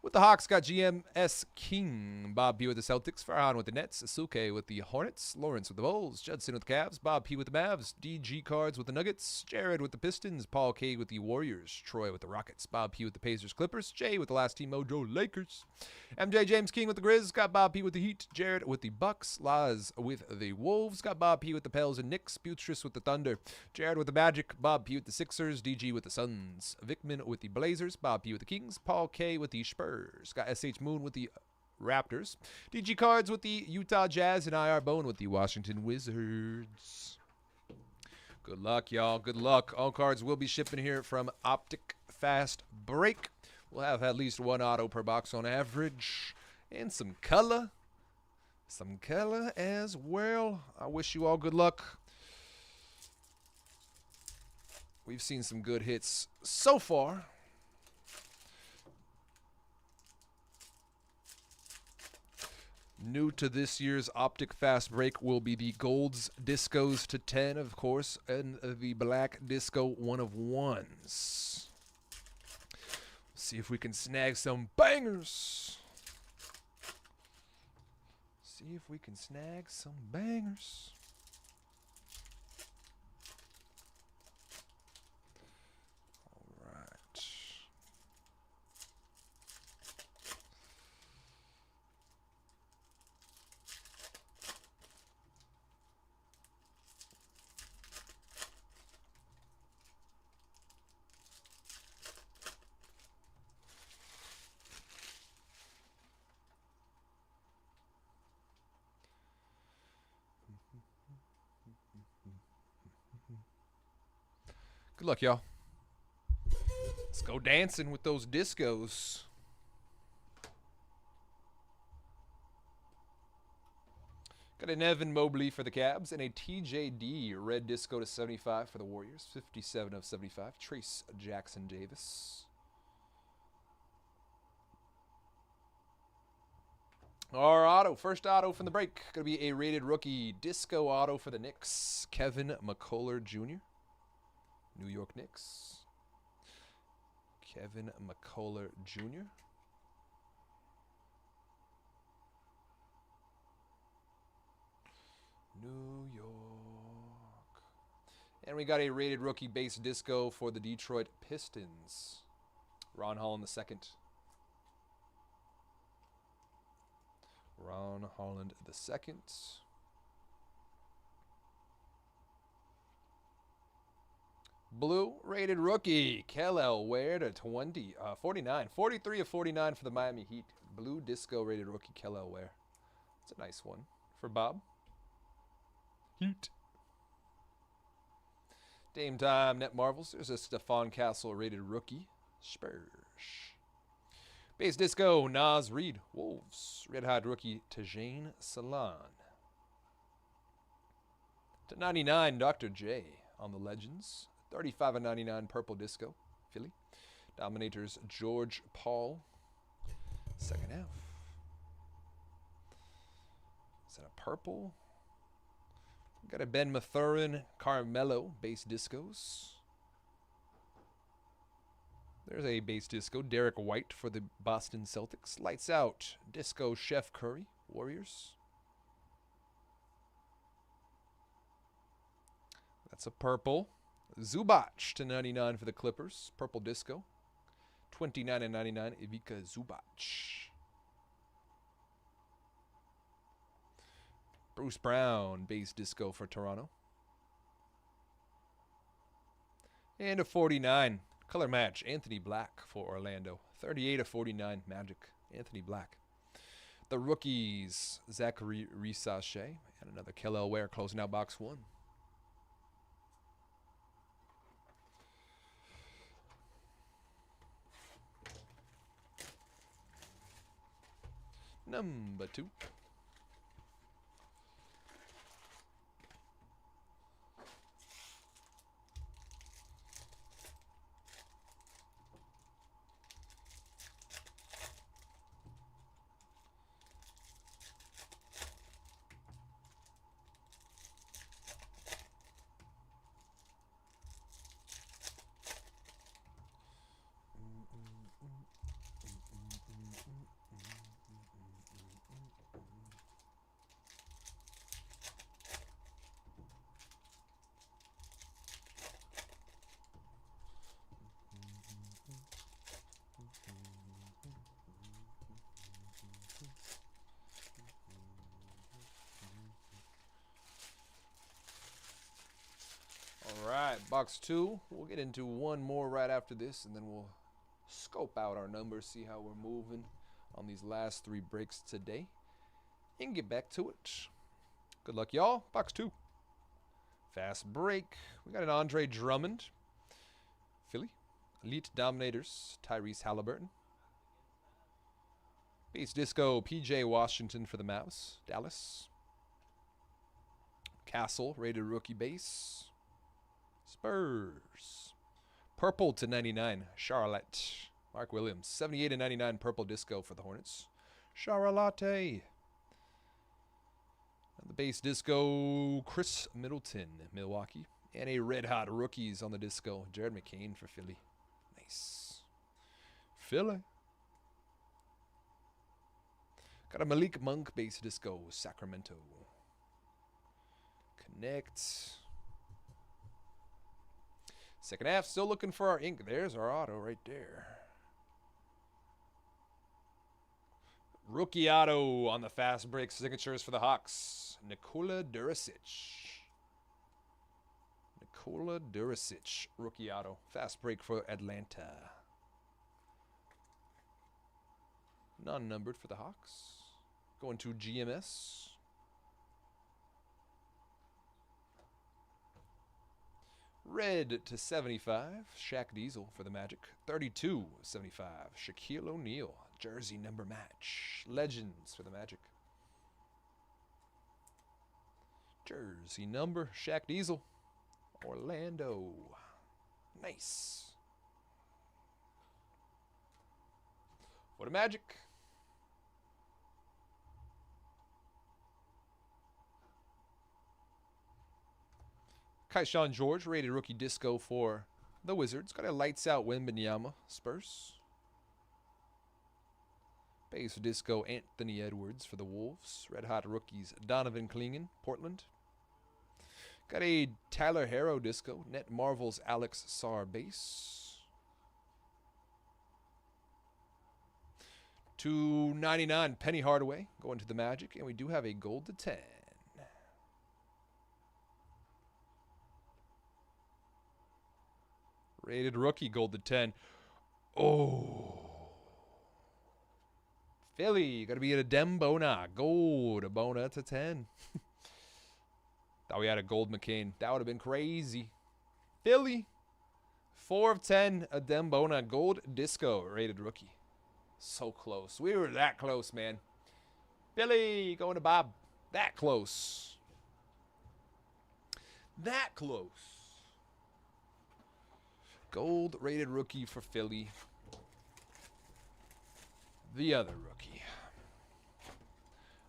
S1: With the Hawks, got GMS King, Bob P with the Celtics, Farhan with the Nets, Asuke with the Hornets, Lawrence with the Bulls, Judson with the Cavs, Bob P with the Mavs, DG Cards with the Nuggets, Jared with the Pistons, Paul K with the Warriors, Troy with the Rockets, Bob P with the Pacers Clippers, Jay with the Last Team Mojo Lakers, MJ James King with the Grizz, got Bob P with the Heat, Jared with the Bucks, Laz with the Wolves, got Bob P with the Pels and Knicks, Buttress with the Thunder, Jared with the Magic, Bob P with the Sixers, DG with the Suns, Vickman with the Blazers, Bob P with the Kings, Paul K with the Spurs, got SH Moon with the Raptors, DG Cards with the Utah Jazz, and IR Bone with the Washington Wizards. Good luck, y'all. Good luck. All cards will be shipping here from Optic Fast Break. We'll have at least 1 auto per box on average, and some color as well. I wish you all good luck. We've seen some good hits so far. New to this year's Optic Fast Break will be the Golds Discos to 10, of course, and the Black Disco 1 of 1s. See if we can snag some bangers. See if we can snag some bangers. All right. Good luck, y'all. Let's go dancing with those discos. Got an Evan Mobley for the Cavs and a TJD red disco to 75 for the Warriors. 57 of 75. Trace Jackson Davis. Our auto, first auto from the break. Going to be a rated rookie disco auto for the Knicks. Kevin McCullough Jr. New York Knicks. Kevin McCullough Jr. New York. And we got a rated rookie base disco for the Detroit Pistons. Ron Holland II. Ron Holland II. Blue rated rookie, Kel'el Ware to 49. 43 of 49 for the Miami Heat. Blue disco rated rookie, Kel'el Ware. It's a nice one for Bob. Heat. Dame time, Net Marvels. There's a Stephon Castle rated rookie. Spurs. Base disco, Nas Reed. Wolves. Red Hot rookie, Tajane Salon. To 99, Dr. J on the Legends. 35 of 99, purple disco, Philly. Dominators, George Paul. Second half. Is that a purple? Got a Ben Mathurin, Carmelo, base discos. There's a base disco, Derek White for the Boston Celtics. Lights out, disco, Chef Curry, Warriors. That's a purple. Zubac to 99 for the Clippers. Purple disco. 29 and 99, Ivica Zubac. Bruce Brown, base disco for Toronto. And a 49, color match, Anthony Black for Orlando. 38 of 49, Magic, Anthony Black. The rookies, Zachary Risache, and another Kel'el Ware closing out box 1. Number 2. All right, box 2. We'll get into one more right after this, and then we'll scope out our numbers, see how we're moving on these last 3 breaks today, and get back to it. Good luck, y'all. Box 2. Fast break. We got an Andre Drummond, Philly. Elite Dominators, Tyrese Halliburton. Base disco, PJ Washington for the Mavs, Dallas. Castle, rated rookie base. Spurs. Purple to 99, Charlotte. Mark Williams. 78 and 99, purple disco for the Hornets. Charlotte. The base disco, Chris Middleton, Milwaukee. And a red hot rookies on the disco, Jared McCain for Philly. Nice. Philly. Got a Malik Monk base disco, Sacramento. Connect. Second half, still looking for our ink. There's our auto right there. Rookie auto on the fast break signatures for the Hawks. Nikola Durasic. Nikola Durasic, rookie auto. Fast break for Atlanta. Non-numbered for the Hawks. Going to GMS. Red to 75, Shaq Diesel for the Magic. 32-75, Shaquille O'Neal. Jersey number match. Legends for the Magic. Jersey number, Shaq Diesel. Orlando. Nice. For the Magic. Kaishan George, rated rookie disco for the Wizards. Got a lights out Wembanyama, Spurs. Base disco Anthony Edwards for the Wolves. Red hot rookies Donovan Clingan, Portland. Got a Tyler Harrow disco. Net Marvel's Alex Sarr base. $2.99 Penny Hardaway going to the Magic. And we do have a gold to 10. Rated rookie gold to 10. Oh. Philly, got to be at a Dembona. Gold, Bona to 10. Thought we had a gold McCain. That would have been crazy. Philly, 4 of 10, a Dembona. Gold disco, rated rookie. So close. We were that close, man. Philly, going to Bob. That close. That close. Gold rated rookie for Philly. The other rookie.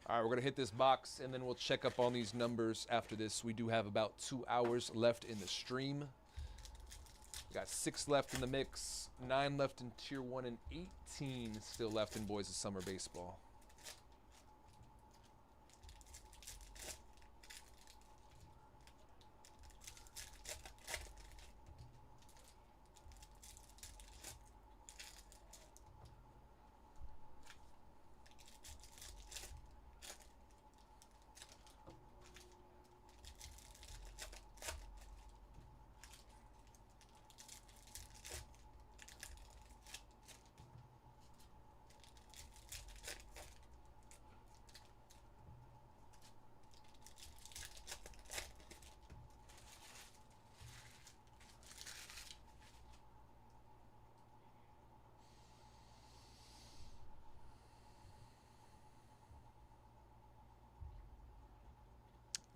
S1: All right, we're going to hit this box, and then we'll check up on these numbers after this. We do have about 2 hours left in the stream. We got 6 left in the mix, 9 left in Tier 1, and 18 still left in Boys of Summer Baseball.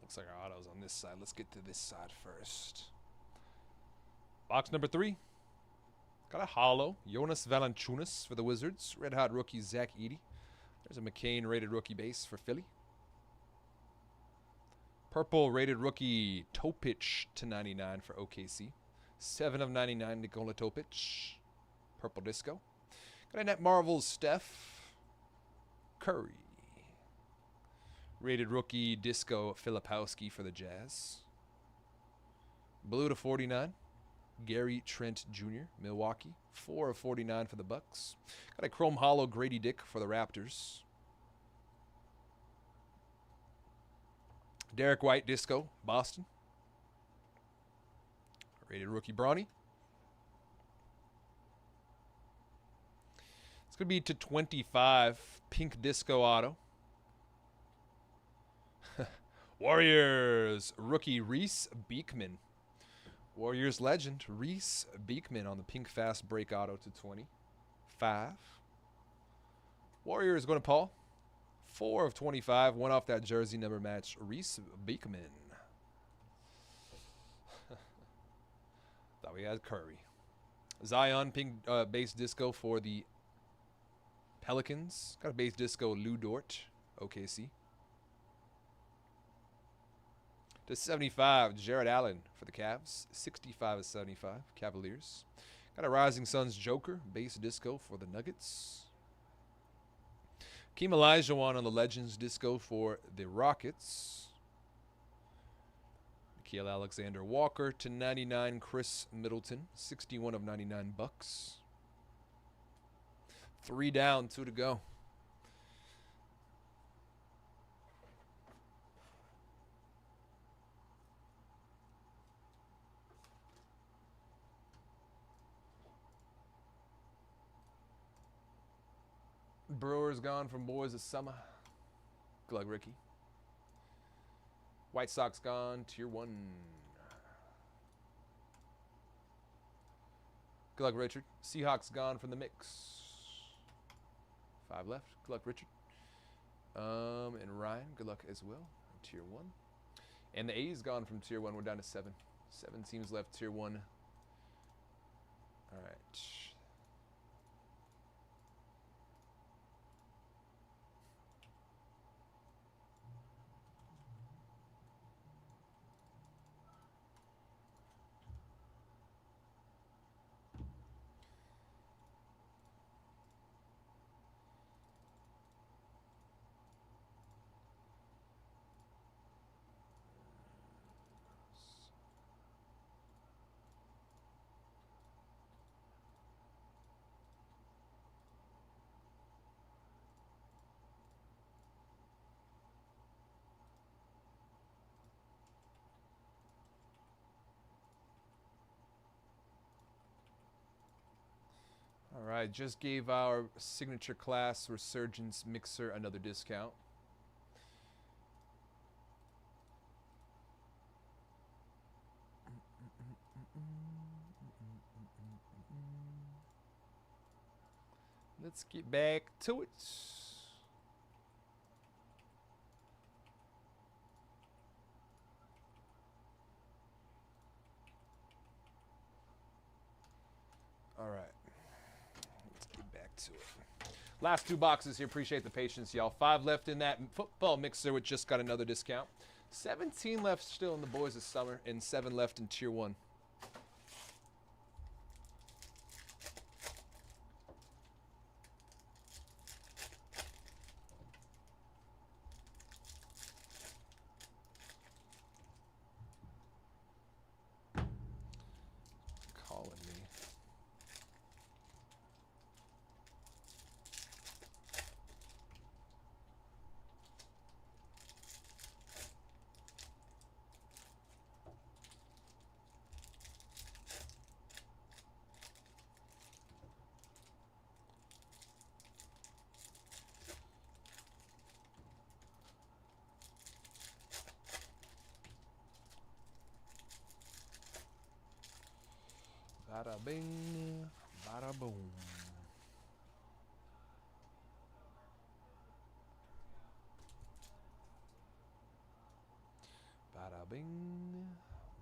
S1: Looks like our auto's on this side. Let's get to this side first. Box number 3. Got a hollow. Jonas Valanciunas for the Wizards. Red hot rookie Zach Edey. There's a McCain rated rookie base for Philly. Purple rated rookie Topic to 99 for OKC. 7 of 99 Nikola Topic. Purple disco. Got a Net Marvel's Steph Curry. Rated rookie disco Filipowski for the Jazz. Blue to 49. Gary Trent Jr., Milwaukee. 4 of 49 for the Bucks. Got a chrome hollow Grady Dick for the Raptors. Derek White disco, Boston. Rated rookie Bronny. It's going to be to 25. Pink disco auto. Warriors rookie Reese Beekman. Warriors legend Reese Beekman on the pink fast break auto to 25. Warriors going to Paul. 4 of 25. One off that jersey number match. Reese Beekman. Thought we had Curry. Zion pink base disco for the Pelicans. Got a base disco Lou Dort, OKC. To 75, Jared Allen for the Cavs. 65 of 75, Cavaliers. Got a Rising Suns Joker, base disco for the Nuggets. Keem Olajuwon on the Legends disco for the Rockets. Nikhil Alexander Walker to 99, Chris Middleton. 61 of 99 Bucks. 3 down, 2 to go. Brewers gone from Boys of Summer. Glug Ricky. White Sox gone, Tier 1. Glug Richard. Seahawks gone from the mix. 5 left. Good luck, Richard. And Ryan, good luck as well. Tier 1. And the A's gone from Tier 1. We're down to 7. 7 teams left, Tier 1. All right. All right, just gave our signature class Resurgence Mixer another discount. Let's get back to it. All right. To it. Last 2 boxes here. Appreciate the patience, y'all. 5 left in that football mixer, which just got another discount. 17 left still in the Boys of Summer, and 7 left in Tier 1. Calling me. Bada bing, bada boom. Bada bing,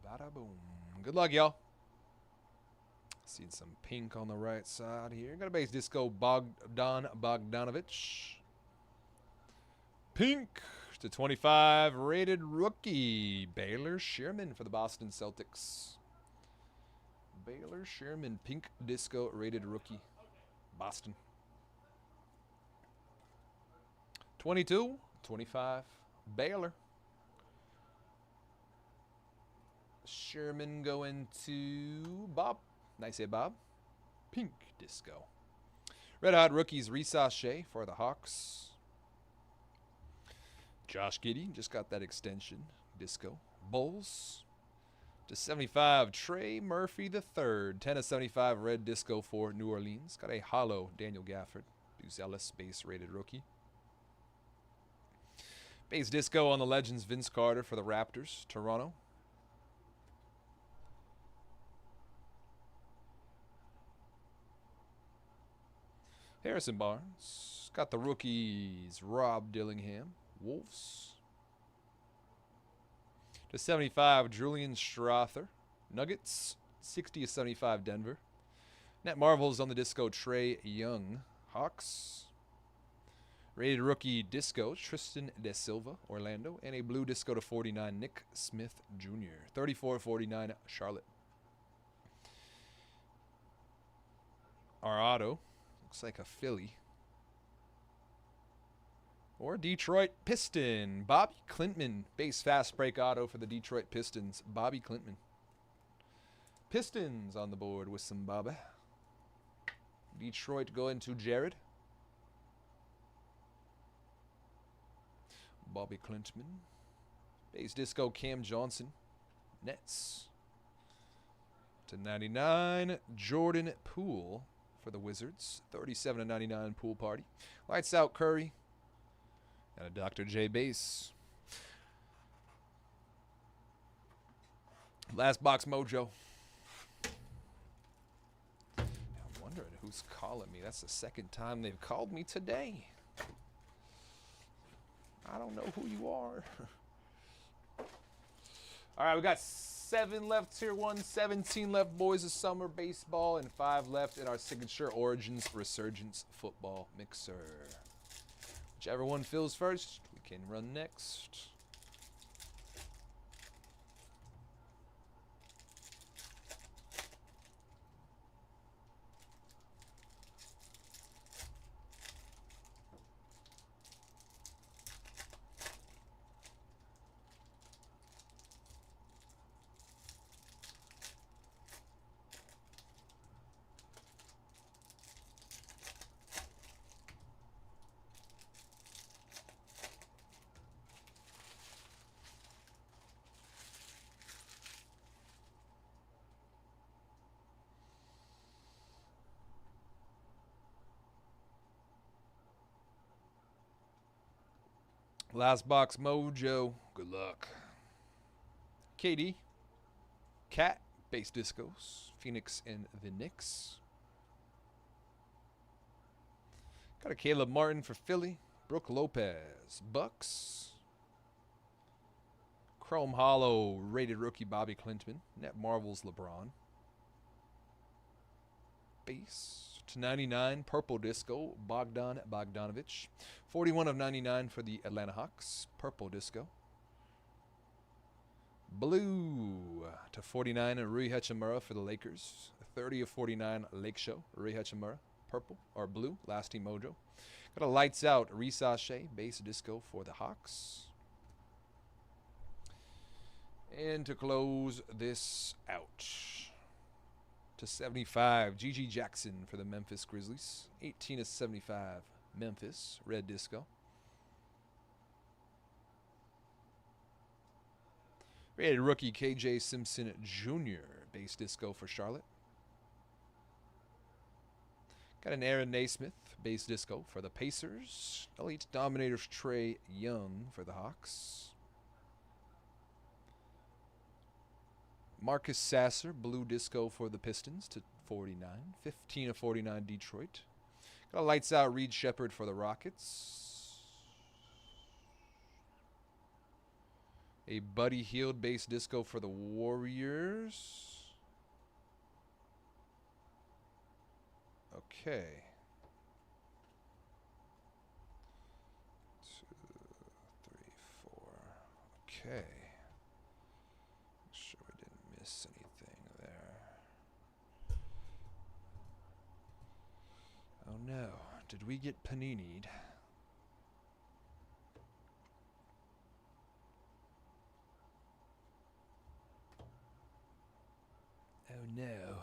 S1: bada boom. Good luck, y'all. Seeing some pink on the right side here. Got a base disco Bogdan Bogdanovich. Pink to 25, rated rookie. Baylor Sherman for the Boston Celtics. Baylor Sherman, pink disco, rated rookie. Boston. 22, 25, Baylor. Sherman going to Bob. Nice hit, Bob. Pink disco. Red Hot rookies, Risa Shea for the Hawks. Josh Giddey just got that extension. Disco. Bulls. To 75, Trey Murphy III. 10 of 75, red disco for New Orleans. Got a hollow Daniel Gafford. Deuce Ellis, base rated rookie. Base disco on the Legends, Vince Carter for the Raptors. Toronto. Harrison Barnes. Got the rookies, Rob Dillingham. Wolves. To 75, Julian Strather. Nuggets. 60 of 75, Denver. Net Marvels on the disco, Trey Young. Hawks. Rated rookie disco, Tristan De Silva, Orlando. And a blue disco to 49, Nick Smith Jr. 34-49, Charlotte. Our auto looks like a Philly. Or Detroit Piston, Bobby Clintman. Base fast break auto for the Detroit Pistons, Bobby Clintman. Pistons on the board with some Bobby. Detroit going to Jared. Bobby Clintman. Base disco, Cam Johnson. Nets. To 99, Jordan Poole for the Wizards. 37-99 Pool Party. Lights out Curry. And a Dr. J base. Last box mojo. I'm wondering who's calling me. That's the second time they've called me today. I don't know who you are. All right, we got 7 left, Tier 1, 17 left, Boys of Summer Baseball, and 5 left in our signature Origins Resurgence Football Mixer. Whichever one fills first, we can run next. Last box mojo. Good luck. KD. Cat. Base discos. Phoenix and the Knicks. Got a Caleb Martin for Philly. Brooke Lopez. Bucks. Chrome Hollow. Rated rookie Bobby Clintman. Net Marvels LeBron. Base. To 99, Purple Disco, Bogdan Bogdanovic. 41/99 for the Atlanta Hawks, Purple Disco. Blue to 49, Rui Hachimura for the Lakers. 30/49, Lake Show, Rui Hachimura. Purple, or blue, last team mojo. Got a Lights Out, Risache, base disco for the Hawks. And to close this out, to 75, Gigi Jackson for the Memphis Grizzlies. 18/75, Memphis, red disco. Rated rookie KJ Simpson Jr., base disco for Charlotte. Got an Aaron Naismith, base disco for the Pacers. Elite Dominators Trae Young for the Hawks. Marcus Sasser, blue disco for the Pistons to 49. 15/49 Detroit. Got a Lights Out Reed Shepherd for the Rockets. A Buddy Hield base disco for the Warriors. Okay. 2, 3, 4. Okay. Miss anything there. Oh no, did we get Panini'd? Oh no.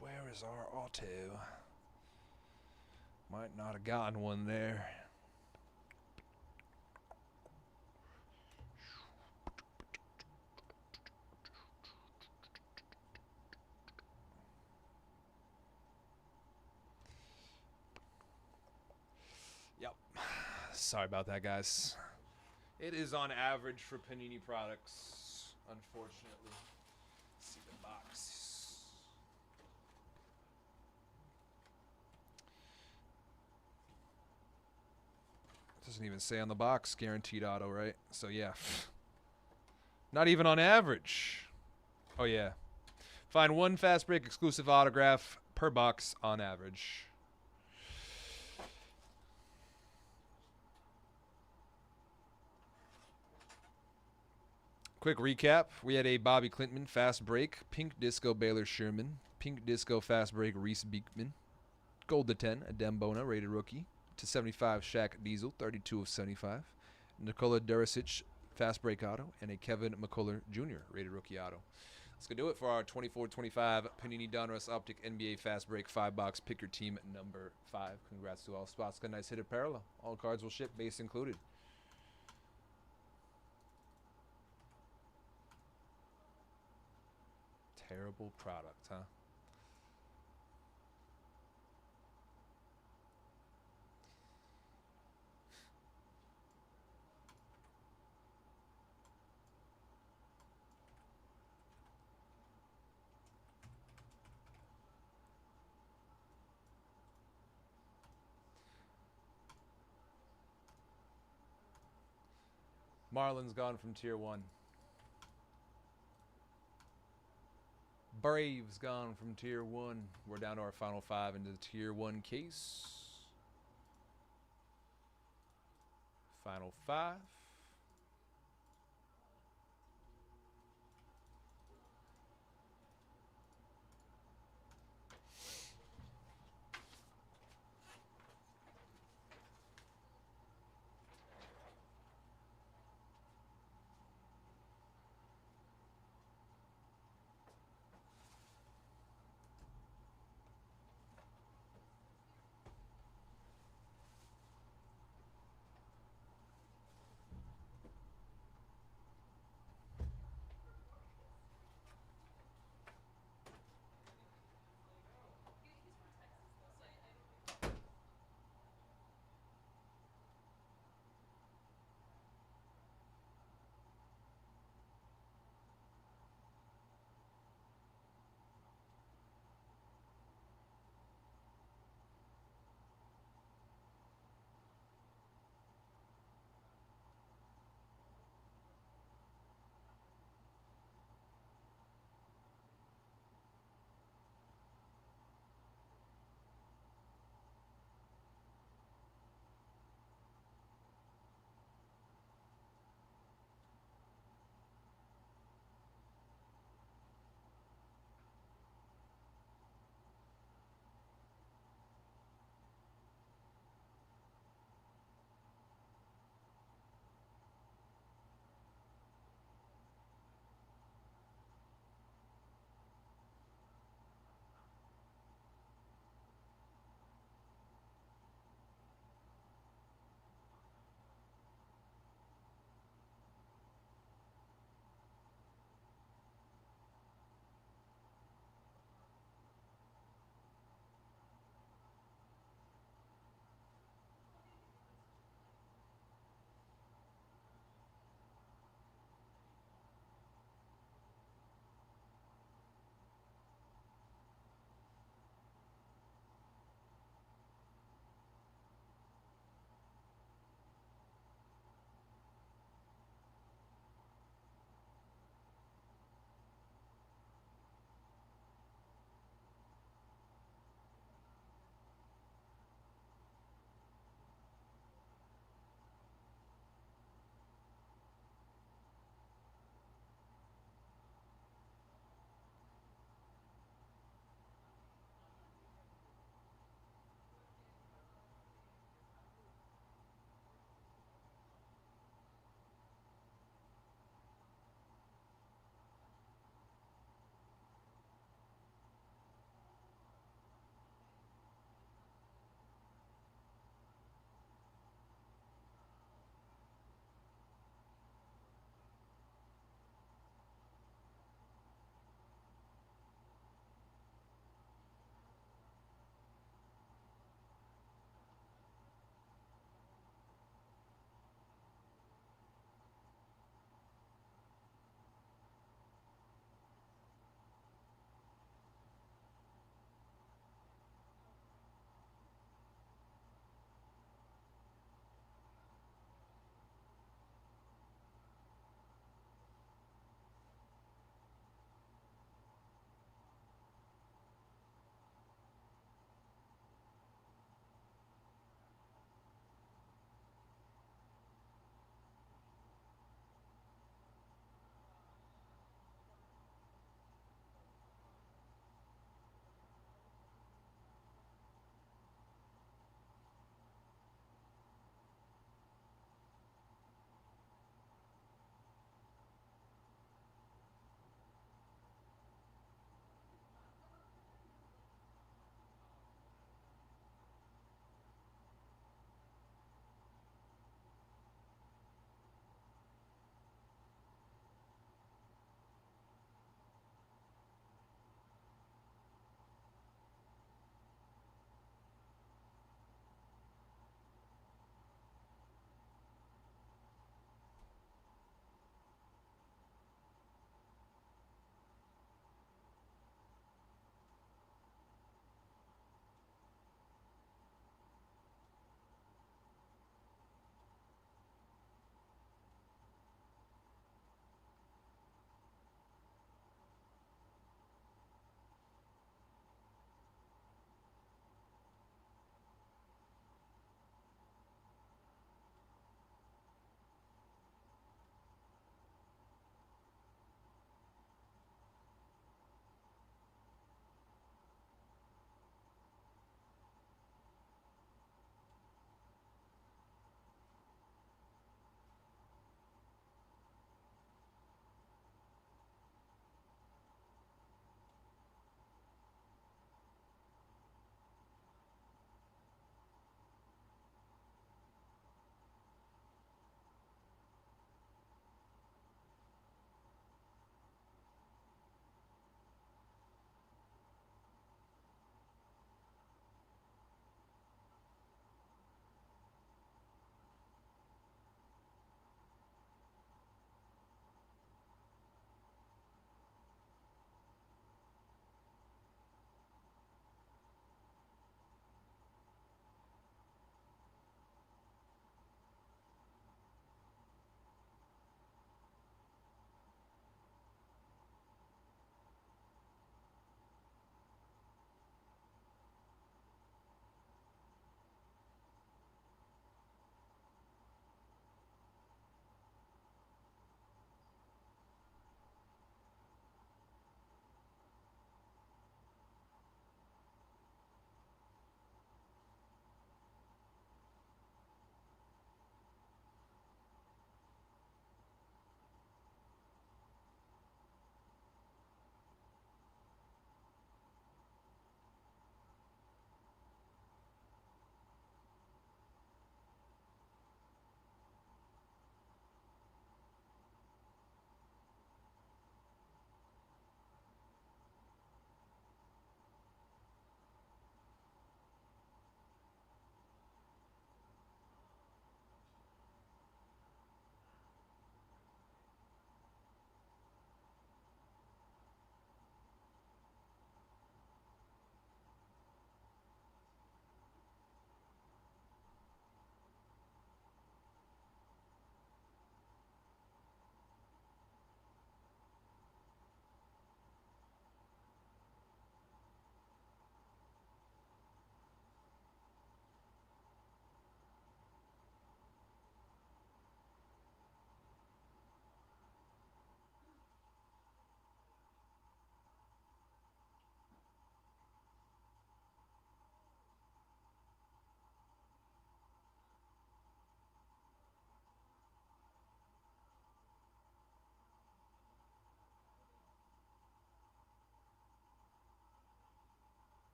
S1: Where is our auto? Might not have gotten one there. Yep. Sorry about that, guys. It is on average for Panini products, unfortunately. Let's see the box. Doesn't even say on the box, guaranteed auto, right? So yeah. Not even on average. Oh yeah. Find one fast break exclusive autograph per box on average. Quick recap. We had a Bobby Clinton fast break, pink disco Baylor Sherman, pink disco fast break Reese Beekman, gold to 10, a Dembona rated rookie, to 75 Shaq Diesel, 32 of 75, Nikola Durasic fast break auto, and a Kevin McCullough Jr. rated rookie auto. Let's go do it for our 24-25 Panini Donruss Optic NBA Fast Break 5-box. Pick your team number 5. Congrats to all spots. Got a nice hit of parallel. All cards will ship, base included. Terrible product, huh? Marlins gone from tier 1. Braves gone from tier 1. We're down to our final 5 into the tier 1 case. Final 5.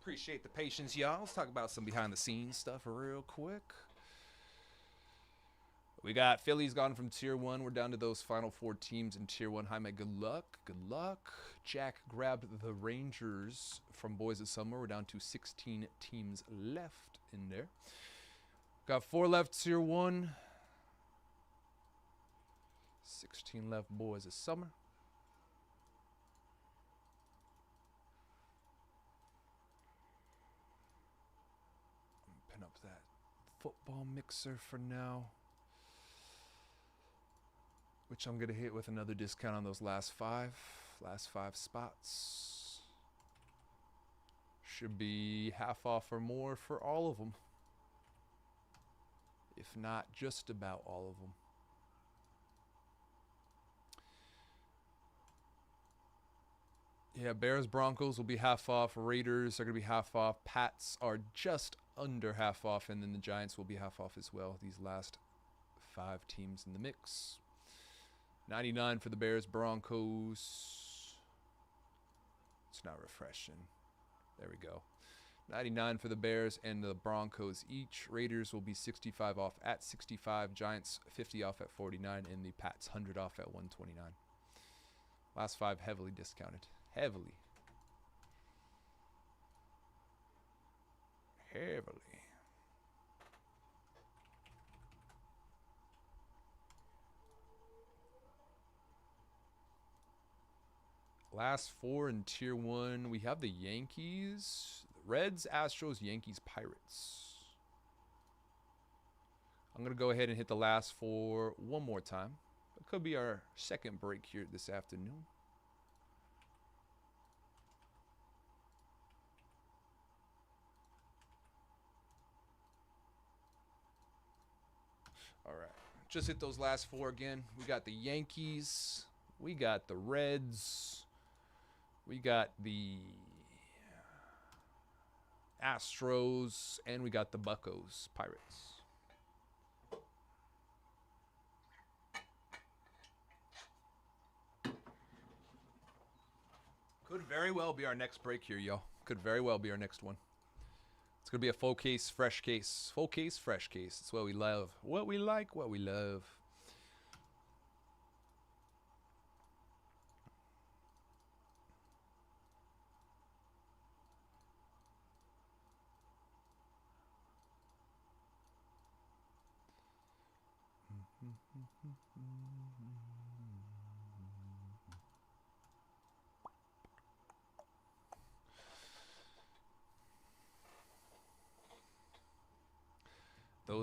S1: Appreciate the patience, y'all. Let's talk about some behind-the-scenes stuff real quick. We got Phillies gone from Tier 1. We're down to those final 4 teams in Tier 1. Jaime, good luck. Good luck. Jack grabbed the Rangers from Boys of Summer. We're down to 16 teams left in there. Got 4 left Tier 1. 16 left Boys of Summer. Pin up that football mixer for now, which I'm going to hit with another discount on those last 5 spots. Should be half off or more for all of them, if not just about all of them. Yeah, Bears, Broncos will be half off. Raiders are going to be half off. Pats are just under half off. And then the Giants will be half off as well. These last 5 teams in the mix. 99 for the Bears, Broncos. It's not refreshing. There we go. 99 for the Bears and the Broncos each. Raiders will be 65 off at 65. Giants 50 off at 49. And the Pats 100 off at 129. Last 5 heavily discounted. Heavily. Last 4 in Tier 1. We have the Yankees, Reds, Astros, Yankees, Pirates. I'm going to go ahead and hit the last 4 one more time. It could be our second break here this afternoon. All right, just hit those last 4 again. We got the Yankees, we got the Reds, we got the Astros, and we got the Buccos, Pirates. Could very well be our next break here, yo. Could very well be our next one. It's going to be a full case, fresh case. Full case, fresh case. It's what we love. What we like, what we love.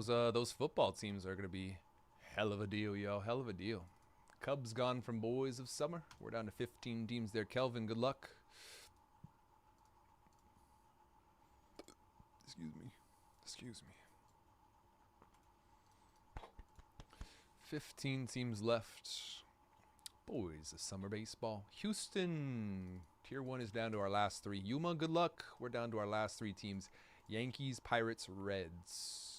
S1: Those football teams are going to be hell of a deal, yo. Hell of a deal. Cubs gone from Boys of Summer. We're down to 15 teams there. Kelvin, good luck. Excuse me. 15 teams left. Boys of Summer baseball. Houston, Tier 1 is down to our last 3. Yuma, good luck. We're down to our last 3 teams. Yankees, Pirates, Reds.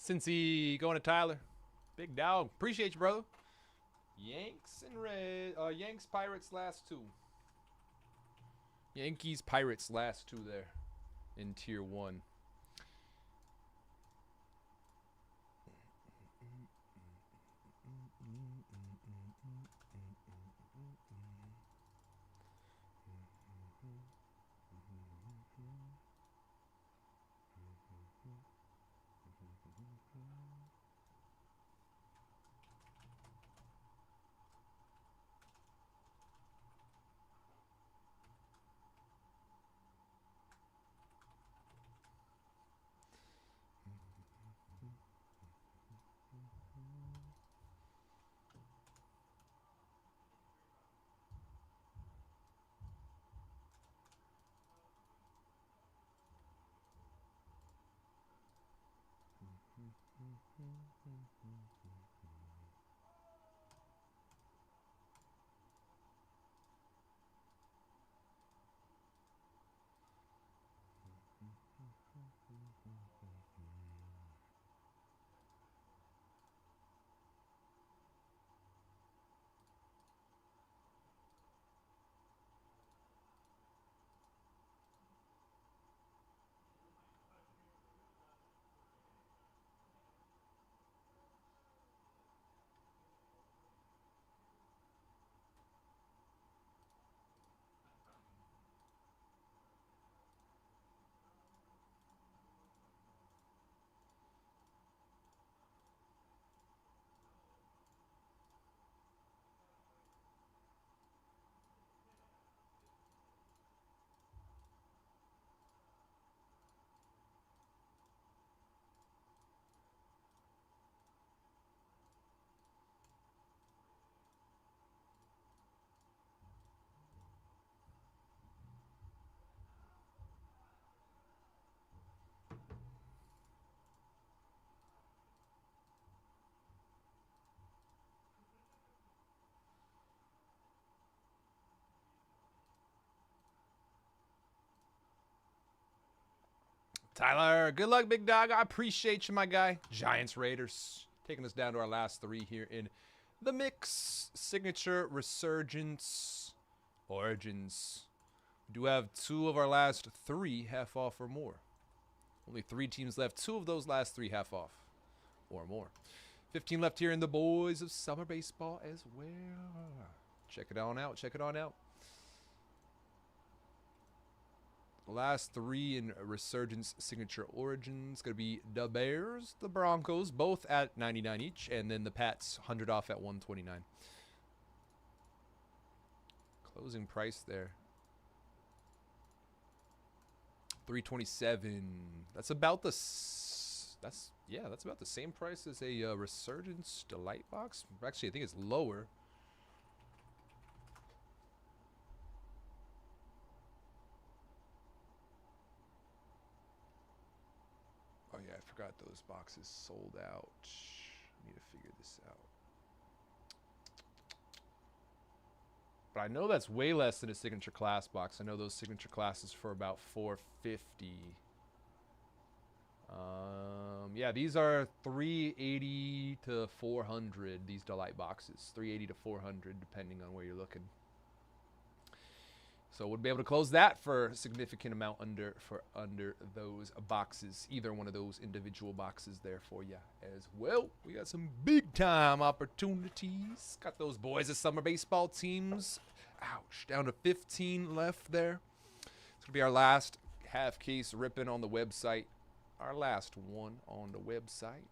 S1: Cincy going to Tyler. Big dog. Appreciate you, brother. Yanks and Red. Yanks, Pirates, last two. Yankees, Pirates, last two there in Tier 1. Tyler, good luck, big dog. I appreciate you, my guy. Giants, Raiders. Taking us down to our last three here in the mix. Signature, Resurgence, Origins. We do have two of our last three half off or more. Only 3 teams left. 2 of those last 3 half off or more. 15 left here in the Boys of Summer Baseball as well. Check it on out. Check it on out. The last 3 in Resurgence Signature Origins going to be the Bears, the Broncos, both at 99 each, and then the Pats 100 off at 129. Closing price there. 327. That's about the that's about the same price as a Resurgence Delight box. Actually, I think it's lower. Oh yeah, I forgot those boxes sold out. I need to figure this out. But I know that's way less than a signature class box. I know those signature classes for about $450. Yeah, these are 380 to 400. These Delight boxes, 380 to 400, depending on where you're looking. So we'll be able to close that for a significant amount under those boxes. Either one of those individual boxes there for you as well. We got some big time opportunities. Got those Boys of Summer Baseball teams. Ouch. Down to 15 left there. It's going to be our last half case ripping on the website. Our last one on the website.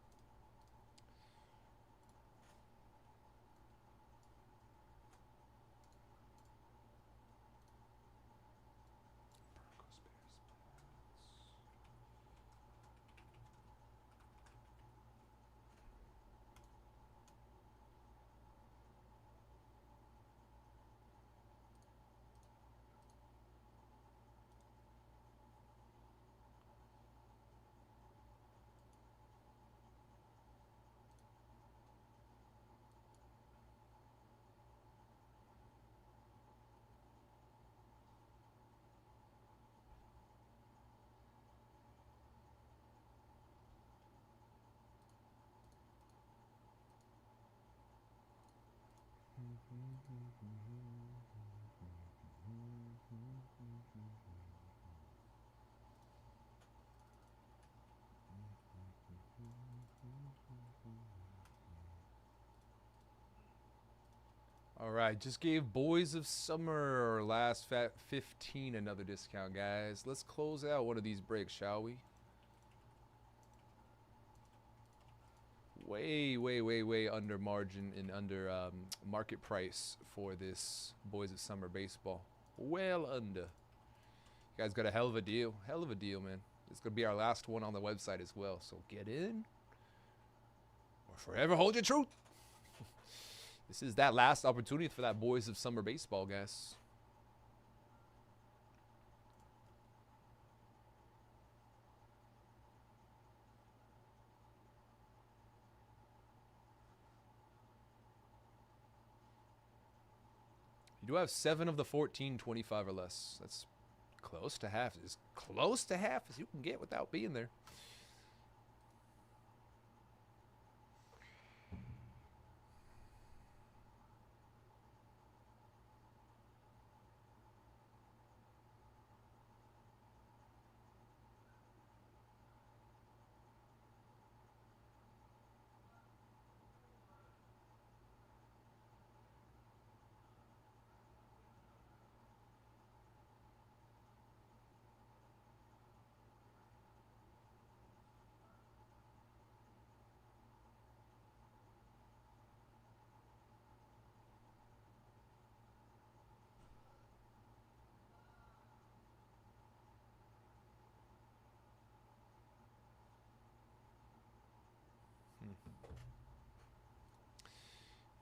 S1: All right, just gave Boys of Summer last Fat 15 another discount, guys. Let's close out one of these breaks, shall we? Way under margin and under market price for this Boys of Summer baseball. Well under. You guys got a hell of a deal. Hell of a deal, man. It's going to be our last one on the website as well. So get in or forever hold your truth. This is that last opportunity for that Boys of Summer baseball, guys. You do have 7 of the 14, 25 or less. That's close to half. As close to half as you can get without being there.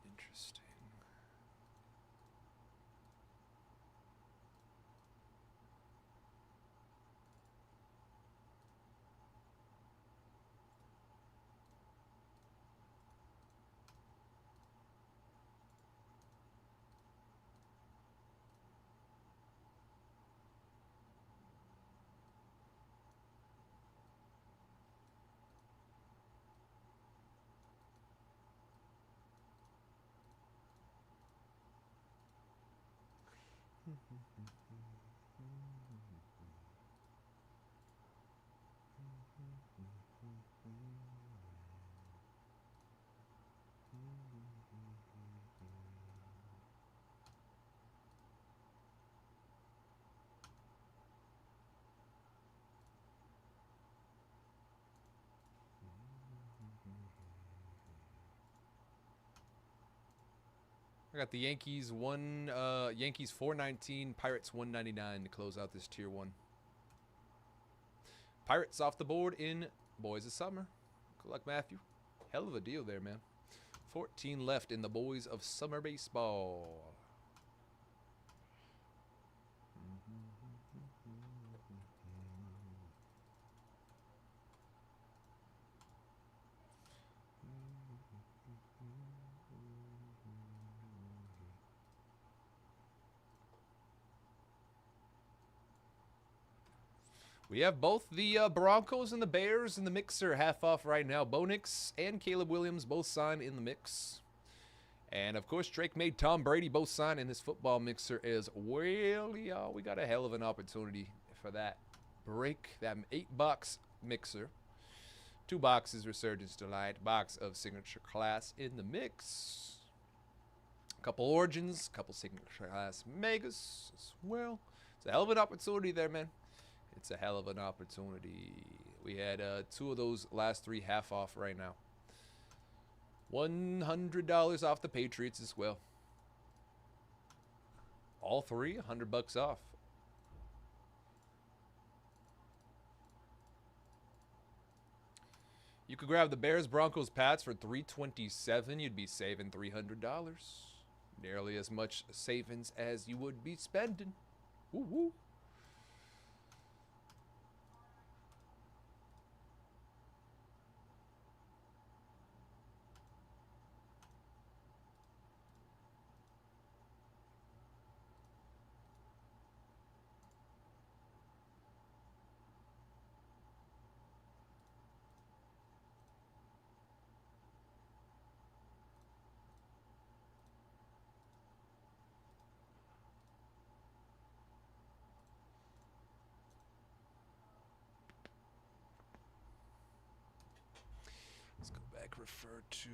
S1: Interesting. I got the Yankees Yankees 419, Pirates 199 to close out this tier 1. Pirates off the board in Boys of Summer. Good luck, Matthew. Hell of a deal there, man. 14 left in the Boys of Summer baseball. We have both the Broncos and the Bears in the mixer, half off right now. Bo Nix and Caleb Williams both signed in the mix. And, of course, Drake made Tom Brady both signed in this football mixer as well. Y'all, we got a hell of an opportunity for that break, that 8-box mixer. 2 boxes Resurgence Delight, box of Signature Class in the mix. A couple Origins, a couple Signature Class Megas as well. It's a hell of an opportunity there, man. It's a hell of an opportunity. We had 2 of those last 3 half off right now. $100 off the Patriots as well. All 3, $100 off. You could grab the Bears, Broncos, Pats for $327. You'd be saving $300. Nearly as much savings as you would be spending. Woo woo. deck refer to?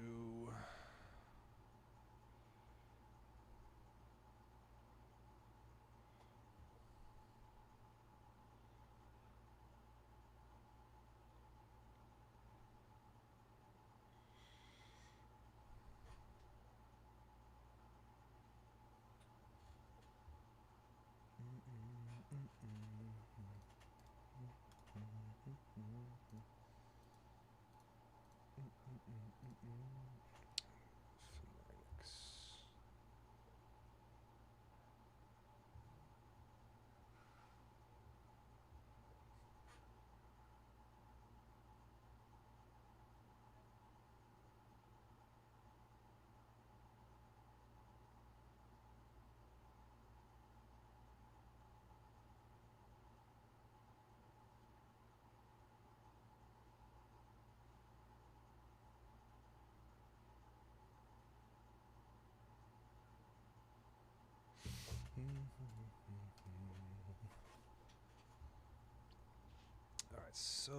S1: All right, so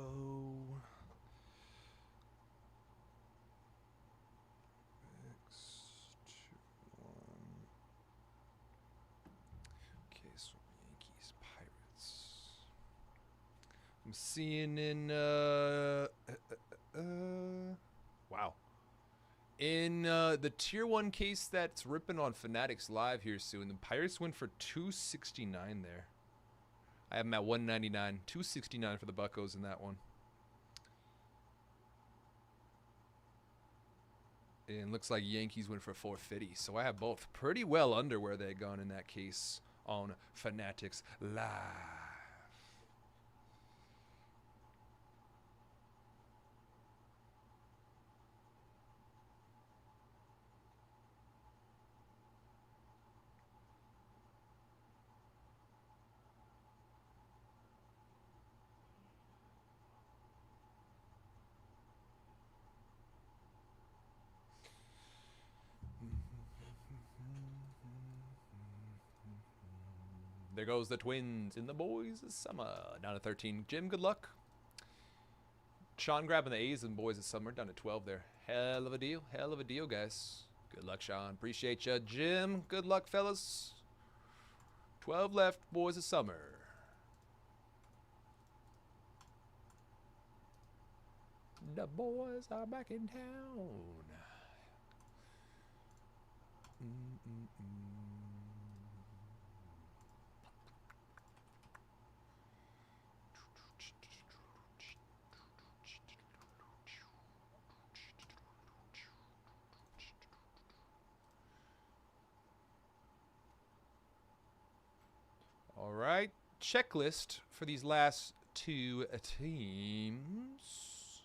S1: okay, so Yankees, Pirates. I'm seeing in wow. In the tier 1 case that's ripping on Fanatics Live here soon, the Pirates went for 269 there. I have them at 199, 269 for the Buccos in that one. And looks like Yankees went for 450, so I have both pretty well under where they gone in that case on Fanatics Live. There goes the Twins in the boys of summer. Down to 13. Jim, good luck. Sean grabbing the A's and boys of summer. Down to 12 there. Hell of a deal. Hell of a deal, guys. Good luck, Sean. Appreciate you. Jim, good luck, fellas. 12 left, boys of summer. The boys are back in town. All right, checklist for these last two teams.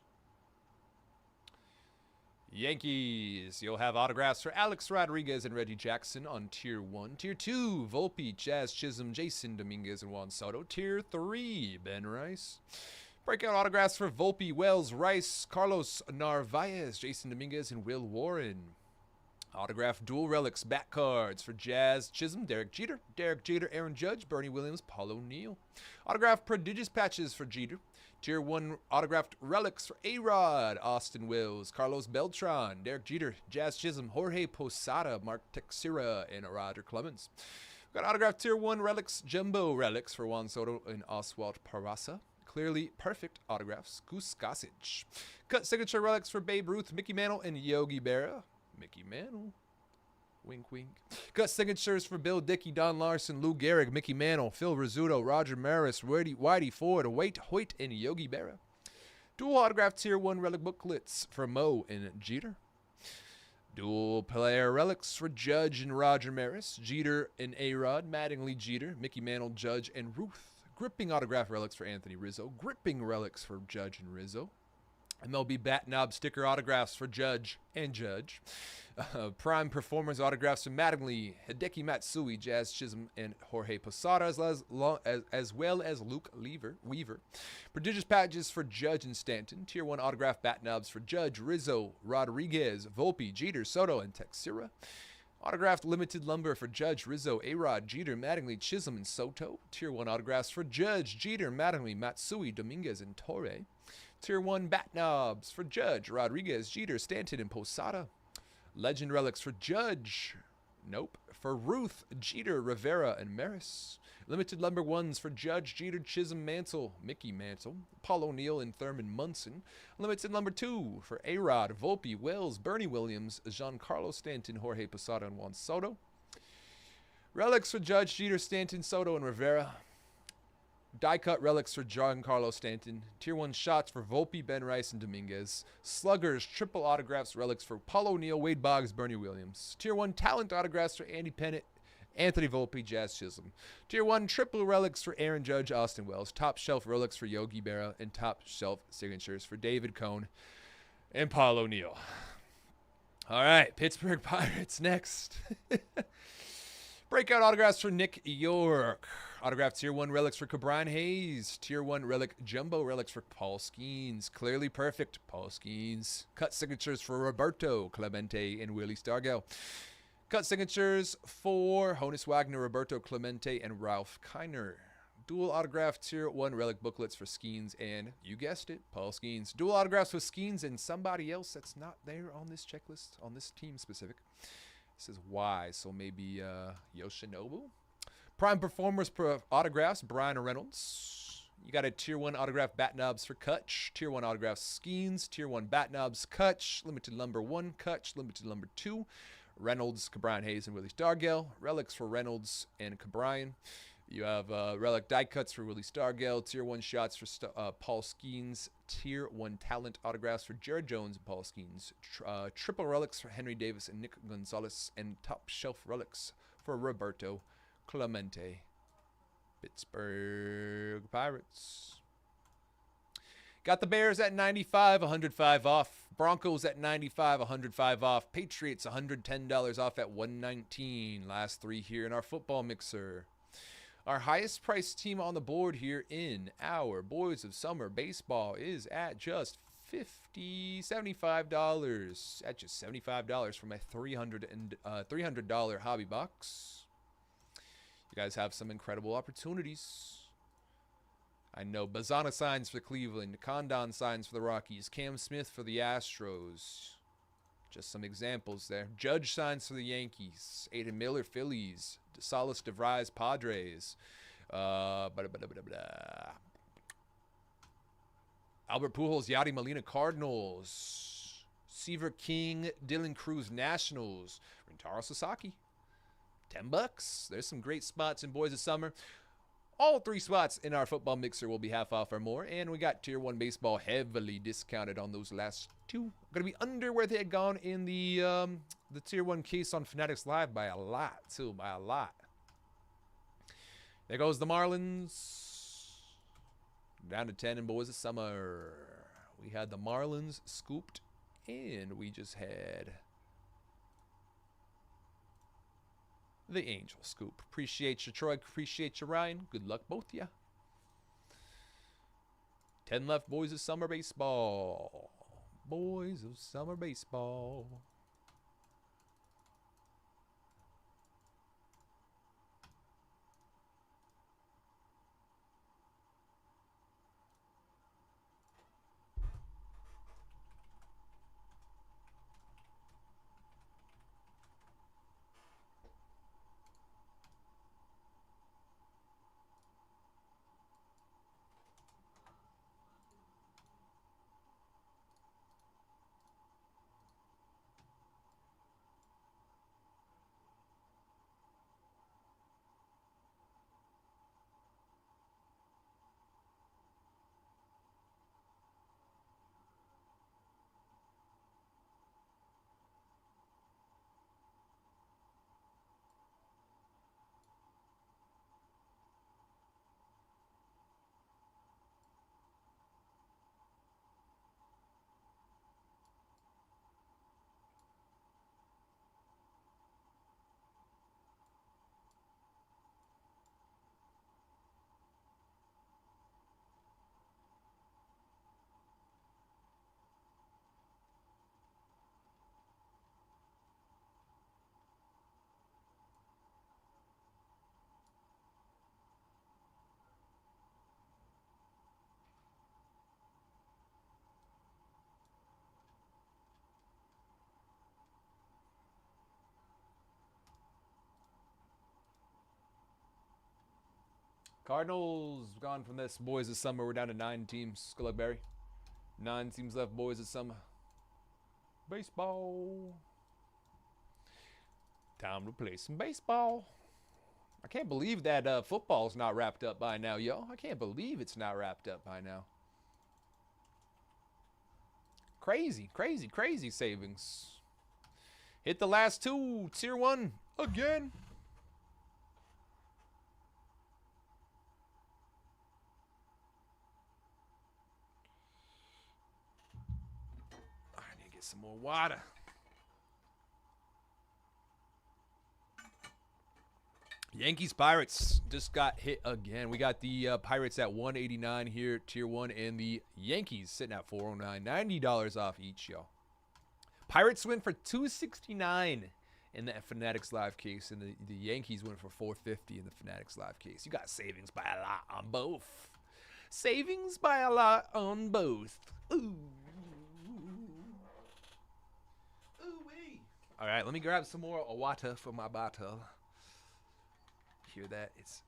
S1: Yankees, you'll have autographs for Alex Rodriguez and Reggie Jackson on Tier 1. Tier 2, Volpe, Jazz Chisholm, Jason Dominguez, and Juan Soto. Tier 3, Ben Rice. Breakout autographs for Volpe, Wells, Rice, Carlos Narvaez, Jason Dominguez, and Will Warren. Autographed dual relics, back cards for Jazz Chisholm, Derek Jeter, Aaron Judge, Bernie Williams, Paul O'Neill. Autographed prodigious patches for Jeter. Tier 1 autographed relics for A-Rod, Austin Wills, Carlos Beltran, Derek Jeter, Jazz Chisholm, Jorge Posada, Mark Teixeira, and Roger Clemens. We've got autographed Tier 1 relics, jumbo relics for Juan Soto and Oswald Peraza. Clearly perfect autographs, Gus Gossage. Cut signature relics for Babe Ruth, Mickey Mantle, and Yogi Berra. Mickey Mantle. Wink, wink. Cut signatures for Bill Dickey, Don Larson, Lou Gehrig, Mickey Mantle, Phil Rizzuto, Roger Maris, Whitey Ford, Waite Hoyt, and Yogi Berra. Dual autographed Tier 1 relic booklets for Mo and Jeter. Dual player relics for Judge and Roger Maris, Jeter and A-Rod, Mattingly Jeter, Mickey Mantle, Judge, and Ruth. Gripping autograph relics for Anthony Rizzo. Gripping relics for Judge and Rizzo. MLB Bat Knob sticker autographs for Judge and Judge. Prime Performers autographs for Mattingly, Hideki Matsui, Jazz Chisholm, and Jorge Posada, as well as Luke Weaver. Prodigious patches for Judge and Stanton. Tier 1 autograph bat knobs for Judge, Rizzo, Rodriguez, Volpe, Jeter, Soto, and Teixeira. Autographed limited lumber for Judge, Rizzo, A-Rod, Jeter, Mattingly, Chisholm, and Soto. Tier 1 autographs for Judge, Jeter, Mattingly, Matsui, Dominguez, and Torre. Tier 1 Bat Knobs for Judge, Rodriguez, Jeter, Stanton, and Posada. Legend Relics for Judge. Nope. For Ruth, Jeter, Rivera, and Maris. Limited number 1s for Judge, Jeter, Chisholm, Mantle, Mickey Mantle, Paul O'Neill, and Thurman Munson. Limited number 2 for A-Rod, Volpe, Wells, Bernie Williams, Giancarlo Stanton, Jorge Posada, and Juan Soto. Relics for Judge, Jeter, Stanton, Soto, and Rivera. Die cut relics for Giancarlo Stanton. Tier 1 shots for Volpe, Ben Rice, and Dominguez. Sluggers, triple autographs relics for Paul O'Neill, Wade Boggs, Bernie Williams. Tier 1 talent autographs for Andy Pennant, Anthony Volpe, Jazz Chisholm. Tier 1 triple relics for Aaron Judge, Austin Wells. Top shelf relics for Yogi Berra. And top shelf signatures for David Cone and Paul O'Neill. All right, Pittsburgh Pirates next. Breakout autographs for Nick York. Autographed Tier 1 relics for Cabrian Hayes. Tier 1 relic jumbo relics for Paul Skeens. Clearly perfect, Paul Skeens. Cut signatures for Roberto Clemente and Willie Stargell. Cut signatures for Honus Wagner, Roberto Clemente, and Ralph Kiner. Dual autograph Tier 1 relic booklets for Skeens and, you guessed it, Paul Skeens. Dual autographs with Skeens and somebody else that's not there on this checklist, on this team specific. This is Y, so maybe Yoshinobu. Prime Performers autographs, Brian Reynolds. You got a Tier 1 autograph Bat Knobs for Kutch. Tier 1 autograph Skeens. Tier 1 Bat Knobs Kutch. Limited number 1 Kutch. Limited number 2 Reynolds, Cabrian Hayes, and Willie Stargell. Relics for Reynolds and Cabrian. You have relic die cuts for Willie Stargell. Tier 1 shots for Paul Skeens. Tier 1 talent autographs for Jared Jones and Paul Skeens. Triple relics for Henry Davis and Nick Gonzalez. And top shelf relics for Roberto Clemente. Pittsburgh Pirates. Got the Bears at 95, 105 off. Broncos at 95, 105 off. Patriots $110 off at 119. Last 3 here in our football mixer. Our highest priced team on the board here in our Boys of Summer Baseball is at just $75. At just $75 for my $300 hobby box. You guys have some incredible opportunities. I know Bazana signs for Cleveland, Condon signs for the Rockies, Cam Smith for the Astros. Just some examples there. Judge signs for the Yankees, Aiden Miller Phillies, DeSalis DeVries Padres. Albert Pujols Yadi Molina Cardinals. Seaver King Dylan Cruz Nationals. Rintaro Sasaki. $10. There's some great spots in Boys of Summer. All 3 spots in our football mixer will be half off or more. And we got Tier 1 baseball heavily discounted on those last 2. Going to be under where they had gone in the Tier 1 case on Fanatics Live by a lot, too. By a lot. There goes the Marlins. Down to 10 in Boys of Summer. We had the Marlins scooped. And we just had the Angel scoop. Appreciate you, Troy. Appreciate you, Ryan. Good luck, both of ya. 10 left, Boys of Summer Baseball. Boys of Summer Baseball. Cardinals gone from this. Boys this summer. We're down to 9 teams. Good luck, Barry. 9 teams left, boys this summer. Baseball. Time to play some baseball. I can't believe that football's not wrapped up by now, yo. I can't believe it's not wrapped up by now. Crazy, crazy, crazy savings. Hit the last 2. Tier 1 again. I need to get some more water. Yankees Pirates just got hit again. We got the Pirates at 189 here, tier 1, and the Yankees sitting at 409. $90 off each, yo. Pirates win for $269 in the Fanatics Live case, and the Yankees win for $450 in the Fanatics Live case. You got savings by a lot on both. Savings by a lot on both. Ooh. Ooh-wee. All right, let me grab some more water for my bottle. Hear that? It's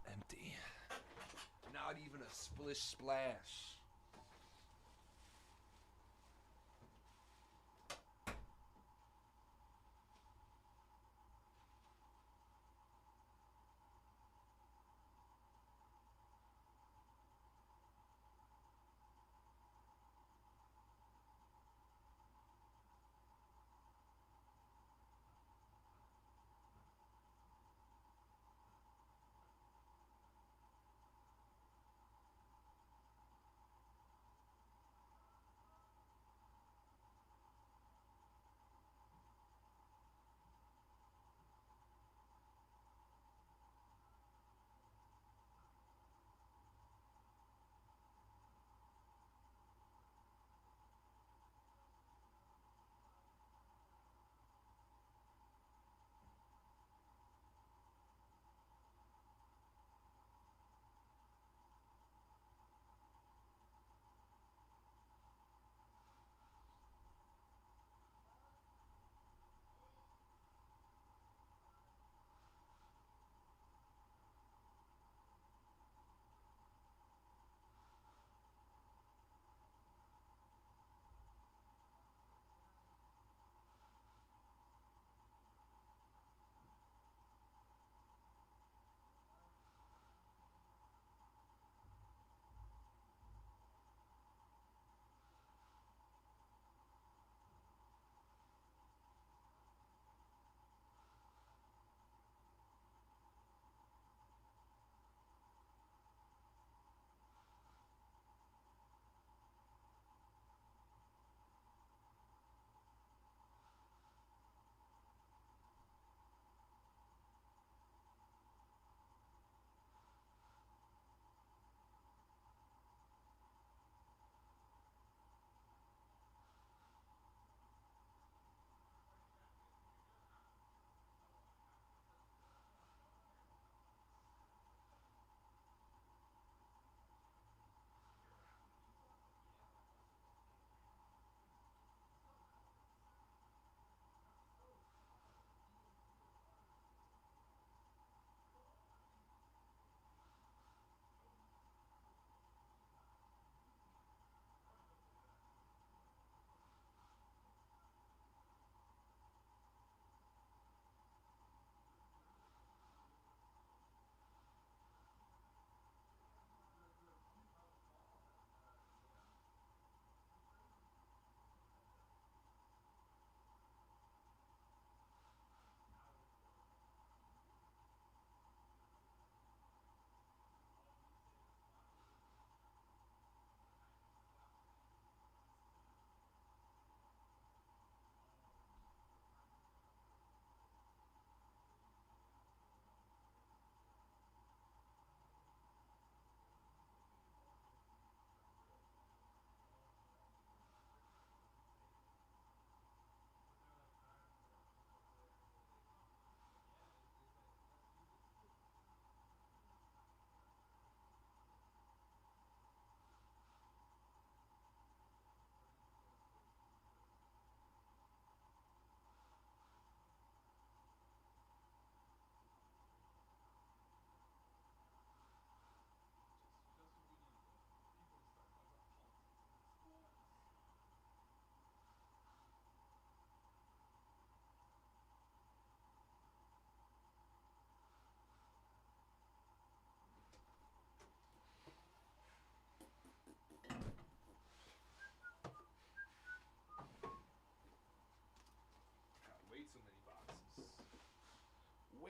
S1: empty. Not even a splish splash.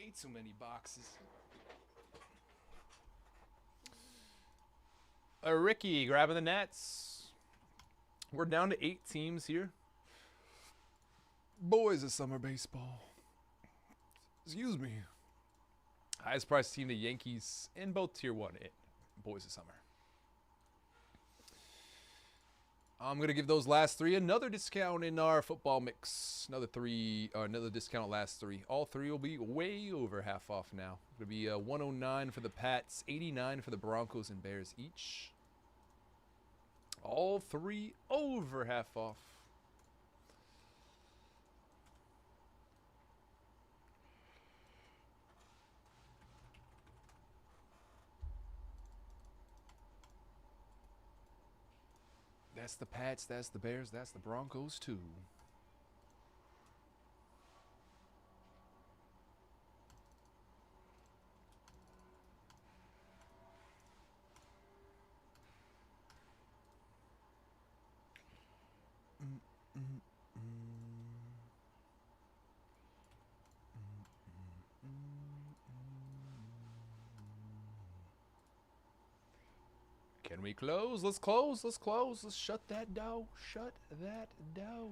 S1: Way too many boxes. Ricky grabbing the Nets. We're down to 8 teams here. Boys of summer baseball. Excuse me. Highest priced team, the Yankees, in both Tier 1 and Boys of Summer. I'm going to give those last 3 another discount in our football mix. Another discount last 3. All 3 will be way over half off now. It'll be 109 for the Pats, 89 for the Broncos and Bears each. All 3 over half off. That's the Pats, that's the Bears, that's the Broncos too. Can we close? Let's close. Let's close. Let's shut that door. Shut that door.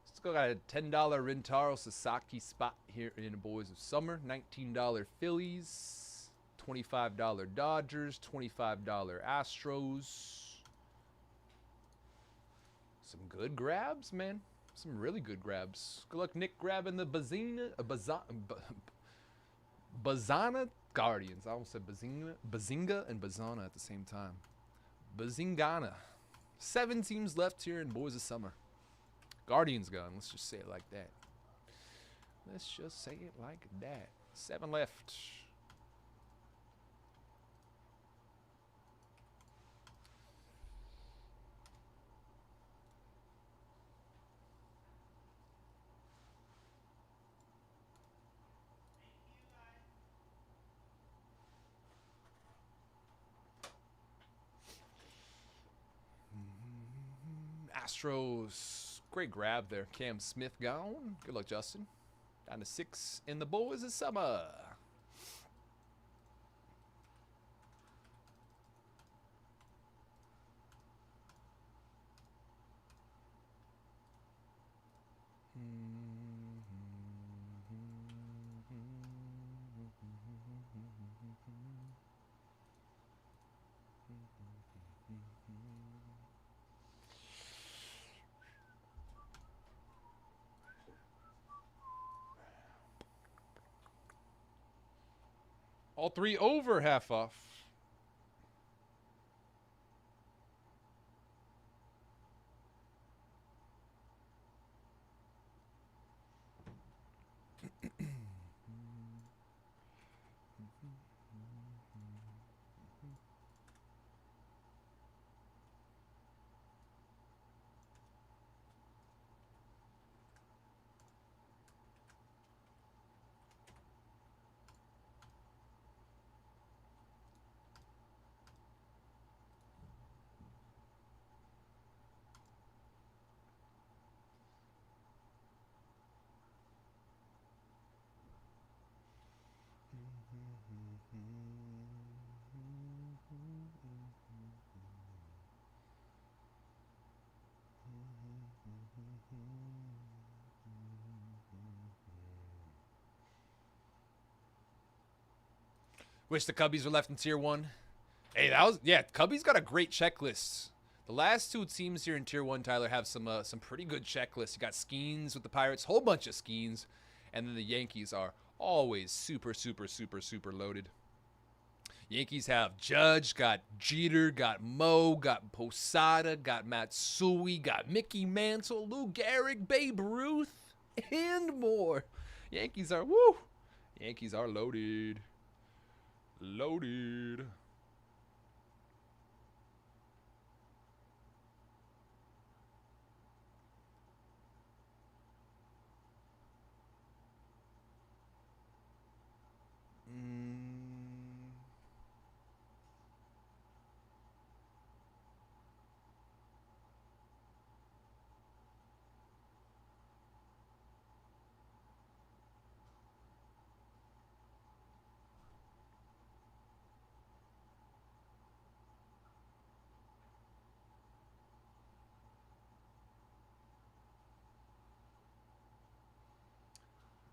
S1: Still got a $10 Rintaro Sasaki spot here in Boys of Summer. $19 Phillies. $25 Dodgers. $25 Astros. Some good grabs, man. Some really good grabs. Good luck, Nick, grabbing the Bazana Guardians. I almost said Bazinga and Bazana at the same time. Bazingana. 7 teams left here in Boys of Summer. Guardians gone. Let's just say it like that. Let's just say it like that. 7 left. Astros, great grab there. Cam Smith gone. Good luck, Justin. Down to 6 in the Boys of Summer. All 3 over half off. Wish the Cubbies were left in Tier 1. Hey, Cubbies got a great checklist. The last 2 teams here in Tier 1, Tyler, have some pretty good checklists. You got Skeens with the Pirates, whole bunch of Skeens. And then the Yankees are always super, super, super, super loaded. Yankees have Judge, got Jeter, got Mo, got Posada, got Matsui, got Mickey Mantle, Lou Gehrig, Babe Ruth, and more. Yankees are loaded. Loaded.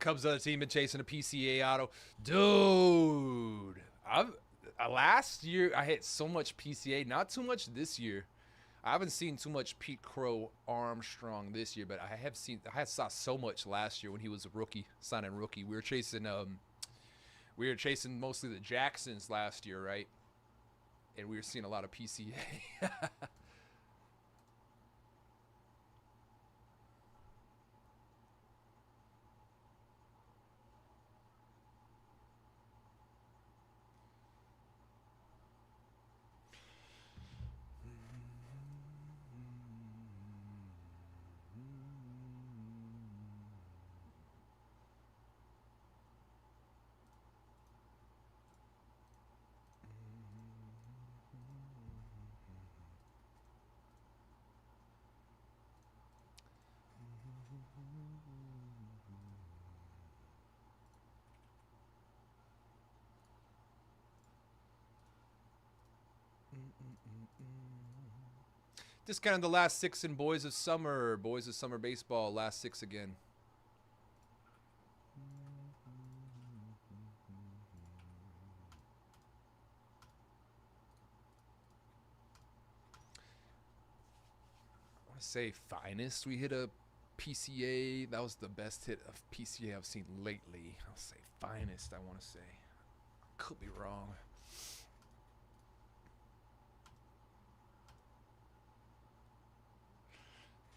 S1: Cubs other team been chasing a PCA auto. Dude. Last year, I hit so much PCA. Not too much this year. I haven't seen too much Pete Crow Armstrong this year, but I saw so much last year when he was a rookie, signing rookie. We were chasing mostly the Jacksons last year, right? And we were seeing a lot of PCA. Just kind of the last 6 in Boys of Summer baseball, last 6 again. I want to say Finest. We hit a PCA. That was the best hit of PCA I've seen lately. I'll say Finest, I want to say. Could be wrong.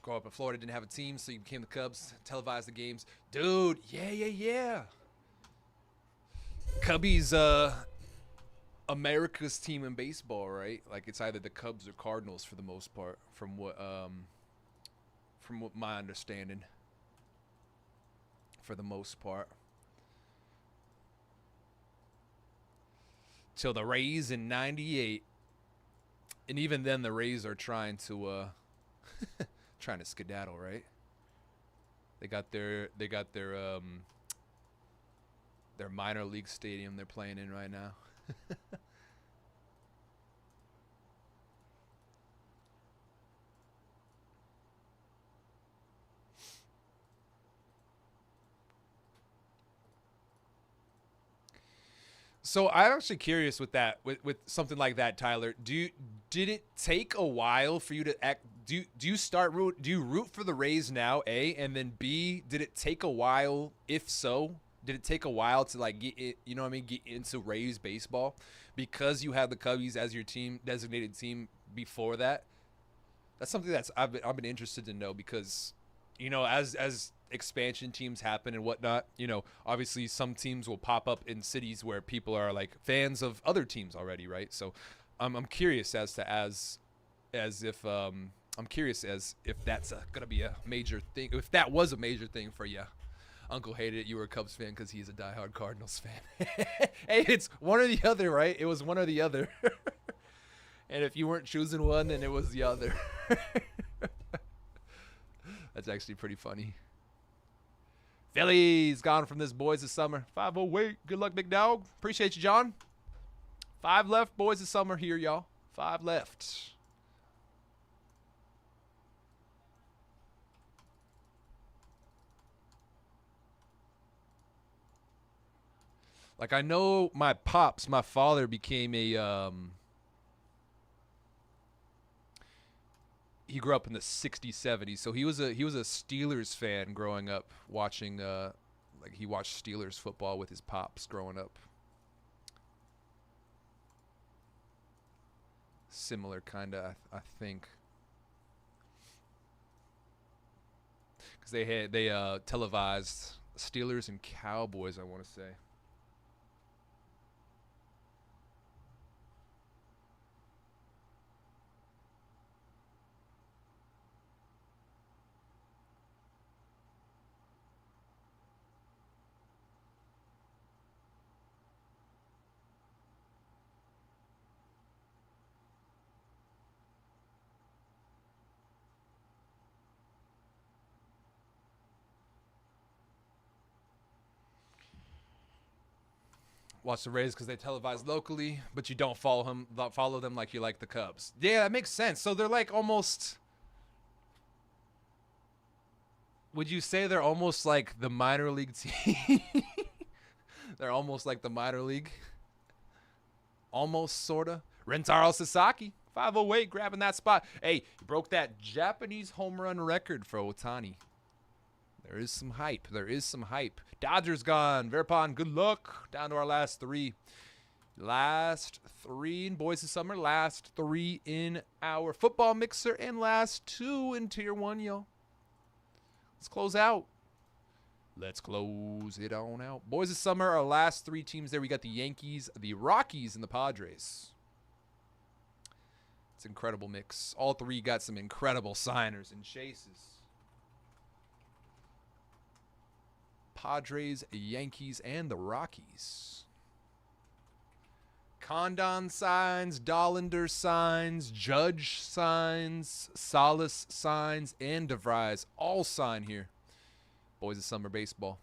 S1: Grow up in Florida, didn't have a team, so you became the Cubs, televised the games. Dude, yeah. Cubbies, America's team in baseball, right? Like it's either the Cubs or Cardinals for the most part, from what my understanding. For the most part. Till the Rays in '98. And even then the Rays are trying to trying to skedaddle, right? They got their minor league stadium they're playing in right now. So I'm actually curious with that, with something like that, Tyler. Did it take a while for you to act? Do you root for the Rays now? A, and then B, did it take a while? If so, did it take a while to like get it, get into Rays baseball because you had the Cubbies as your designated team before that? That's something I've been interested to know because, as expansion teams happen and whatnot, obviously some teams will pop up in cities where people are like fans of other teams already, right? So I'm curious as if that's gonna be a major thing. If that was a major thing for you. Uncle hated it. You were a Cubs fan because he's a diehard Cardinals fan. Hey, it's one or the other, right? It was one or the other. And if you weren't choosing one, then it was the other. That's actually pretty funny. Phillies gone from this Boys of Summer. 508. Good luck, big dog. Appreciate you, John. 5 left, Boys of Summer here, y'all. 5 left. Like, I know my father became a, he grew up in the 60s, 70s. So he was a Steelers fan growing up, watching, he watched Steelers football with his pops growing up. Similar kind of, I think. Because they televised Steelers and Cowboys, I want to say. Watch the Rays because they televise locally, but you don't follow them like you like the Cubs. Yeah, that makes sense. So they're like almost. Would you say they're almost like the minor league team? They're almost like the minor league. Almost, sorta. Rentaro Sasaki, 508, grabbing that spot. Hey, he broke that Japanese home run record for Otani. There is some hype. There is some hype. Dodgers gone. Verpon, good luck. Down to our last three. Last three in Boys of Summer. Last three in our football mixer. And last two in Tier 1, yo. Let's close out. Let's close it on out. Boys of Summer, our last three teams there. We got the Yankees, the Rockies, and the Padres. It's an incredible mix. All three got some incredible signers and chases. Padres, Yankees, and the Rockies. Condon signs, Dollander signs, Judge signs, Salas signs, and DeVries all sign here. Boys of Summer Baseball.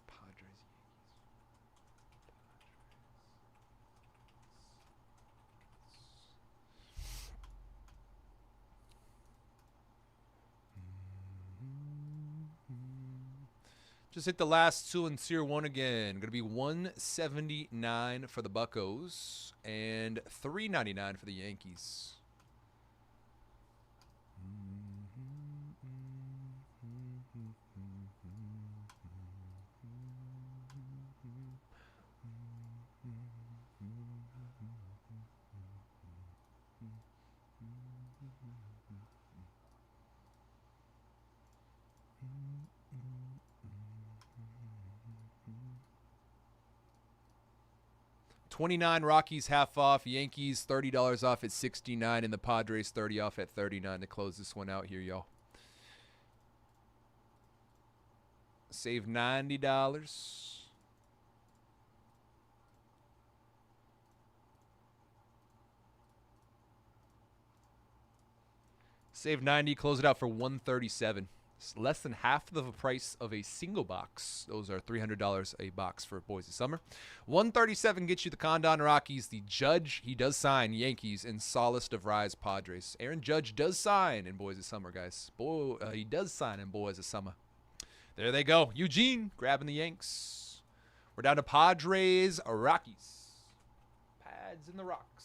S1: Padres, just hit the last two in Tier 1 again. Going to be $179 for the Buccos and $399 for the Yankees. $29 Rockies half off, Yankees $30 off at $69, and the Padres $30 off at $39 to close this one out here, y'all. Save $90. Save 90, close it out for $137. It's less than half the price of a single box. Those are $300 a box for Boys of Summer. $137 gets you the Condon Rockies. The Judge, he does sign Yankees, and Salas DeVries Padres. Aaron Judge does sign in Boys of Summer, guys. He does sign in Boys of Summer. There they go. Eugene grabbing the Yanks. We're down to Padres, Rockies. Pads in the rocks.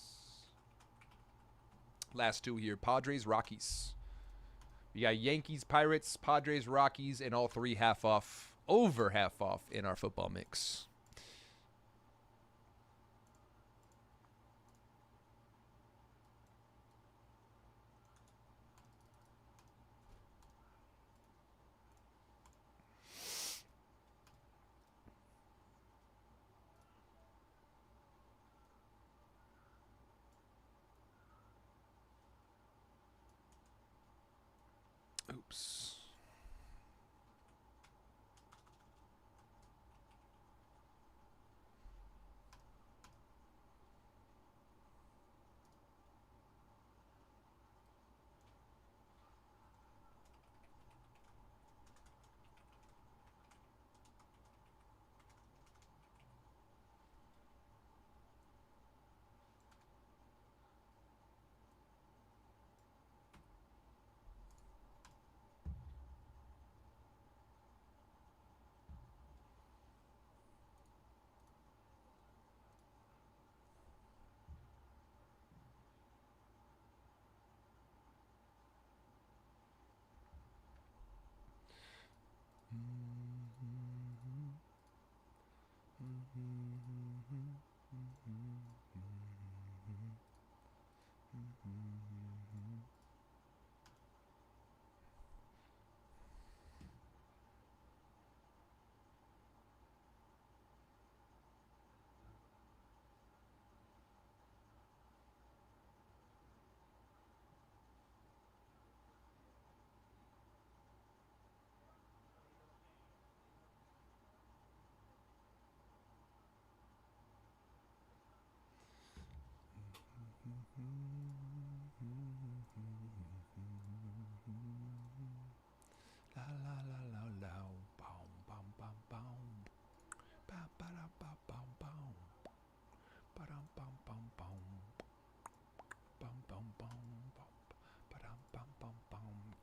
S1: Last two here, Padres, Rockies. We got Yankees, Pirates, Padres, Rockies, and all three half off, over half off in our football mix. Oops.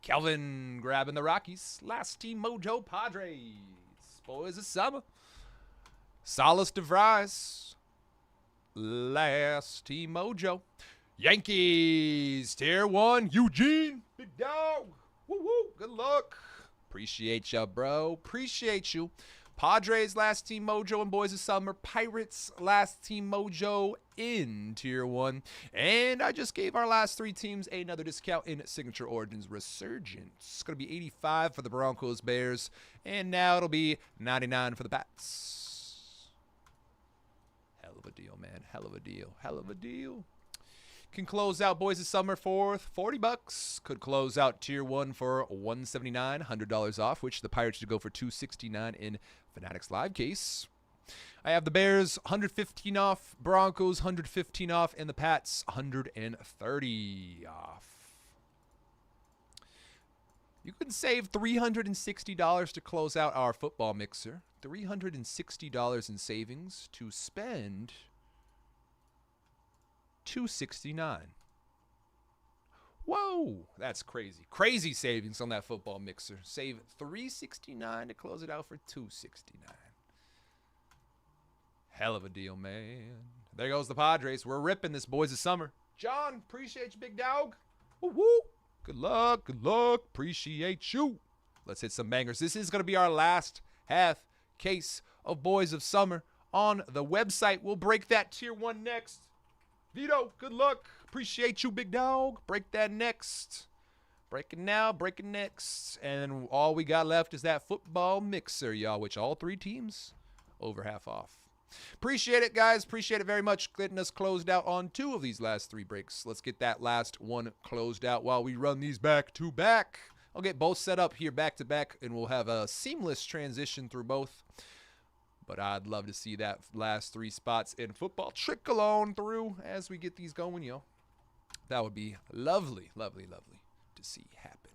S1: Kelvin grabbing the Rockies. Last team mojo Padres. Boys of summer. Salas DeVries. Last team mojo. Yankees. Tier 1. Eugene. Big dog. Woo woo. Good luck. Appreciate ya, bro. Appreciate you. Padres, last team mojo and boys of summer. Pirates, last team mojo in tier 1. And I just gave our last 3 teams another discount in Signature Origins Resurgence. It's going to be 85 for the Broncos Bears. And now it'll be 99 for the Bats. Hell of a deal, man. Hell of a deal. Hell of a deal. Can close out boys of summer for $40. Could close out tier 1 for $179, $100 off, which the Pirates should go for $269 in Fanatics Live case. I have the Bears $115 off, Broncos $115 off, and the Pats $130 off. You can save $360 to close out our football mixer. $360 in savings to spend $269. Whoa, that's crazy. Crazy savings on that football mixer. Save $369 to close it out for $269. Hell of a deal, man. There goes the Padres. We're ripping this, boys of summer. John, appreciate you, big dog. Woo woo. Good luck. Good luck. Appreciate you. Let's hit some bangers. This is going to be our last half case of boys of summer on the website. We'll break that tier 1 next. Vito, good luck. Appreciate you, big dog. Break that next. Breaking now, breaking next. And all we got left is that football mixer, y'all, which all 3 teams over half off. Appreciate it, guys. Appreciate it very much getting us closed out on 2 of these last 3 breaks. Let's get that last one closed out while we run these back to back. I'll get both set up here back to back, and we'll have a seamless transition through both. But I'd love to see that last 3 spots in football trickle on through as we get these going, yo. That would be lovely, lovely, lovely to see happen.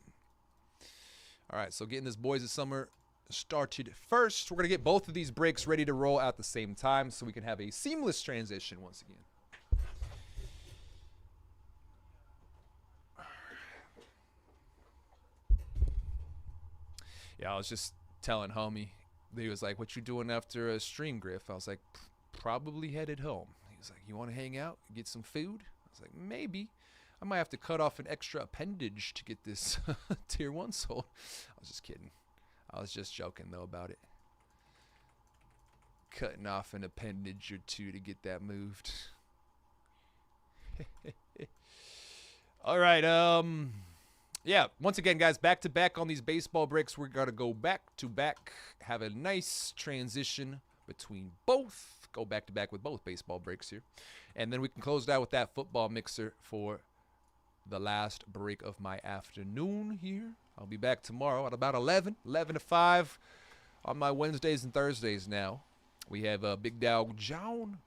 S1: All right, so getting this boys of summer started first. We're going to get both of these breaks ready to roll at the same time so we can have a seamless transition once again. Yeah, I was just telling homie. He was like, what you doing after a stream, Griff? I was like, probably headed home. He was like, you want to hang out, get some food? I was like, maybe. I might have to cut off an extra appendage to get this tier 1 sold. I was just kidding. I was just joking, though, about it. Cutting off an appendage or 2 to get that moved. All right, yeah, once again, guys, back-to-back on these baseball breaks. We're going to go back-to-back, have a nice transition between both. Go back-to-back with both baseball breaks here. And then we can close it out with that football mixer for the last break of my afternoon here. I'll be back tomorrow at about 11 to 5 on my Wednesdays and Thursdays now. We have Big Dog John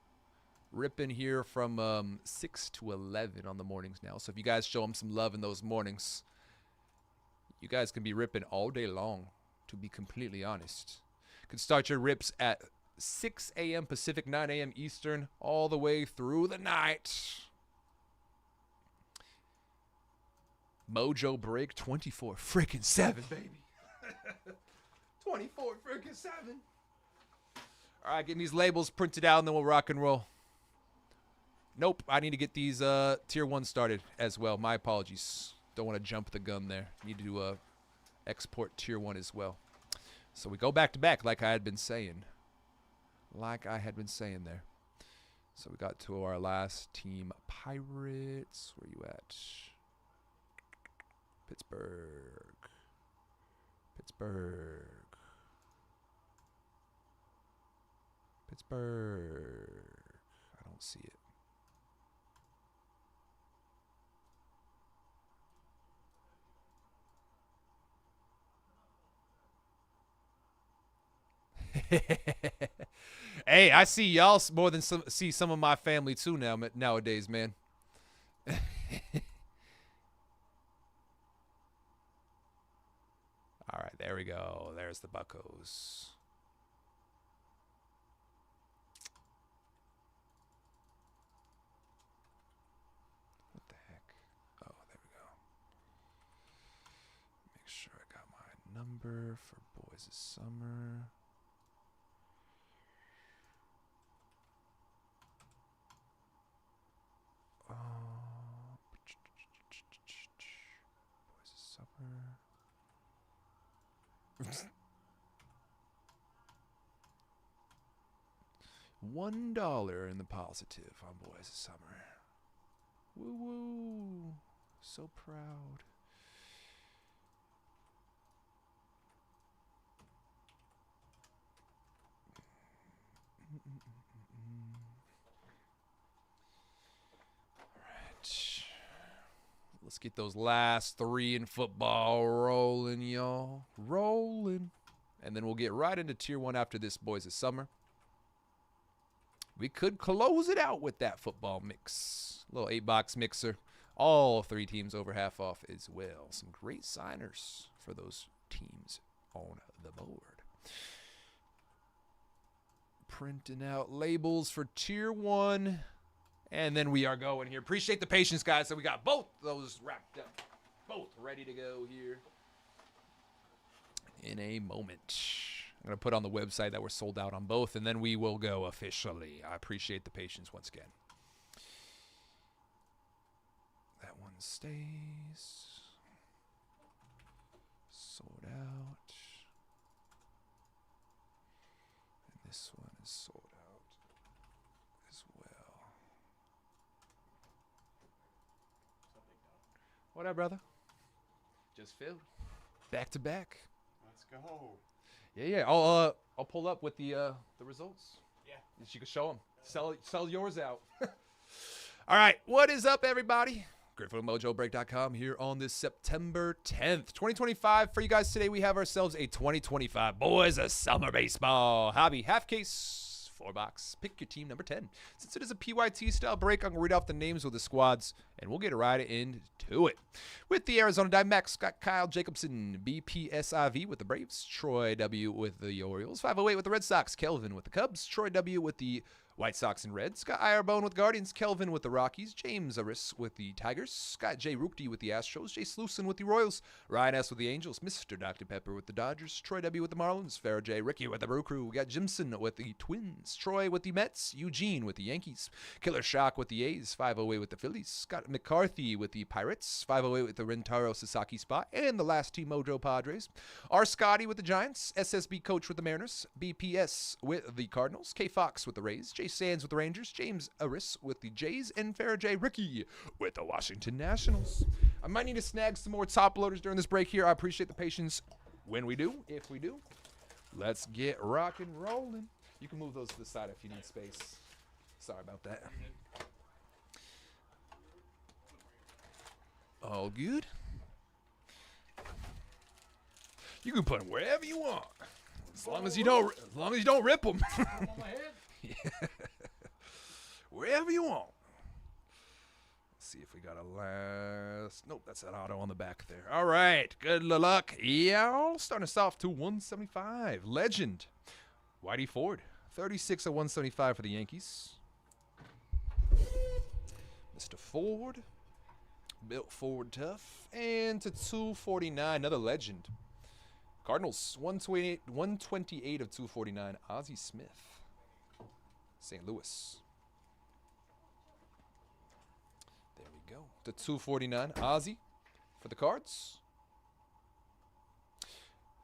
S1: ripping here from 6 to 11 on the mornings now. So if you guys show him some love in those mornings, you guys can be ripping all day long, to be completely honest. You can start your rips at 6 a.m. Pacific, 9 a.m. Eastern, all the way through the night. Mojobreak 24/7, baby. 24/7. All right, getting these labels printed out, and then we'll rock and roll. Nope, I need to get these tier 1 started as well. My apologies. Don't want to jump the gun there. Need to export tier 1 as well. So we go back to back like I had been saying. There. So we got to our last team, Pirates. Where you at? Pittsburgh. I don't see it. Hey, I see y'all more than see some of my family too nowadays, man. All right, there we go. There's the Buccos. What the heck? Oh, there we go. number for Boys of Summer. Boys of Summer. $1 in the positive on Boys of Summer. Woo woo. So proud. Let's get those last 3 in football rolling, y'all. Rolling. And then we'll get right into Tier 1 after this, Boys of Summer. We could close it out with that football mix. Little 8-box mixer. All 3 teams over half off as well. Some great signers for those teams on the board. Printing out labels for Tier 1. And then we are going here. Appreciate the patience, guys. So we got both those wrapped up. Both ready to go here in a moment. I'm going to put on the website that we're sold out on both, and then we will go officially. I appreciate the patience once again. That one stays. Sold out. And this one is sold out as well. What up, brother? Just filled. Back to back.
S3: Let's go.
S1: Yeah. I'll pull up with the results.
S3: Yeah.
S1: You can show them. Sell yours out. All right. What is up, everybody? Griffin with Mojobreak.com here on this September 10th, 2025. For you guys today, we have ourselves a 2025 Boys of Summer Baseball Hobby Half Case 4-box. Pick your team number 10. Since it is a PYT style break, I'm going to read off the names of the squads, and we'll get right into it. With the Arizona Diamondbacks, got Kyle Jacobson, BPSIV with the Braves, Troy W with the Orioles, 508 with the Red Sox, Kelvin with the Cubs, Troy W with the White Sox and Reds, Scott Irebone with Guardians, Kelvin with the Rockies, James Aris with the Tigers, Scott J. Rookty with the Astros, Jay Slusen with the Royals, Ryan S. with the Angels, Mr. Dr. Pepper with the Dodgers, Troy W. with the Marlins, Farrah J. Ricky with the Brew Crew, we got Jimson with the Twins, Troy with the Mets, Eugene with the Yankees, Killer Shock with the A's, 508 with the Phillies, Scott McCarthy with the Pirates, 508 with the Rentaro Sasaki spot, and the last team Mojo Padres, R. Scotty with the Giants, SSB Coach with the Mariners, BPS with the Cardinals, K. Fox with the Rays, Jay Sands with the Rangers, James Aris with the Jays, and Farrah J. Ricky with the Washington Nationals. I might need to snag some more top loaders during this break here. I appreciate the patience when we do, if we do. Let's get rock and rolling. You can move those to the side if you need space. Sorry about that. All good. You can put them wherever you want, as long as you don't rip them. Yeah. Wherever you want. Let's see if we got a last. Nope, that's that auto on the back there. All right, good luck, y'all. Starting us off to 175. Legend, Whitey Ford, 36 of 175 for the Yankees. Mr. Ford, built forward tough, and to 249, another legend. Cardinals, 128 of 249. Ozzie Smith, St. Louis. There we go. To 249, Ozzie for the Cards.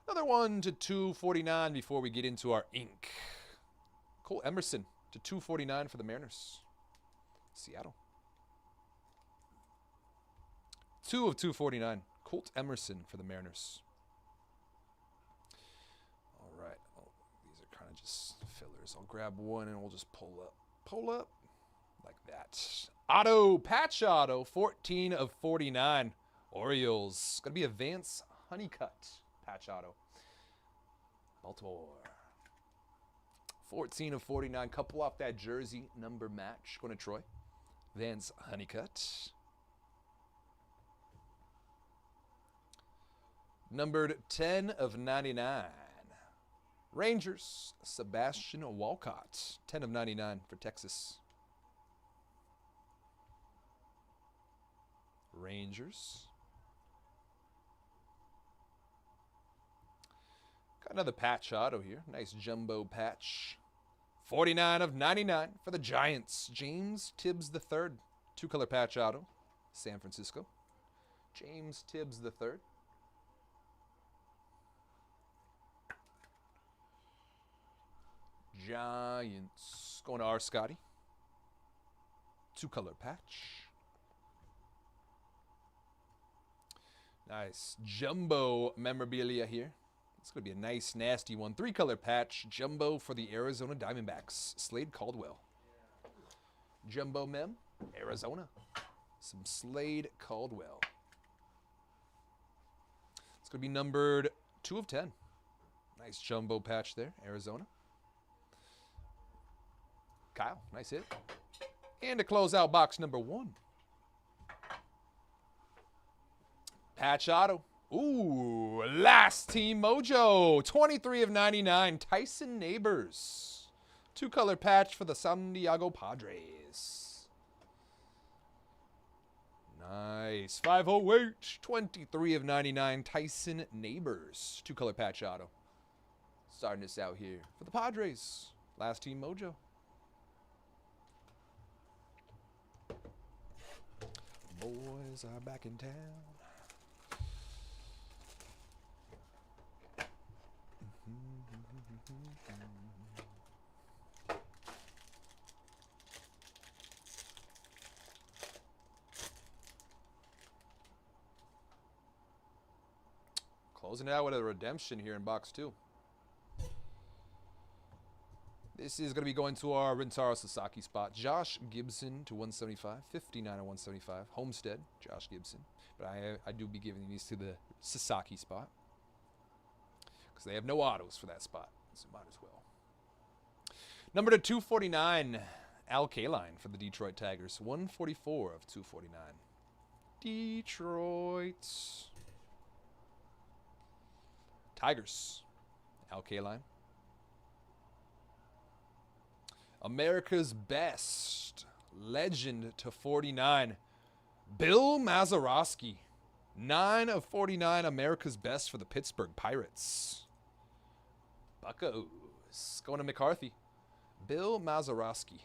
S1: Another one to 249 before we get into our ink. Cole Emerson to 249 for the Mariners. Seattle. 2 of 249. Colt Emerson for the Mariners. All right. Oh, these are kind of just fillers. I'll grab one and we'll just pull up. Pull up like that. Auto, patch auto, 14 of 49. Orioles. Going to be a Vance Honeycutt patch auto. Baltimore. 14 of 49. Couple off that jersey number match. Going to Troy. Vance Honeycutt. Numbered 10 of 99. Rangers, Sebastian Walcott. 10 of 99 for Texas. Rangers. Another patch auto here. Nice jumbo patch. 49 of 99 for the Giants. James Tibbs III. 2-color patch auto. San Francisco. James Tibbs III. Giants. Going to our Scotty. 2-color patch. Nice jumbo memorabilia here. It's going to be a nice, nasty one. 3-color patch. Jumbo for the Arizona Diamondbacks. Slade Caldwell. Jumbo mem. Arizona. Some Slade Caldwell. It's going to be numbered 2 of 10. Nice jumbo patch there. Arizona. Kyle. Nice hit. And to close out box number 1. Patch auto. Ooh, last team mojo. 23 of 99. Tyson Neighbors. 2-color patch for the San Diego Padres. Nice. 508. 23 of 99. Tyson Neighbors. 2-color patch auto. Starting this out here for the Padres. Last team mojo. Boys are back in town. Closing it out with a redemption here in box 2. This is going to be going to our Rintaro Sasaki spot. Josh Gibson to 175. 59 and 175. Homestead, Josh Gibson. But I do be giving these to the Sasaki spot. Because they have no autos for that spot. So might as well. Number to 249. Al Kaline for the Detroit Tigers. 144 of 249. Detroit. Tigers. Al Kaline. America's Best. Legend to 49. Bill Mazeroski. 9 of 49. America's Best for the Pittsburgh Pirates. Buccos. Going to McCarthy. Bill Mazeroski.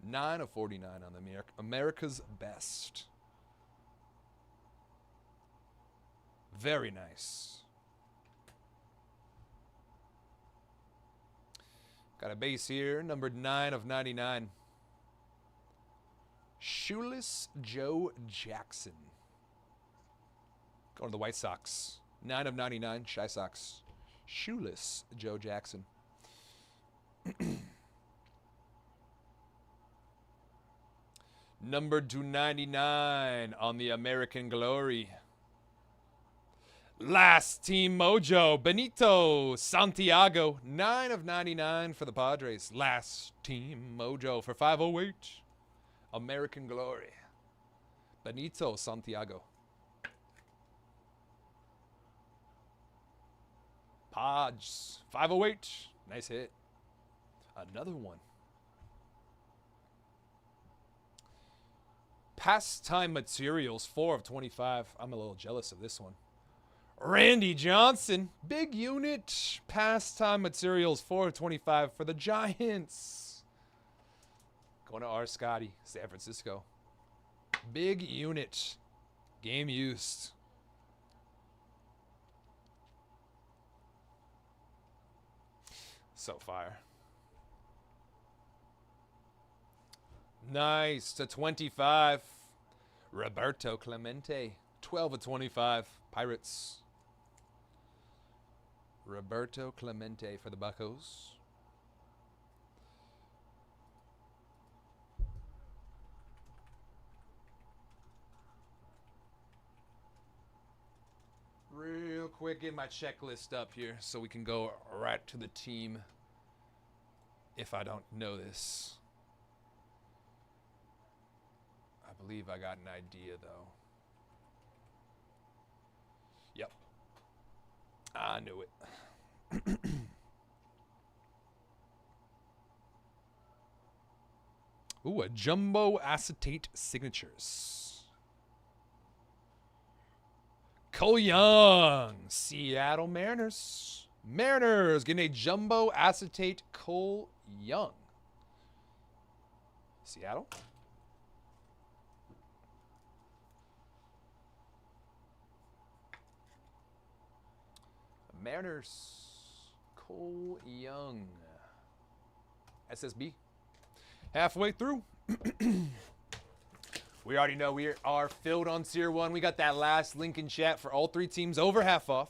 S1: 9 of 49 on the America's Best. Very nice. Got a base here, numbered 9 of 99. Shoeless Joe Jackson. Going to the White Sox. 9 of 99, Shy Sox. Shoeless Joe Jackson. Numbered to 99 on the American Glory. Last team mojo, Benito Santiago, 9 of 99 for the Padres. Last team mojo for 508, American Glory, Benito Santiago. Podge, 508, nice hit. Another one. Pastime Materials, 4 of 25. I'm a little jealous of this one. Randy Johnson, big unit, Pastime Materials, 4 of 25 for the Giants. Going to our Scotty, San Francisco. Big unit, game used. So fire. Nice to 25. Roberto Clemente, 12 of 25, Pirates. Roberto Clemente for the Buccos. Real quick, get my checklist up here so we can go right to the team if I don't know this. I believe I got an idea, though. Yep. I knew it. Ooh, a jumbo acetate signatures. Cole Young, Seattle Mariners. Mariners getting a jumbo acetate Cole Young. Seattle. Mariners, Cole Young. SSB. Halfway through. We already know we are filled on Tier 1. We got that last link in chat for all 3 teams over half off.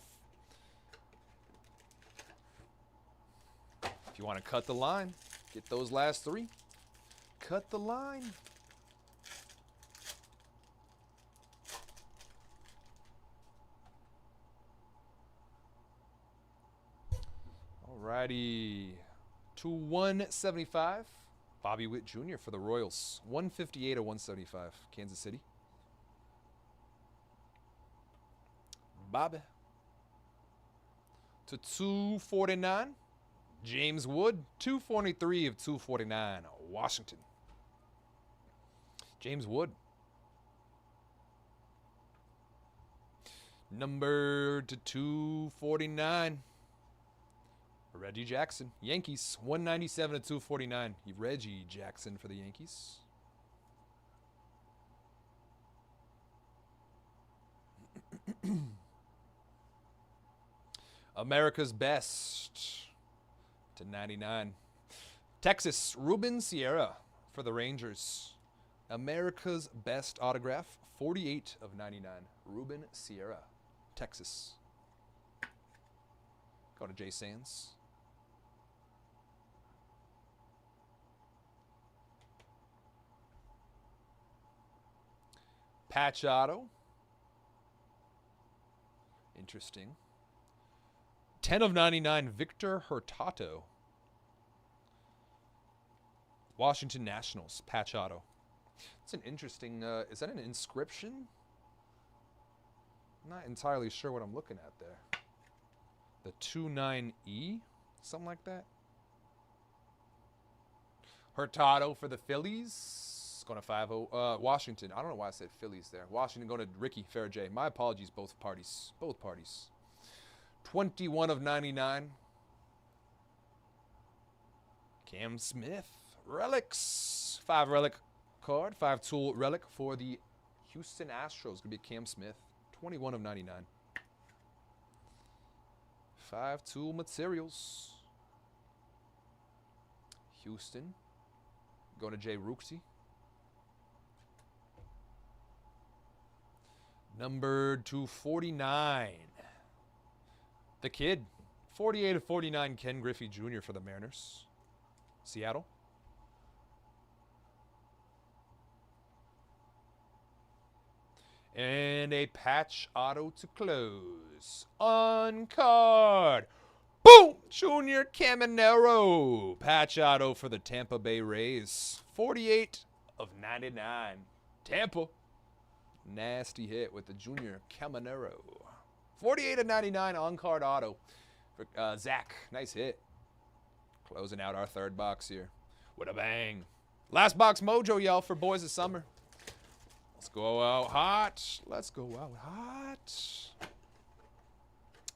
S1: If you want to cut the line, get those last 3. Cut the line. Alrighty. To 175. Bobby Witt Jr. for the Royals. 158 of 175. Kansas City. Bobby. To 249. James Wood. 243 of 249. Washington. James Wood. Number to 249. Reggie Jackson. Yankees. 197 to 249. Reggie Jackson for the Yankees. America's Best to 99. Texas. Ruben Sierra for the Rangers. America's Best autograph. 48 of 99. Ruben Sierra. Texas. Go to Jay Sands. Patch auto. Interesting. 10 of 99, Victor Hurtado. Washington Nationals, patch auto. It's an interesting, is that an inscription? I'm not entirely sure what I'm looking at there. The 29E, something like that. Hurtado for the Phillies. Going to 5-0. Washington. I don't know why I said Phillies there. Washington going to Ricky Farajay. My apologies, both parties. Both parties. 21 of 99. Cam Smith. Relics. 5 relic card. 5 tool relic for the Houston Astros. Going to be Cam Smith. 21 of 99. 5 tool materials. Houston. Going to Jay Ruxy. Number 249. The Kid. 48 of 49, Ken Griffey Jr. for the Mariners. Seattle. And a patch auto to close. On card. Boom! Junior Caminero. Patch auto for the Tampa Bay Rays. 48 of 99. Tampa. Nasty hit with the Junior Caminero. 48 of 99 on card auto for Zach. Nice hit. Closing out our 3rd box here with a bang. Last box mojo, y'all, for Boys of Summer. Let's go out hot. Let's go out hot.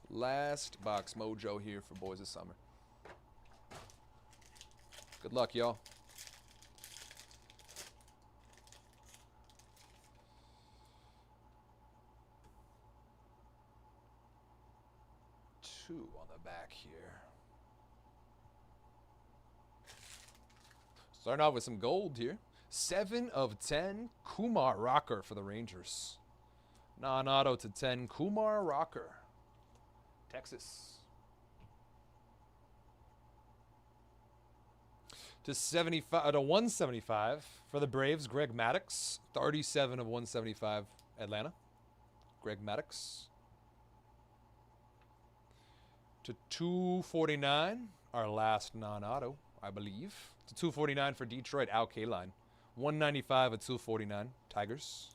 S1: Last box mojo here for Boys of Summer. Good luck, y'all. Two on the back here. Starting off with some gold here. 7 of 10, Kumar Rocker for the Rangers. Non-auto to 10, Kumar Rocker. Texas. To 175 for the Braves, Greg Maddux. 37 of 175, Atlanta. Greg Maddux. To 249, our last non-auto, I believe. To 249 for Detroit, Al Kaline. 195 at 249, Tigers.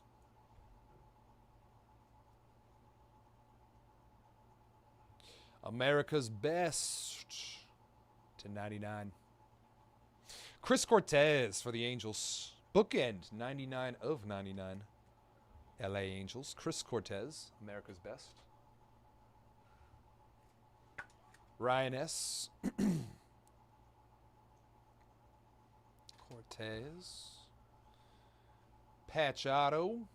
S1: America's Best to 99. Chris Cortez for the Angels. Bookend, 99 of 99. LA Angels. Chris Cortez, America's Best. Ryan S. Cortez. Patch auto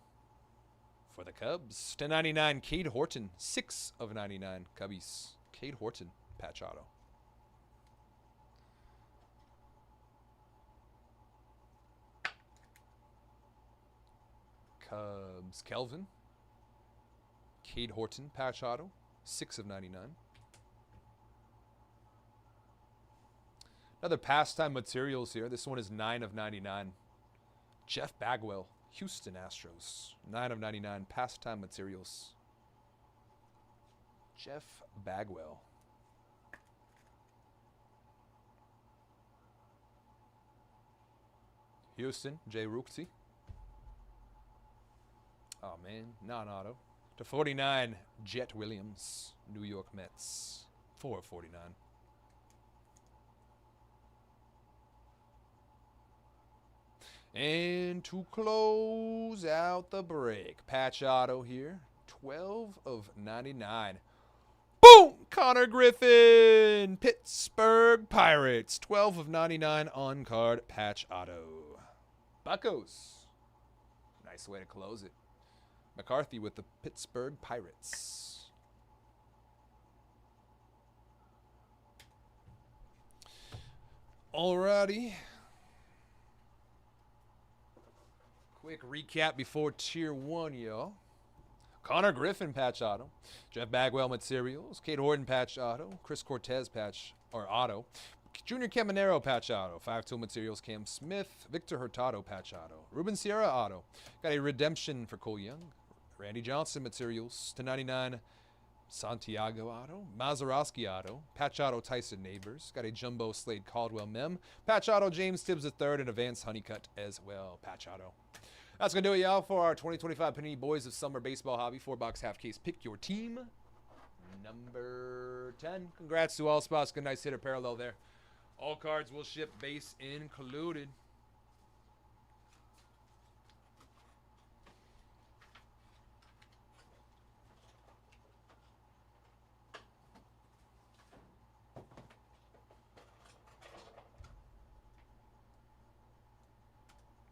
S1: for the Cubs. /99, Cade Horton. 6 of 99 Cubbies. Cade Horton, patch auto. Cubs, Kelvin. Cade Horton, patch auto. 6 of 99. Another pastime materials here. This one is 9 of 99. Jeff Bagwell, Houston Astros. 9 of 99 pastime materials. Jeff Bagwell. Houston, Jay Rukti. Oh, man, non-auto. /49, Jet Williams, New York Mets. 4 of 49. And to close out the break, patch auto here. 12 of 99. Boom! Connor Griffin, Pittsburgh Pirates. 12 of 99 on card patch auto. Buccos. Nice way to close it. McCarthy with the Pittsburgh Pirates. Alrighty. Quick recap before Tier 1, y'all. Connor Griffin patch auto. Jeff Bagwell materials. Cade Horton patch auto. Chris Cortez patch or auto. Junior Caminero patch auto. 5-tool materials. Cam Smith. Victor Hurtado patch auto. Ruben Sierra auto. Got a redemption for Cole Young. Randy Johnson materials. /99 Santiago auto. Mazeroski auto. Patch auto Tyson Neighbors. Got a jumbo Slade Caldwell mem. Patch auto James Tibbs III and Advanced Honeycutt as well. Patch auto. That's going to do it, y'all, for our 2025 Panini Boys of Summer Baseball Hobby 4-box half case. Pick your team. Number 10. Congrats to all spots. Good nice hitter parallel there. All cards will ship, base included.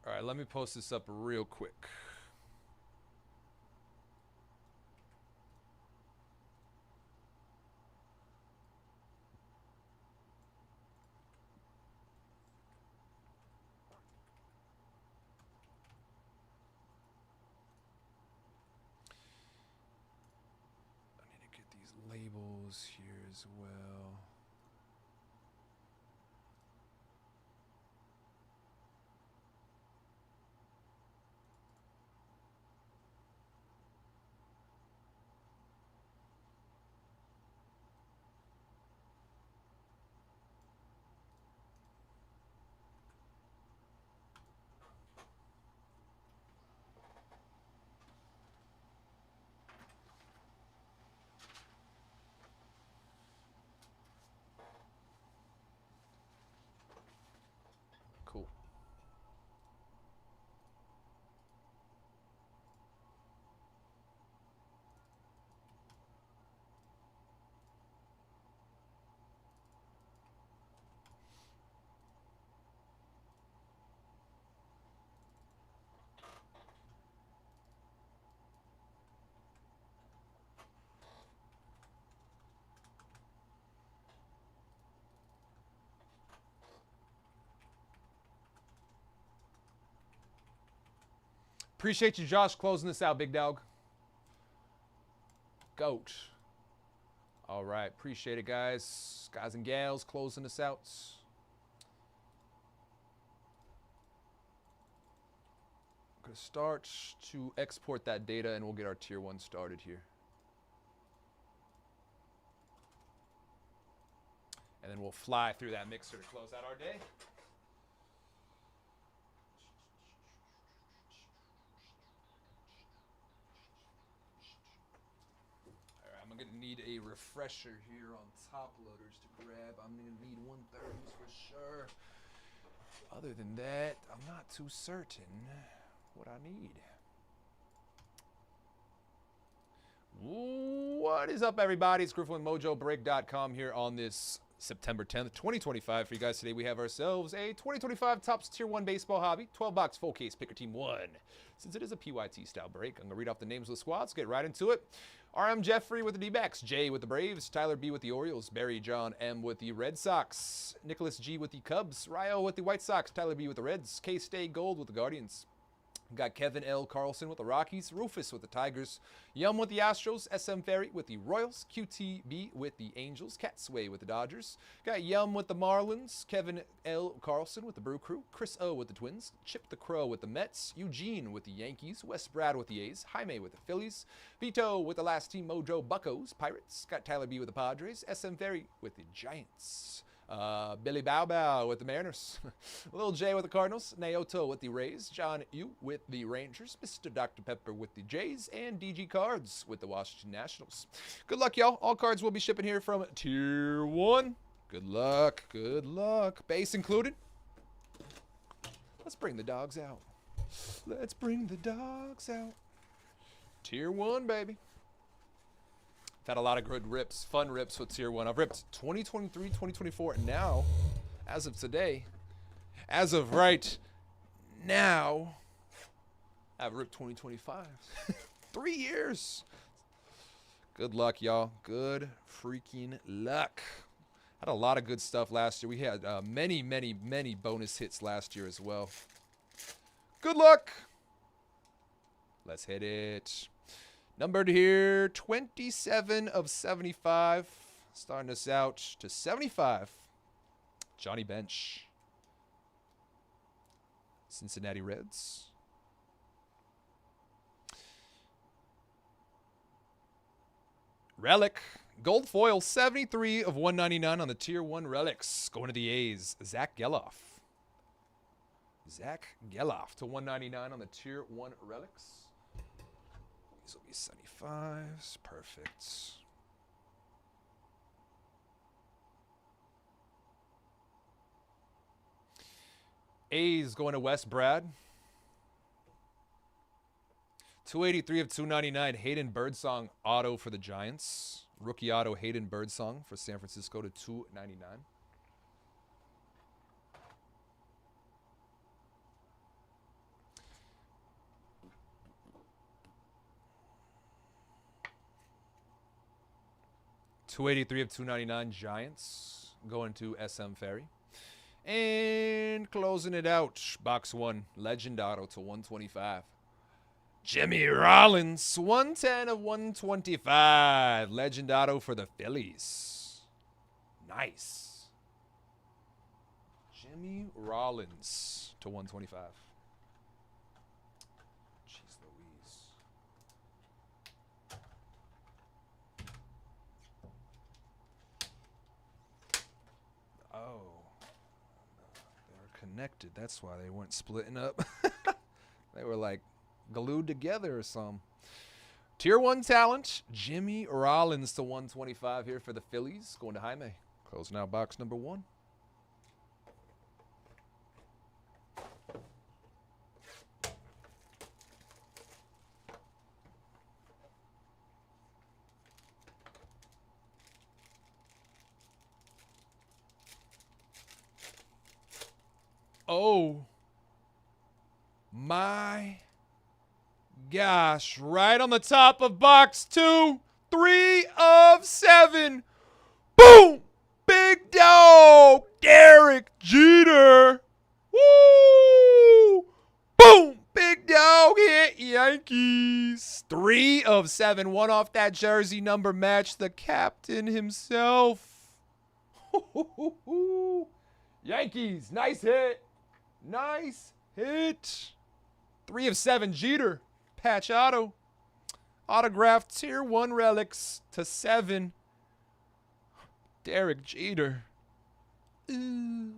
S1: All right, let me post this up real quick. I need to get these labels here as well. Cool. Appreciate you, Josh, closing this out, big dog. Goat. All right. Appreciate it, guys. Guys and gals, closing this out. I'm going to start to export that data, and we'll get our Tier 1 started here. And then we'll fly through that mixer to close out our day. I'm going to need a refresher here on top loaders to grab. I'm going to need 130s for sure. Other than that, I'm not too certain what I need. What is up, everybody? It's Griffin with Mojobreak.com here on this September 10th, 2025. For you guys today, we have ourselves a 2025 Topps Tier 1 Baseball Hobby 12-box full case picker team 1. Since it is a PYT style break, I'm going to read off the names of the squads, get right into it. RM Jeffrey with the D-backs, Jay with the Braves, Tyler B with the Orioles, Barry John M with the Red Sox, Nicholas G with the Cubs, Ryo with the White Sox, Tyler B with the Reds, K-Stay Gold with the Guardians. We've got Kevin L. Carlson with the Rockies, Rufus with the Tigers, Yum with the Astros, SM Ferry with the Royals, QTB with the Angels, Catsway with the Dodgers. Got Yum with the Marlins, Kevin L. Carlson with the Brew Crew, Chris O. with the Twins, Chip the Crow with the Mets, Eugene with the Yankees, Wes Brad with the A's, Jaime with the Phillies, Vito with the last team Mojo Buccos, Pirates. Got Tyler B with the Padres, SM Ferry with the Giants. Billy Bow Bow with the Mariners, Lil J with the Cardinals, Naoto with the Rays, John U with the Rangers, Mr. Dr. Pepper with the Jays, and DG Cards with the Washington Nationals. Good luck, y'all. All cards will be shipping here from Tier 1. Good luck. Good luck. Base included. Let's bring the dogs out. Let's bring the dogs out. Tier 1, baby. I've had a lot of good rips, fun rips with Tier 1. I've ripped 2023, 2024, and now, as of today, as of right now, I've ripped 2025. 3 years. Good luck, y'all. Good freaking luck. Had a lot of good stuff last year. We had many, many, many bonus hits last year as well. Good luck. Let's hit it. Numbered here, 27 of 75. Starting us out to 75. Johnny Bench. Cincinnati Reds. Relic. Gold foil, 73 of 199 on the Tier 1 Relics. Going to the A's, Zach Geloff. Zach Geloff to 199 on the Tier 1 Relics. These will be 75s. Perfect. A's going to Wes Brad. 283 of 299. Hayden Birdsong auto for the Giants. Rookie auto Hayden Birdsong for San Francisco to 299. .283 of 299 Giants going to SM Ferry. And closing it out, box 1, Legend Auto to 125. Jimmy Rollins, 110 of 125. Legend Auto for the Phillies. Nice. Jimmy Rollins to 125. Jeez Louise. Oh. They were connected. That's why they weren't splitting up. They were like glued together or something. Tier 1 talent, Jimmy Rollins to 125 here for the Phillies. Going to Jaime. Closing out box number 1. Oh my gosh, right on the top of box 2, 3 of 7. Boom! Big dog, Derek Jeter. Woo! Boom! Big dog hit Yankees. 3 of 7. One off that jersey number match. The captain himself. Yankees, nice hit. Nice hit. 3 of 7, Jeter. Patch auto. Autographed Tier 1 Relics to 7. Derek Jeter. Ooh.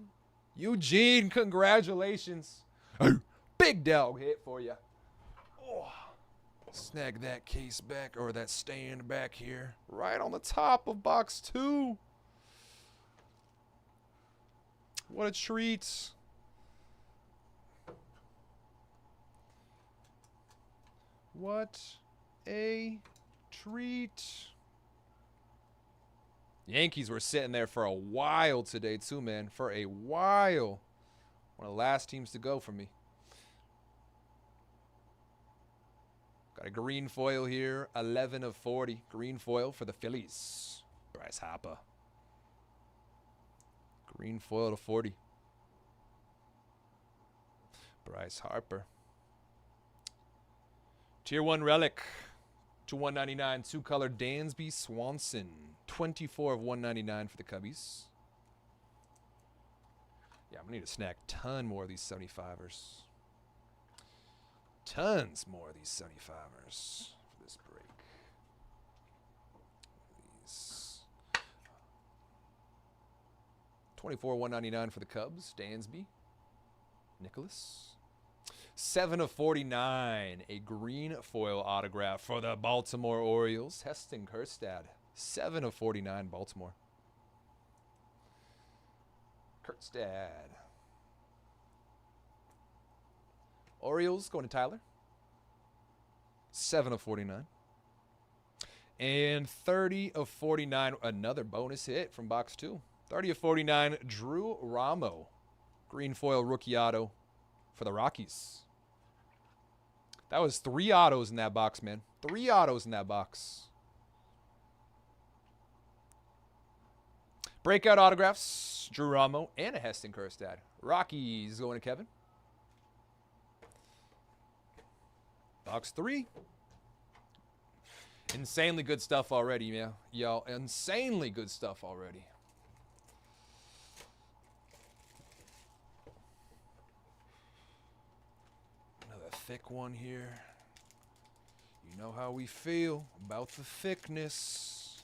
S1: Eugene, congratulations. Big dog hit for you. Oh. Snag that case back, or that stand back here. Right on the top of box 2. What a treat. What a treat. Yankees were sitting there for a while today, too, man. For a while. One of the last teams to go for me. Got a green foil here. 11 of 40. Green foil for the Phillies. Bryce Harper. Green foil to 40. Bryce Harper. Tier 1 relic. To 199. Two-color Dansby Swanson. 24 of 199 for the Cubbies. Yeah, I'm going to need to snack a ton more of these 75ers. Tons more of these 75ers for this break. These 24 199 for the Cubs. Dansby. Nicholas. 7 of 49. A green foil autograph for the Baltimore Orioles. Heston Kjerstad. 7 of 49 Baltimore. Kjerstad. Orioles going to Tyler. 7 of 49. And 30 of 49. Another bonus hit from box 2. 30 of 49. Drew Ramo. Green foil rookie auto for the Rockies. That was 3 autos in that box, man. 3 autos in that box. Breakout autographs. Drew Ramo and a Heston Kjerstad. Rockies going to Kevin. Box 3. Insanely good stuff already, man. Y'all, insanely good stuff already. Another thick one here. You know how we feel about the thickness.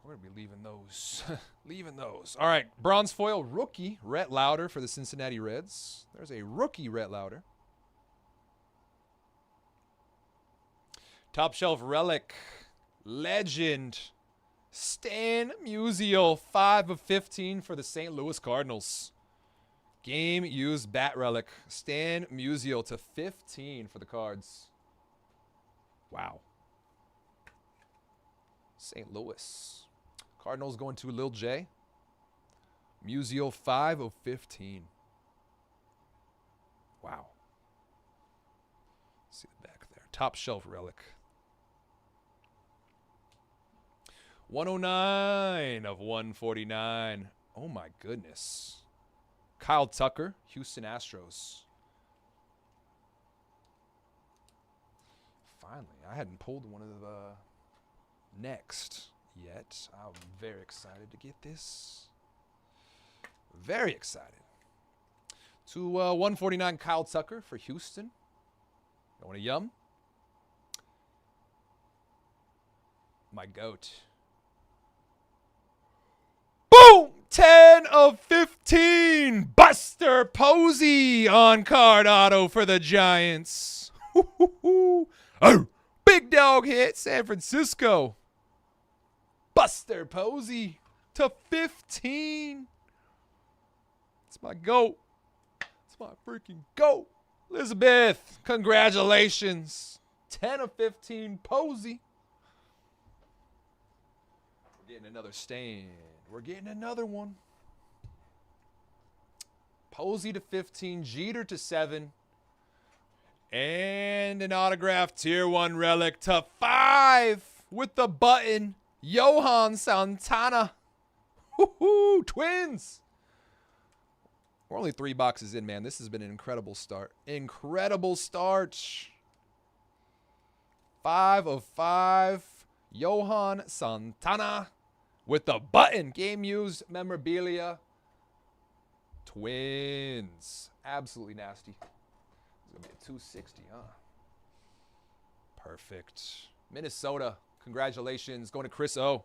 S1: We're going to be leaving those. Leaving those. All right. Bronze foil rookie. Rhett Lauder for the Cincinnati Reds. There's a rookie Rhett Lauder. Top shelf relic. Legend. Stan Musial. 5 of 15 for the St. Louis Cardinals. Game used bat relic. Stan Musial to 15 for the Cards. Wow. St. Louis. Cardinals going to Lil J. Musial 5 of 15. Wow. See the back there. Top shelf relic. 109 of 149. Oh my goodness. Kyle Tucker, Houston Astros. Finally, I hadn't pulled one of the next yet. I'm very excited to get this. Very excited. To 149 Kyle Tucker for Houston. Going to Yum. My goat. Boom! 10 of 15. Buster Posey on card auto for the Giants. Oh, big dog hit, San Francisco. Buster Posey to 15. It's my GOAT. It's my freaking GOAT. Elizabeth, congratulations. 10 of 15, Posey. We're getting another stand. We're getting another one. Posey to 15, Jeter to 7. And an autograph tier 1 relic to 5 with the button. Johan Santana. Woo-hoo, Twins. We're only 3 boxes in, man. This has been an incredible start. Incredible start. 5 of 5. Johan Santana with the button. Game used memorabilia. Twins. Absolutely nasty. It's going to be a 260, huh? Perfect. Minnesota. Congratulations. Going to Chris O.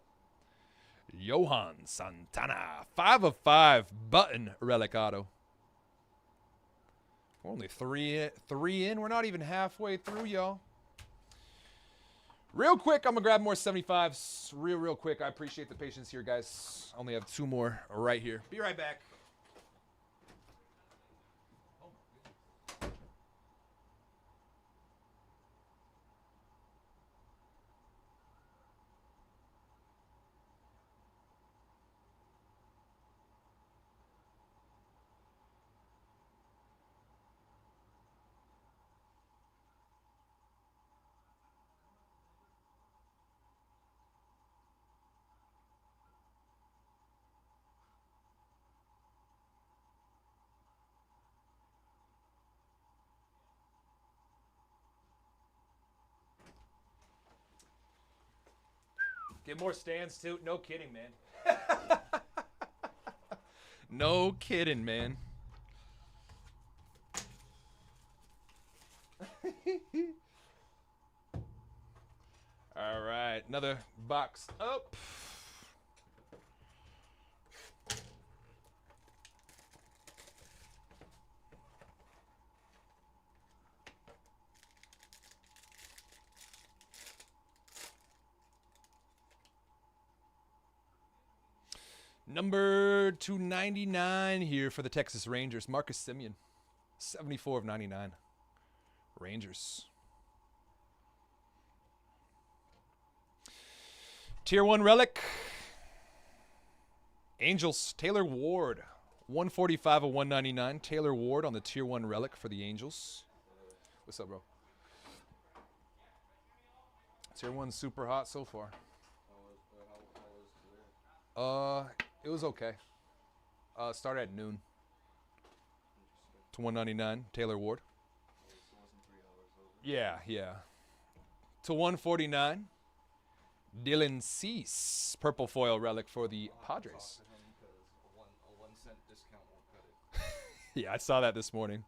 S1: Johan Santana. 5 of 5. Button relic auto. We're only three in. We're not even halfway through, y'all. Real quick, I'm going to grab more 75s. Real quick. I appreciate the patience here, guys. I only have 2 more right here. Be right back. Get more stands, too. No kidding, man. No kidding, man. All right, another box up. Number 299 here for the Texas Rangers. Marcus Semien. 74 of 99. Rangers. Tier 1 relic. Angels. Taylor Ward. 145 of 199. Taylor Ward on the Tier 1 relic for the Angels. What's up, bro? Tier 1 super hot so far. It was okay. Started at noon. To 199, Taylor Ward. Yeah. To 149, Dylan Cease, purple foil relic for the Padres.
S4: A 1 cent discount won't cut it.
S1: Yeah, I saw that this morning.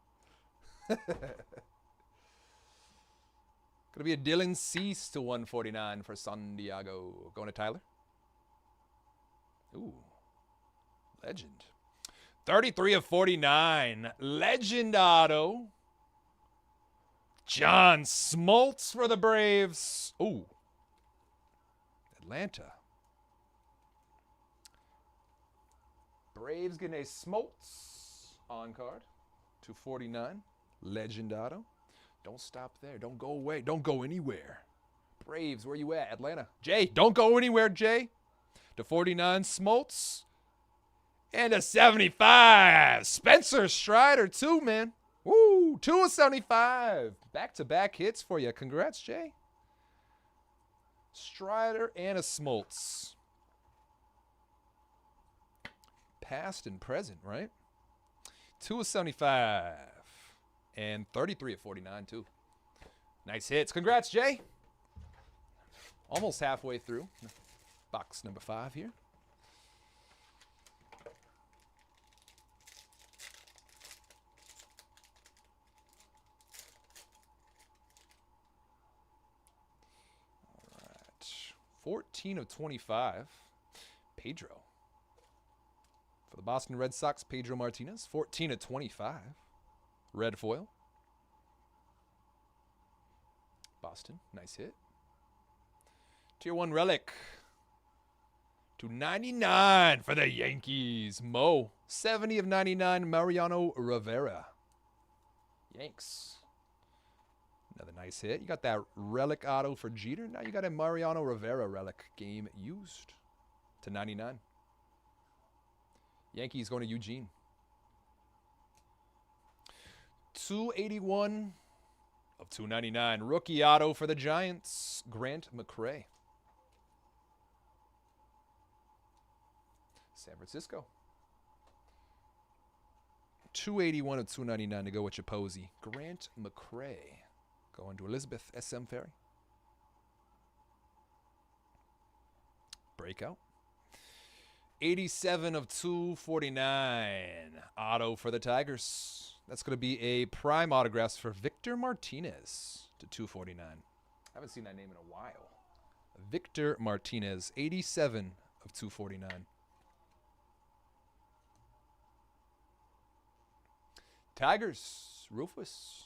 S1: Gonna be a Dylan Cease to 149 for San Diego. Going to Tyler. Ooh. Legend. 33 of 49. Legend auto. John Smoltz for the Braves. Ooh. Atlanta. Braves getting a Smoltz on card. 249. Legend auto. Don't stop there. Don't go away. Don't go anywhere. Braves, where you at? Atlanta. Jay, don't go anywhere, Jay. To 49, Smoltz. And a 75. Spencer Strider, 2, man. Woo, 2 of 75. Back-to-back hits for you. Congrats, Jay. Strider and a Smoltz. Past and present, right? 2 of 75. And 33 of 49, too. Nice hits. Congrats, Jay. Almost halfway through. Box number 5 here. All right. 14 of 25. Pedro. For the Boston Red Sox, Pedro Martinez. 14 of 25. Red foil. Boston. Nice hit. Tier 1 relic. To 99 for the Yankees. Mo. 70 of 99. Mariano Rivera. Yanks. Another nice hit. You got that relic auto for Jeter. Now you got a Mariano Rivera relic. Game used. To 99. Yankees going to Eugene. 281 of 299. Rookie auto for the Giants. Grant McCray. San Francisco. 281 of 299 to go with your Posey. Grant McCray. Going to Elizabeth SM Ferry. Breakout. 87 of 249. Auto for the Tigers. That's going to be a prime autographs for Victor Martinez to 249. I haven't seen that name in a while. Victor Martinez. 87 of 249. Tigers, Rufus.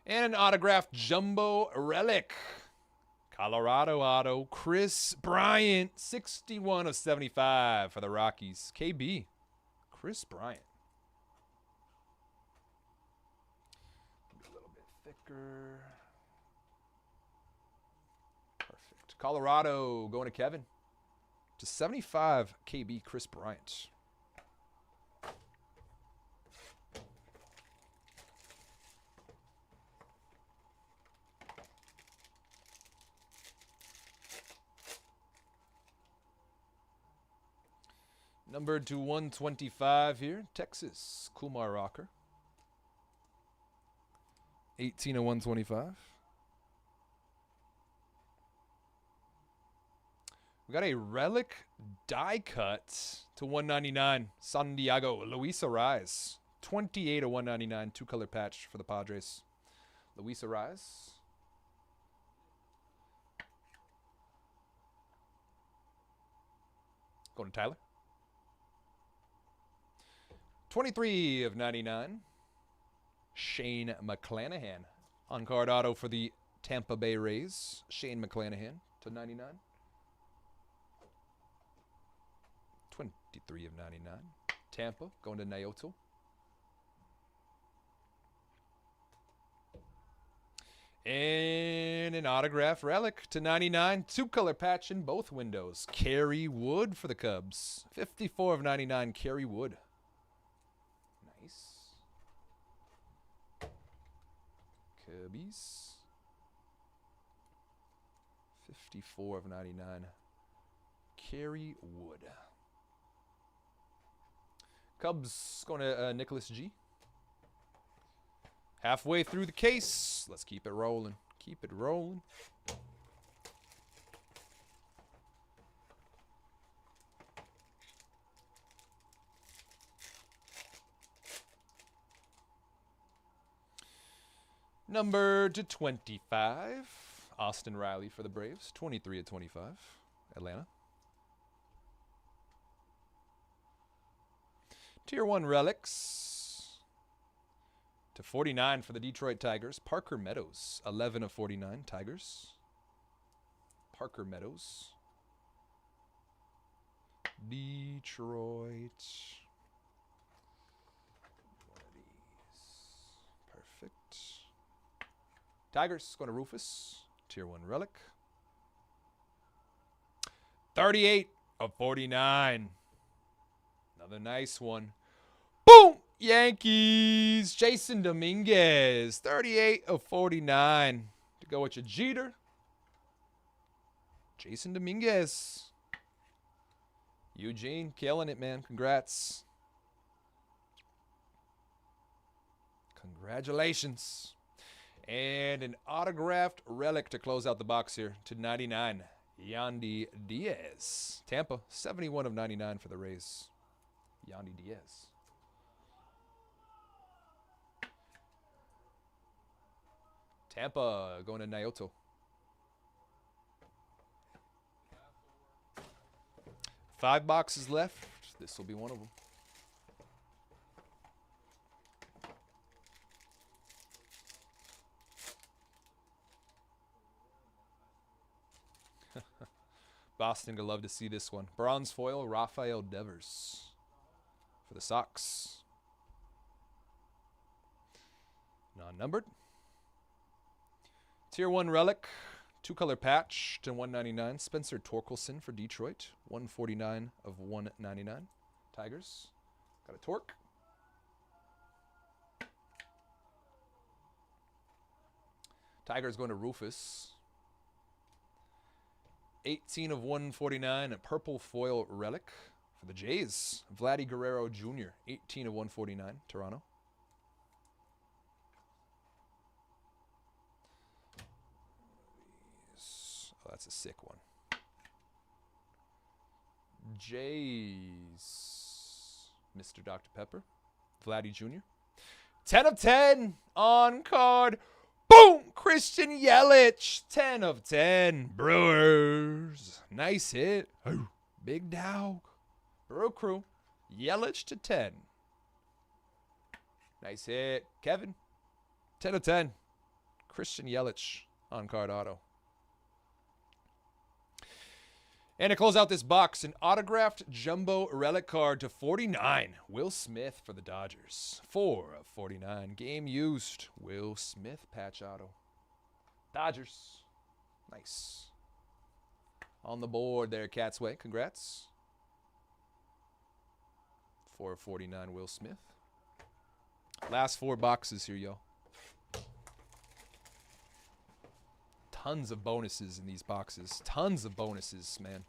S1: And an autographed jumbo relic. Colorado auto, Chris Bryant, 61 of 75 for the Rockies. KB, Chris Bryant. A little bit thicker. Perfect. Colorado going to Kevin. To 75, KB, Chris Bryant. Numbered to 125 here. Texas, Kumar Rocker. 18 of 125. We got a relic die cut to 199. San Diego, Luis Ariz. 28 of 199. 2-color patch for the Padres. Luis Ariz. Going to Tyler. 23 of 99. Shane McClanahan. On-card auto for the Tampa Bay Rays. Shane McClanahan to 99. 23 of 99. Tampa going to Naoto. And an autograph relic to 99. 2-color patch in both windows. Kerry Wood for the Cubs. 54 of 99. Kerry Wood. Nice. Cubbies. 54 of 99. Kerry Wood. Cubs going to Nicholas G. Halfway through the case. Let's keep it rolling. Keep it rolling. Number to 25. Austin Riley for the Braves. 23 of 25. Atlanta. Tier 1 relics. To 49 for the Detroit Tigers. Parker Meadows. 11 of 49. Tigers. Parker Meadows. Detroit. One of these. Perfect. Tigers going to Rufus. Tier 1 relic. 38 of 49. Another nice one. Boom! Yankees. Jason Dominguez. 38 of 49. To go with your Jeter. Jason Dominguez. Eugene, killing it, man. Congrats. Congratulations. And an autographed relic to close out the box here to 99. Yandy Diaz. Tampa, 71 of 99 for the Rays. Yandy Diaz. Tampa going to Naoto. 5 boxes left. This will be one of them. Boston gonna love to see this one. Bronze foil, Rafael Devers for the Sox. Non-numbered. Tier 1 relic, 2-color patch to 199. Spencer Torkelson for Detroit. 149 of 199. Tigers. Got a Torque. Tigers going to Rufus. 18 of 149. A purple foil relic for the Jays. Vladdy Guerrero Jr. 18 of 149. Toronto. Oh, that's a sick one. Jays. Mr. Dr. Pepper. Vladdy Jr. 10 of 10 on card. Boom! Christian Yelich. 10 of 10. Brewers. Nice hit. Oh, big dog. Brew Crew. Yelich to 10. Nice hit. Kevin. 10 of 10. Christian Yelich on card auto. And to close out this box, an autographed jumbo relic card to 49. Will Smith for the Dodgers. 4 of 49. Game used. Will Smith patch auto. Dodgers. Nice. On the board there, Catsway. Congrats. 4 of 49, Will Smith. Last 4 boxes here, yo. Tons of bonuses in these boxes. Tons of bonuses, man.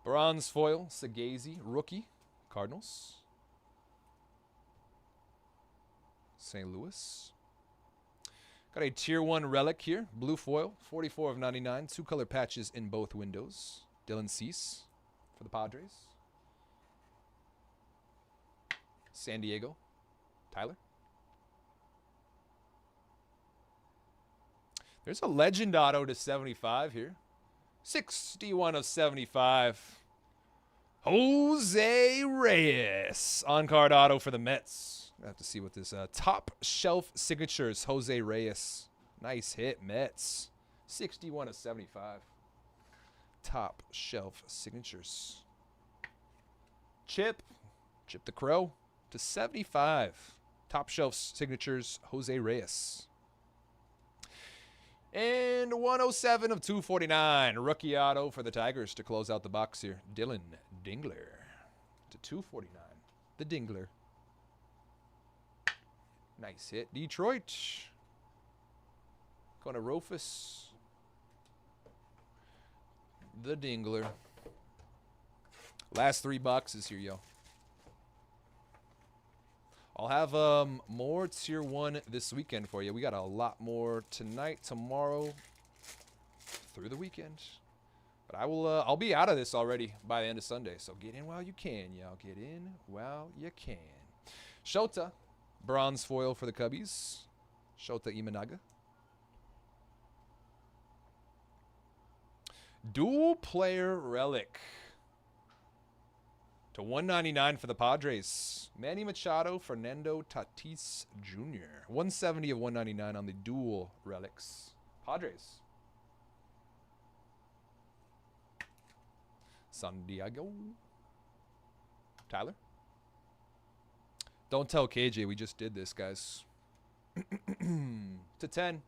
S1: Bronze foil, Sagazy, rookie, Cardinals. St. Louis. Got a Tier 1 relic here. Blue foil, 44 of 99. 2-color patches in both windows. Dylan Cease for the Padres. San Diego. Tyler. There's a legend auto to 75 here. 61 of 75. Jose Reyes. On-card auto for the Mets. I have to see what this top shelf signatures. Jose Reyes. Nice hit, Mets. 61 of 75. Top shelf signatures. Chip the Crow to 75. Top shelf signatures. Jose Reyes. And 107 of 249. Rookie auto for the Tigers to close out the box here. Dylan Dingler to 249. The Dingler. Nice hit. Detroit. Going to Rofus. The Dingler. Last 3 boxes here, yo. I'll have more Tier 1 this weekend for you. We got a lot more tonight, tomorrow, through the weekend. But I'll be out of this already by the end of Sunday. So get in while you can, y'all. Get in while you can. Shota, bronze foil for the Cubbies. Shota Imanaga. Dual player relic. To 199 for the Padres. Manny Machado, Fernando Tatis Jr. 170 of 199 on the dual relics. Padres. San Diego. Tyler. Don't tell KJ we just did this, guys. To 10.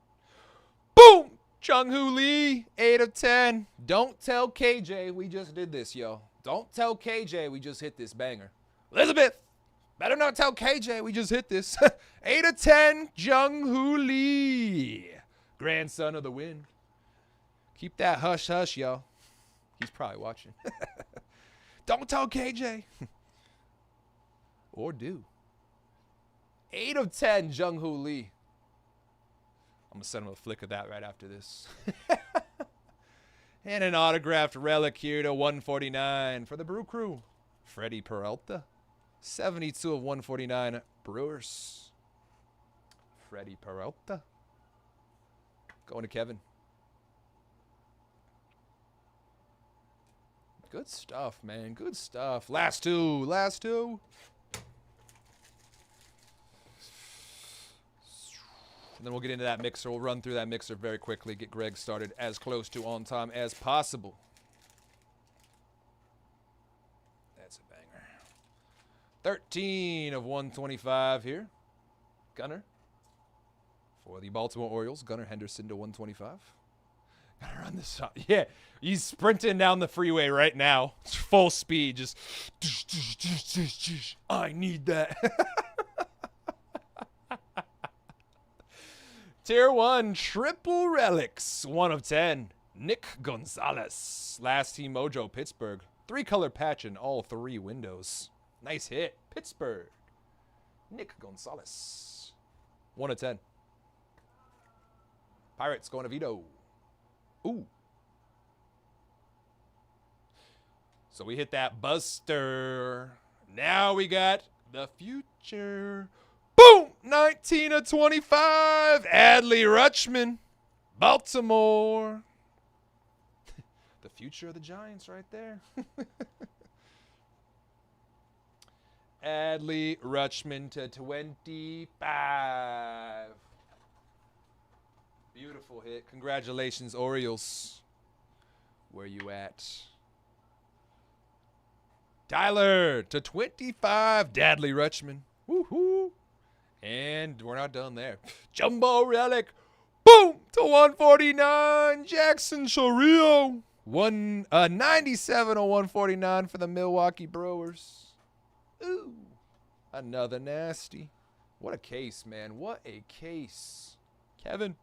S1: Boom! Chung-Hoo Lee, 8 of 10. Don't tell KJ we just did this, yo. Don't tell KJ we just hit this banger. Elizabeth, better not tell KJ we just hit this. 8 of 10, Jung-Hoo Lee. Grandson of the wind. Keep that hush-hush, yo. He's probably watching. Don't tell KJ. Or do. 8 of 10, Jung-Hoo Lee. I'm going to send him a flick of that right after this. And an autographed relic here to 149 for the Brew Crew. Freddie Peralta. 72 of 149 Brewers. Freddie Peralta. Going to Kevin. Good stuff, man. Good stuff. Last two. Last two. And then we'll get into that mixer. We'll run through that mixer very quickly. Get Greg started as close to on time as possible. That's a banger. 13 of 125 here. Gunnar. For the Baltimore Orioles, Gunnar Henderson to 125. Gotta run this up. Yeah, he's sprinting down the freeway right now. Full speed. Just. I need that. Tier 1 triple relics. 1 of 10. Nick Gonzalez. Last team Mojo, Pittsburgh. 3-color patch in all 3 windows. Nice hit. Pittsburgh. Nick Gonzalez. 1 of 10. Pirates going to Vito. Ooh. So we hit that buster. Now we got the future. Boom! 19 of 25. Adley Rutschman. Baltimore. The future of the Giants right there. Adley Rutschman to 25. Beautiful hit. Congratulations, Orioles. Where you at? Tyler to 25. Dadley Rutschman. Woohoo! And we're not done there. Jumbo relic. Boom! To 149. Jackson Chourio. 97 of 149 for the Milwaukee Brewers. Ooh. Another nasty. What a case, man. What a case. Kevin.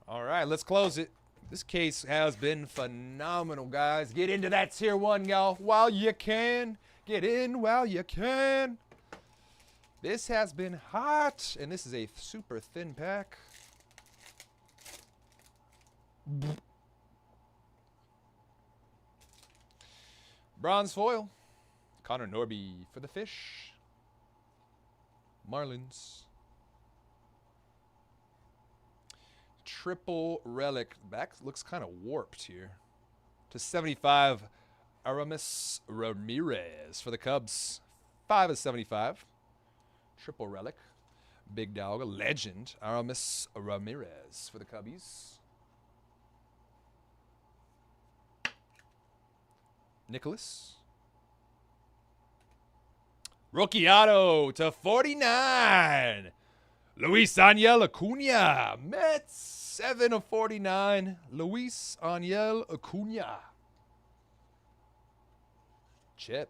S1: All right, let's close it. This case has been phenomenal, guys. Get into that Tier 1, y'all, while you can. Get in while you can. This has been hot, and this is a super thin pack. Bronze foil. Connor Norby for the Fish. Marlins. Triple relic. Back looks kind of warped here. To 75, Aramis Ramirez for the Cubs. 5/75. Triple relic. Big dog, a legend. Aramis Ramirez for the Cubbies. Nicholas. Rookie auto to 49. Luis Angel Acuna. Mets 7/49. Luis Angel Acuna. Chip.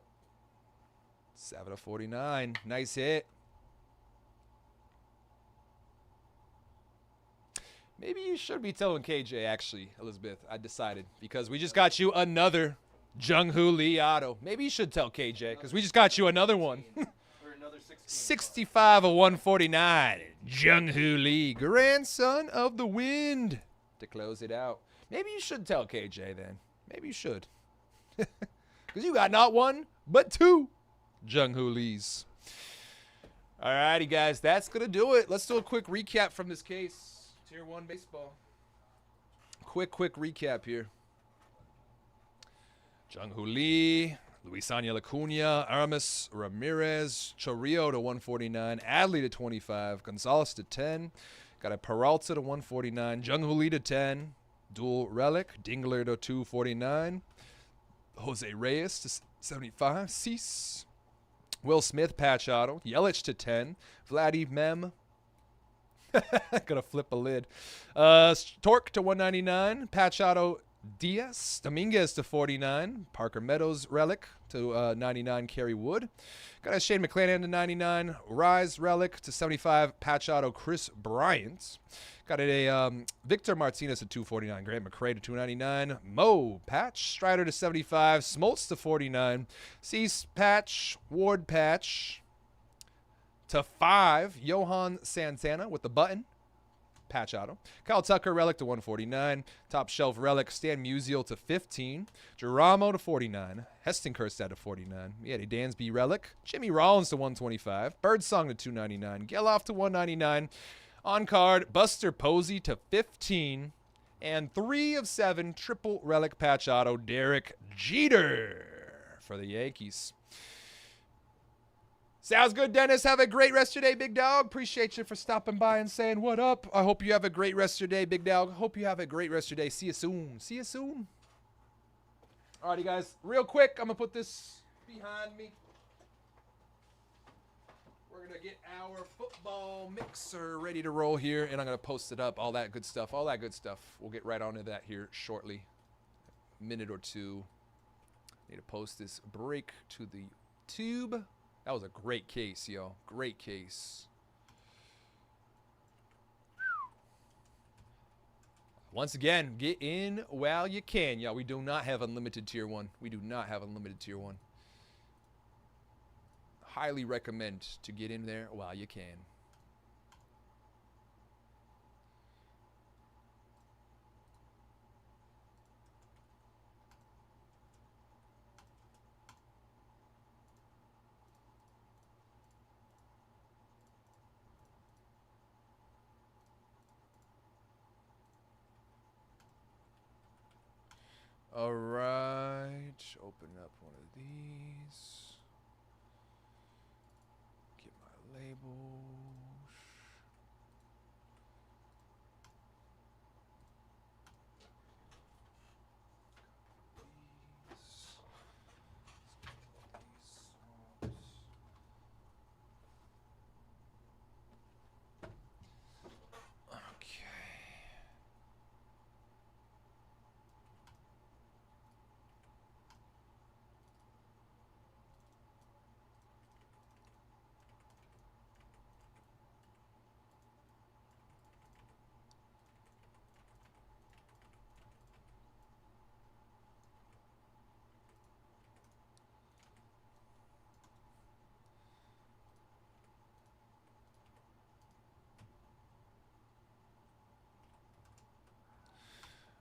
S1: 7/49. Nice hit. Maybe you should be telling KJ, actually, Elizabeth. I decided. Because we just got you another Jung-Hoo Lee auto. Maybe you should tell KJ, because we just got you another one.
S4: Or another 16.
S1: 65/149. Jung-Hoo Lee, grandson of the wind, to close it out. Maybe you should tell KJ then. Maybe you should. Because you got not one, but two Jung-Hoo Lees. All righty, guys. That's going to do it. Let's do a quick recap from this case. Tier 1 baseball. Quick recap here. Jung-Hoo Lee, Luis Angel Acuna, Aramis Ramirez, Chorrillo to 149, Adley to 25, Gonzalez to 10, got a Peralta to 149, Jung-Hoo Lee to 10, dual relic, Dingler to 249, Jose Reyes to 75, Cease, Will Smith patch auto, Yelich to 10, Vladdy Mem. Gonna flip a lid. Torque to 199. Patch auto Diaz. Dominguez to 49. Parker Meadows relic to 99. Kerry Wood. Got a Shane McClanahan to 99. Rise relic to 75. Patch auto Chris Bryant. Got a Victor Martinez to 249. Grant McCray to 299. Mo patch. Strider to 75. Smoltz to 49. Cease patch. Ward patch. To 5, Johan Santana with the button. Patch auto. Kyle Tucker relic to 149. Top shelf relic. Stan Musial to 15. Geramo to 49. Heston Kjerstad to 49. We had a Dansby relic. Jimmy Rollins to 125. Birdsong to 299. Geloff to 199. On card, Buster Posey to 15. And 3 of 7 triple relic patch auto, Derek Jeter for the Yankees. Sounds good, Dennis. Have a great rest of your day, big dog. Appreciate you for stopping by and saying what up. I hope you have a great rest of your day, big dog. Hope you have a great rest of your day. See you soon. See you soon. Alrighty, guys. Real quick, I'm going to put this behind me. We're going to get our football mixer ready to roll here, and I'm going to post it up. All that good stuff. All that good stuff. We'll get right onto that here shortly. A minute or two. Need to post this break to the tube. That was a great case, yo. Great case. Once again, get in while you can, y'all. We do not have unlimited tier 1. We do not have unlimited tier 1. Highly recommend to get in there while you can. All right, open up one of these. Get my labels.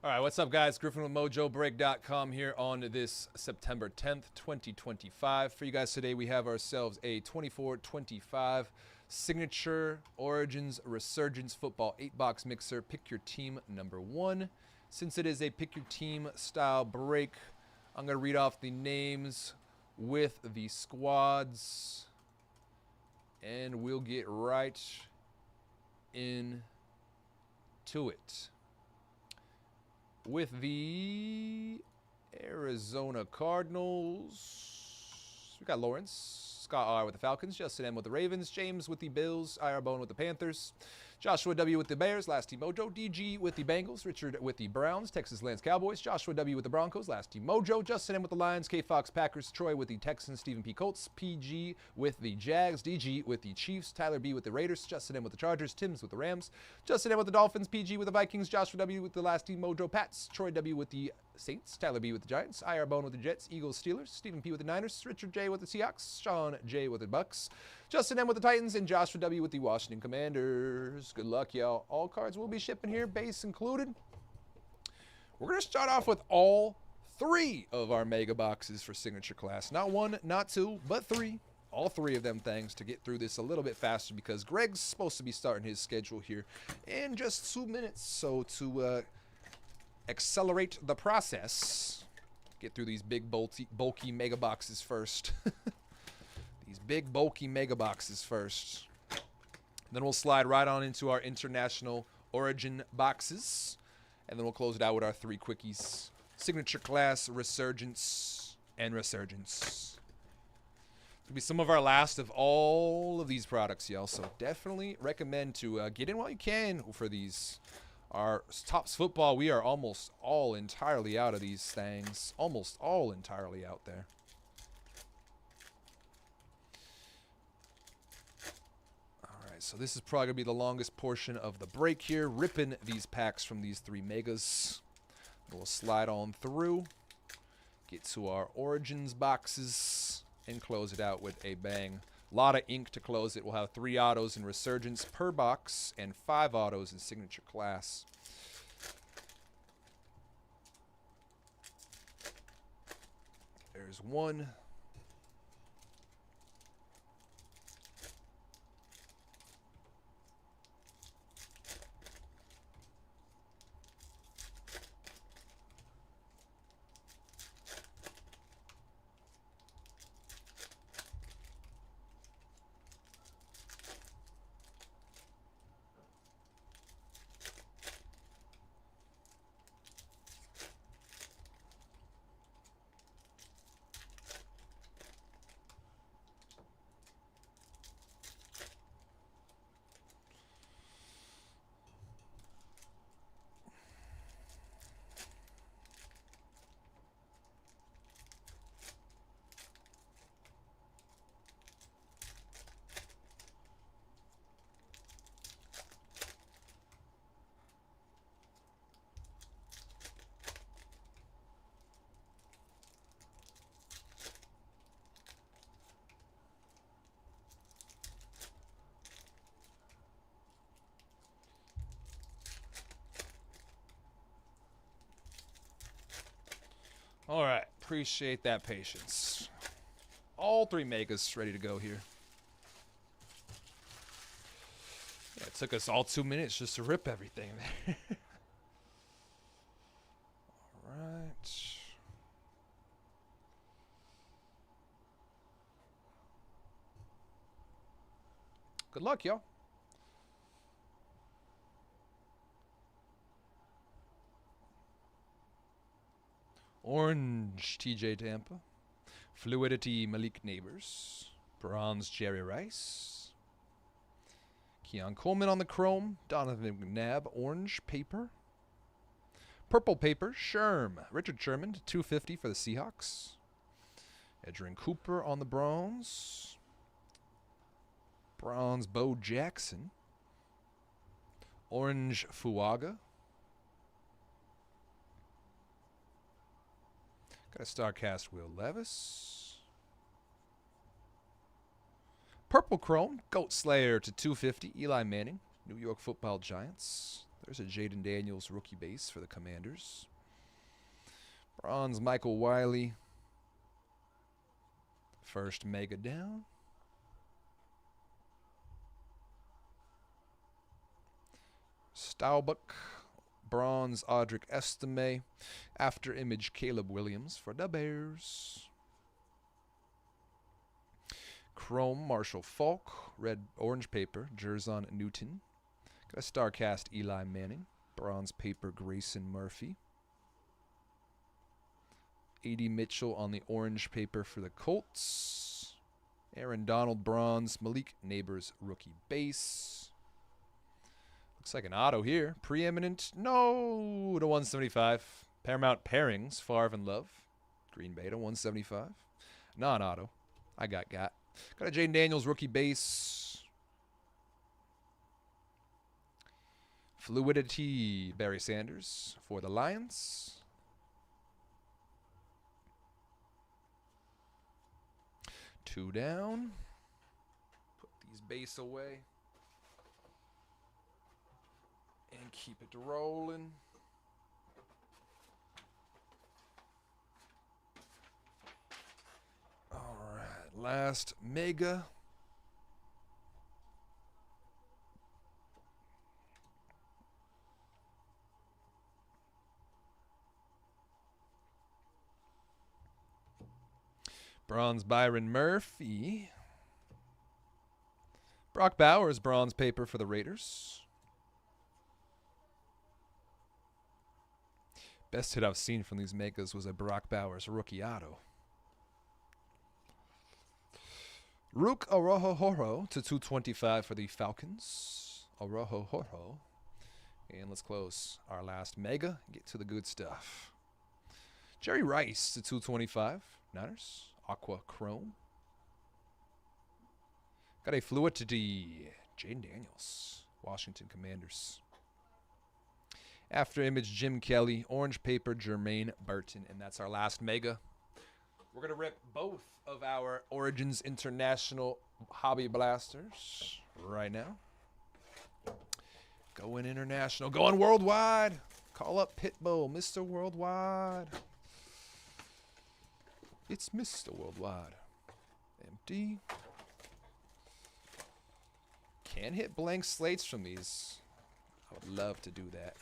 S1: All right, what's up, guys? Griffin with Mojobreak.com here on this September 10th, 2025. For you guys today, we have ourselves a 24-25 Signature Origins Resurgence Football 8-box mixer. Pick your team number 1. Since it is a pick your team style break, I'm going to read off the names with the squads, and we'll get right into it. With the Arizona Cardinals, we got Lawrence, Scott R. with the Falcons, Justin M. with the Ravens, James with the Bills, IR Bone with the Panthers, Joshua W. with the Bears, Last Team Mojo, DG with the Bengals, Richard with the Browns, Texas Lance Cowboys, Joshua W. with the Broncos, Last Team Mojo, Justin M. with the Lions, K. Fox Packers, Troy with the Texans, Stephen P. Colts, PG with the Jags, DG with the Chiefs, Tyler B. with the Raiders, Justin M. with the Chargers, Tim's with the Rams, Justin M. with the Dolphins, PG with the Vikings, Joshua W. with the Last Team Mojo Pats, Troy W. with the Saints, Tyler B. with the Giants, IR Bone with the Jets, Eagles, Steelers, Stephen P. with the Niners, Richard J. with the Seahawks, Sean J. with the Bucks, Justin M. with the Titans, and Joshua W. with the Washington Commanders. Good luck, y'all. All cards will be shipping here, base included. We're going to start off with all 3 of our mega boxes for Signature Class. Not 1, not 2, but 3. All 3 of them things to get through this a little bit faster because Greg's supposed to be starting his schedule here in just 2 minutes. So to accelerate the process, get through these big bulky mega boxes first. These big bulky mega boxes first. Then we'll slide right on into our international origin boxes, and then we'll close it out with our 3 quickies: Signature Class, Resurgence, and Resurgence. It'll be some of our last of all of these products, y'all. So definitely recommend to get in while you can for these. Our Topps football, we are almost all entirely out of these things. Almost all entirely out there. All right, so this is probably going to be the longest portion of the break here, ripping these packs from these 3 megas. We'll slide on through, get to our Origins boxes, and close it out with a bang. A lot of ink to close it. We'll have 3 autos in Resurgence per box and 5 autos in Signature Class. There's 1. All right, appreciate that patience. All 3 megas ready to go here. Yeah, it took us all 2 minutes just to rip everything there. All right. Good luck, y'all. Orange, TJ Tampa. Fluidity, Malik Neighbors. Bronze, Jerry Rice. Keon Coleman on the chrome. Donovan McNabb, orange paper. Purple paper, Sherm. Richard Sherman, 250 for the Seahawks. Edgerrin Cooper on the bronze. Bronze, Bo Jackson. Orange, Fuaga. Got a StarCast, Will Levis. Purple Chrome, Goat Slayer to 250, Eli Manning, New York Football Giants. There's a Jaden Daniels rookie base for the Commanders. Bronze Michael Wiley. First mega down. Staubach. Bronze Audric Estime. After image Caleb Williams for the Bears. Chrome Marshall Falk. Red orange paper Jerzon Newton. Got a star cast Eli Manning. Bronze paper Grayson Murphy. 80 Mitchell on the orange paper for the Colts. Aaron Donald bronze. Malik Neighbors rookie base. Looks like an auto here. Preeminent. No to 175. Paramount pairings. Favre and Love. Green Bay to 175. Non-auto. I got. Got a Jaden Daniels rookie base. Fluidity. Barry Sanders for the Lions. Two down. Put these base away. And keep it rolling. All right, last mega. Bronze Byron Murphy. Brock Bowers bronze paper for the Raiders. Best hit I've seen from these megas was a Brock Bowers rookie auto. Rook Oroho to 225 for the Falcons. Oroho. And let's close our last mega. Get to the good stuff. Jerry Rice to 225. Niners. Aqua Chrome. Got a Fluidity. Jaden Daniels. Washington Commanders. After image Jim Kelly. Orange paper Jermaine Burton. And that's our last mega. We're going to rip both of our Origins International Hobby Blasters right now. Going international. Going worldwide. Call up Pitbull. Mr. Worldwide. It's Mr. Worldwide. Empty. Can hit blank slates from these. I would love to do that.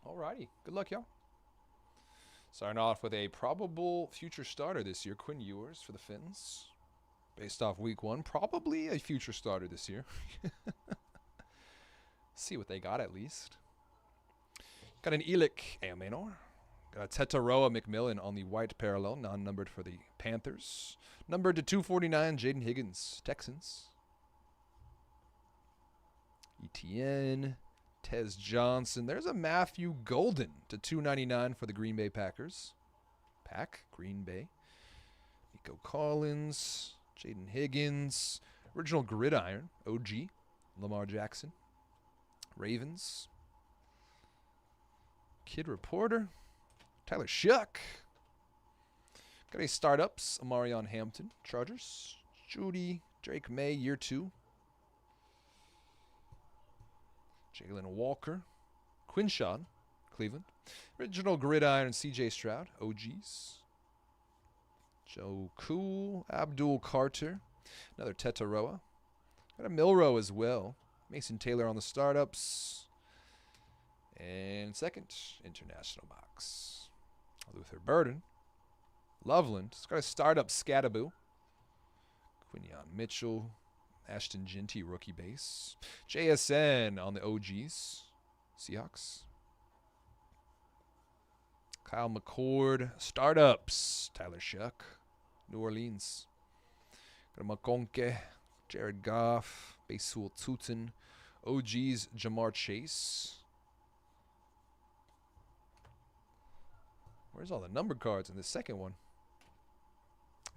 S1: Alrighty, good luck, y'all. Starting off with a probable future starter this year, Quinn Ewers for the Finns. Based off week one, probably a future starter this year. See what they got at least. Got an Elick Aomenor. Got a Tetaroa McMillan on the white parallel, non-numbered for the Panthers. Numbered to 249, Jaden Higgins, Texans. ETN. Tez Johnson. There's a Matthew Golden to 299 for the Green Bay Packers. Green Bay. Nico Collins. Jaden Higgins. Original Gridiron. OG. Lamar Jackson. Ravens. Kid Reporter. Tyler Shuck. Got a Startups. Amarion Hampton. Chargers. Judy. Drake May. Year 2. Jalen Walker. Quinshawn, Cleveland. Original Gridiron CJ Stroud, OGs. Joe Cool, Abdul Carter, another Tetaroa. Got a Milrow as well. Mason Taylor on the startups. And second international box. Luther Burden. Loveland. It's got a startup Scattaboo. Quinion Mitchell. Ashton Ginty rookie base. JSN on the OGs. Seahawks. Kyle McCord. Startups. Tyler Shuck. New Orleans. Got a Makonke. Jared Goff. Basul Tutin. OGs. Jamar Chase. Where's all the numbered cards in the second one?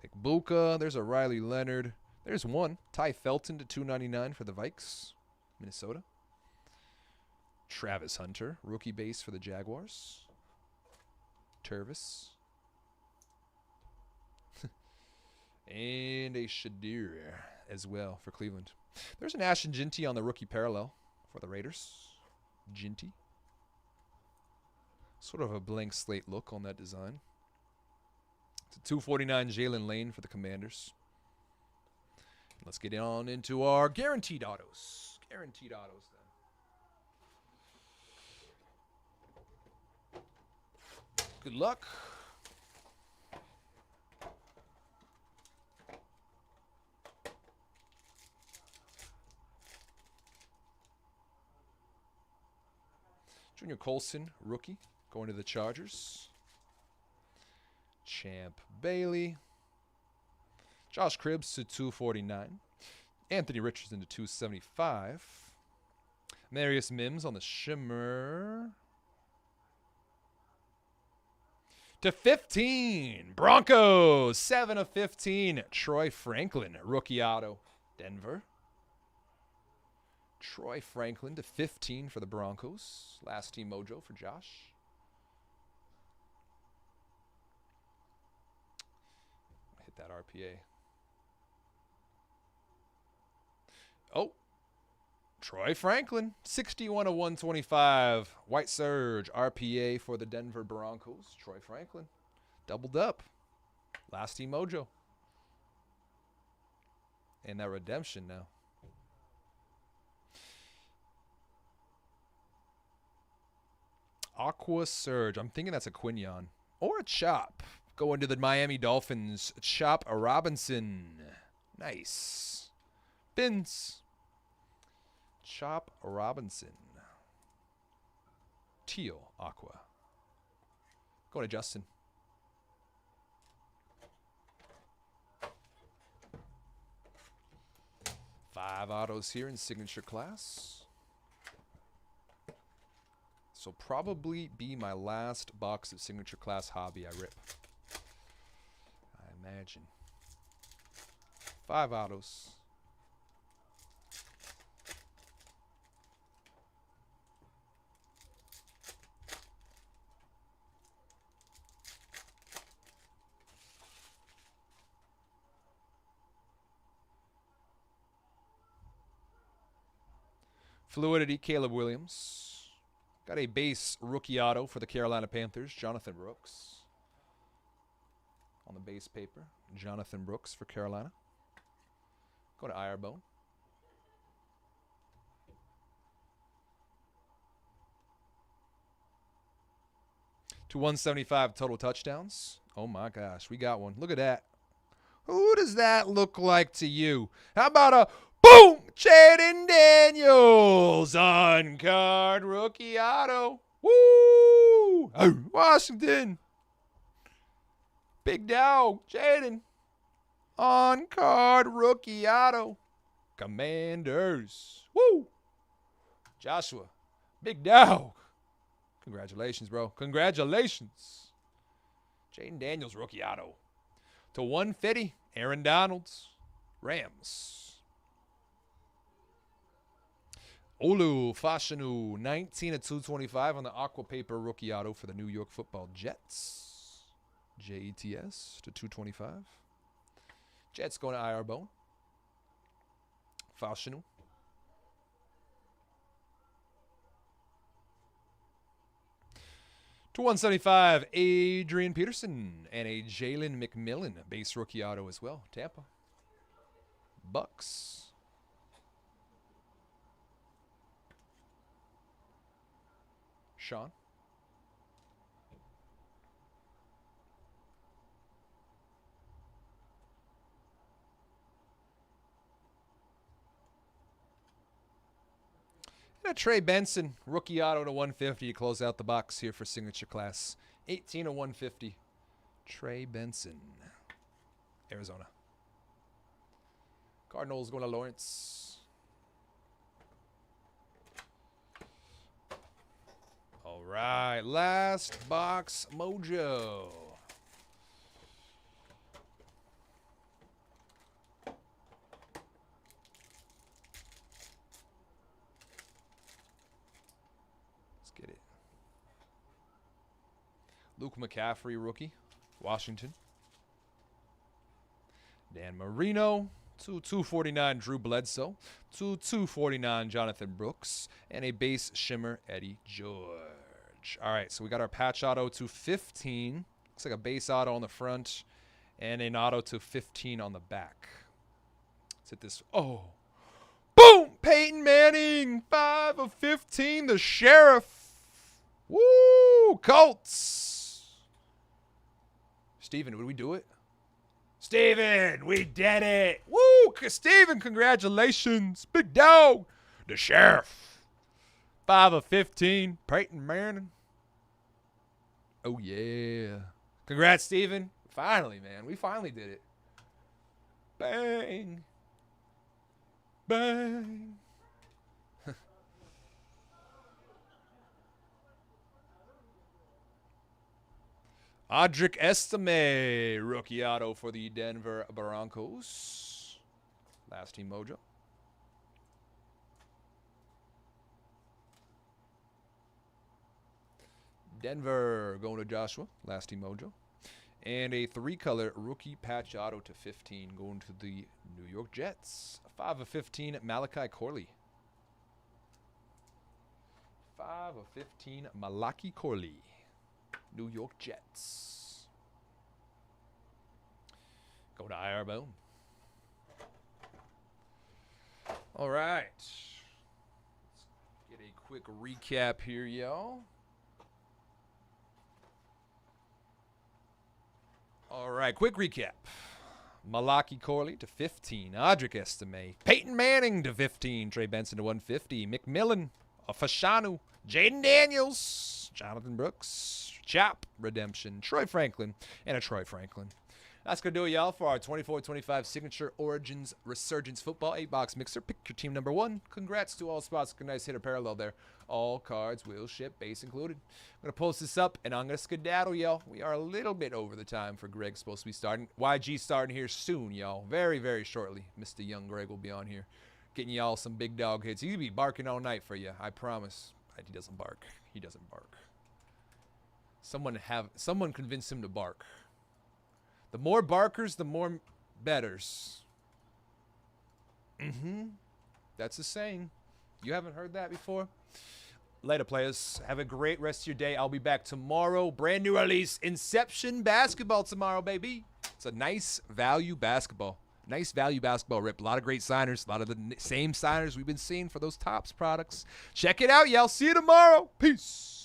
S1: Ikbuka. There's a Riley Leonard. There's one. Ty Felton to $2.99 for the Vikes. Minnesota. Travis Hunter. Rookie base for the Jaguars. Tervis. And a Shadir as well for Cleveland. There's an Ashton Ginty on the rookie parallel for the Raiders. Ginty. Sort of a blank slate look on that design. It's a 249 Jalen Lane for the Commanders. Let's get on into our guaranteed autos. Guaranteed autos then. Good luck. Junior Colson, rookie, going to the Chargers. Champ Bailey. Josh Cribbs to 249. Anthony Richardson to 275. Marius Mims on the Shimmer. To 15. Broncos, 7 of 15. Troy Franklin, rookie auto. Denver. Troy Franklin to 15 for the Broncos. Last team mojo for Josh. Hit that RPA. Oh, Troy Franklin, 61 of 125. White Surge, RPA for the Denver Broncos. Troy Franklin, doubled up. Last team mojo. And that redemption now. Aqua Surge. I'm thinking that's a Quinion. Or a Chop. Going to the Miami Dolphins. Chop Robinson. Nice. Bins. Chop Robinson. Teal Aqua. Going to Justin. Five autos here in signature class. So probably be my last box of signature class hobby I rip. I imagine. 5 autos. Fluidity, Caleb Williams. Got a base rookie auto for the Carolina Panthers, Jonathan Brooks. On the base paper, Jonathan Brooks for Carolina. Go to Irebone. To 175 total touchdowns. Oh my gosh, we got one. Look at that. Who does that look like to you? How about a boom! Jaden Daniels on card rookie auto. Woo! Oh, Washington. Big dog. Jaden. On card rookie auto. Commanders. Woo! Joshua. Big dog. Congratulations, bro. Congratulations. Jaden Daniels rookie auto. To 150. Aaron Donalds. Rams. Olu Fashanu, 19 of 225 on the Aqua Paper rookie auto for the New York Football Jets. JETS to 225. Jets going to Irebone. Fashanu. To 175, Adrian Peterson and a Jalen McMillan base rookie auto as well. Tampa. Bucks. Sean. And a Trey Benson, rookie auto to 150 to close out the box here for signature class. 18 to 150. Trey Benson, Arizona. Cardinals going to Lawrence. All right, last box mojo. Let's get it. Luke McCaffrey, rookie, Washington. Dan Marino. 249 Drew Bledsoe, 249 Jonathan Brooks, and a base shimmer Eddie George. All right, so we got our patch auto to 15. Looks like a base auto on the front and an auto to 15 on the back. Let's hit this. Oh, boom! Peyton Manning, 5 of 15. The Sheriff. Woo! Colts. Steven, would we do it? Steven, we did it. Woo! Steven, congratulations. Big dog. The Sheriff. 5 of 15. Peyton Manning. Oh, yeah. Congrats, Steven. Finally, man. We finally did it. Bang. Bang. Audric Estime, rookie auto for the Denver Broncos. Last team mojo. Denver going to Joshua. Last team mojo. And a 3-color rookie patch auto to 15 going to the New York Jets. 5 of 15, Malachi Corley. 5 of 15, Malachi Corley. New York Jets. Go to IR Bone. All right. Let's get a quick recap here, y'all. All right, quick recap. Malachi Corley to 15. Audric Estime. Peyton Manning to 15. Trey Benson to 150. McMillan. Fashanu. Jaden Daniels. Jonathan Brooks. Chop Redemption, Troy Franklin, and a Troy Franklin. That's going to do it, y'all, for our 24-25 Signature Origins Resurgence Football 8-box mixer. Pick your team number 1. Congrats to all spots. Good, nice hitter parallel there. All cards will ship, base included. I'm going to post this up, and I'm going to skedaddle, y'all. We are a little bit over the time for Greg's supposed to be starting. YG starting here soon, y'all. Very, very shortly. Mr. Young Greg will be on here getting y'all some big dog hits. He'll be barking all night for you, I promise. He doesn't bark. He doesn't bark. Someone convince him to bark. The more barkers, the more betters. That's a saying. You haven't heard that before? Later, players. Have a great rest of your day. I'll be back tomorrow. Brand new release. Inception basketball tomorrow, baby. It's a nice value basketball. Nice value basketball rip. A lot of great signers. A lot of the same signers we've been seeing for those Topps products. Check it out, y'all. See you tomorrow. Peace.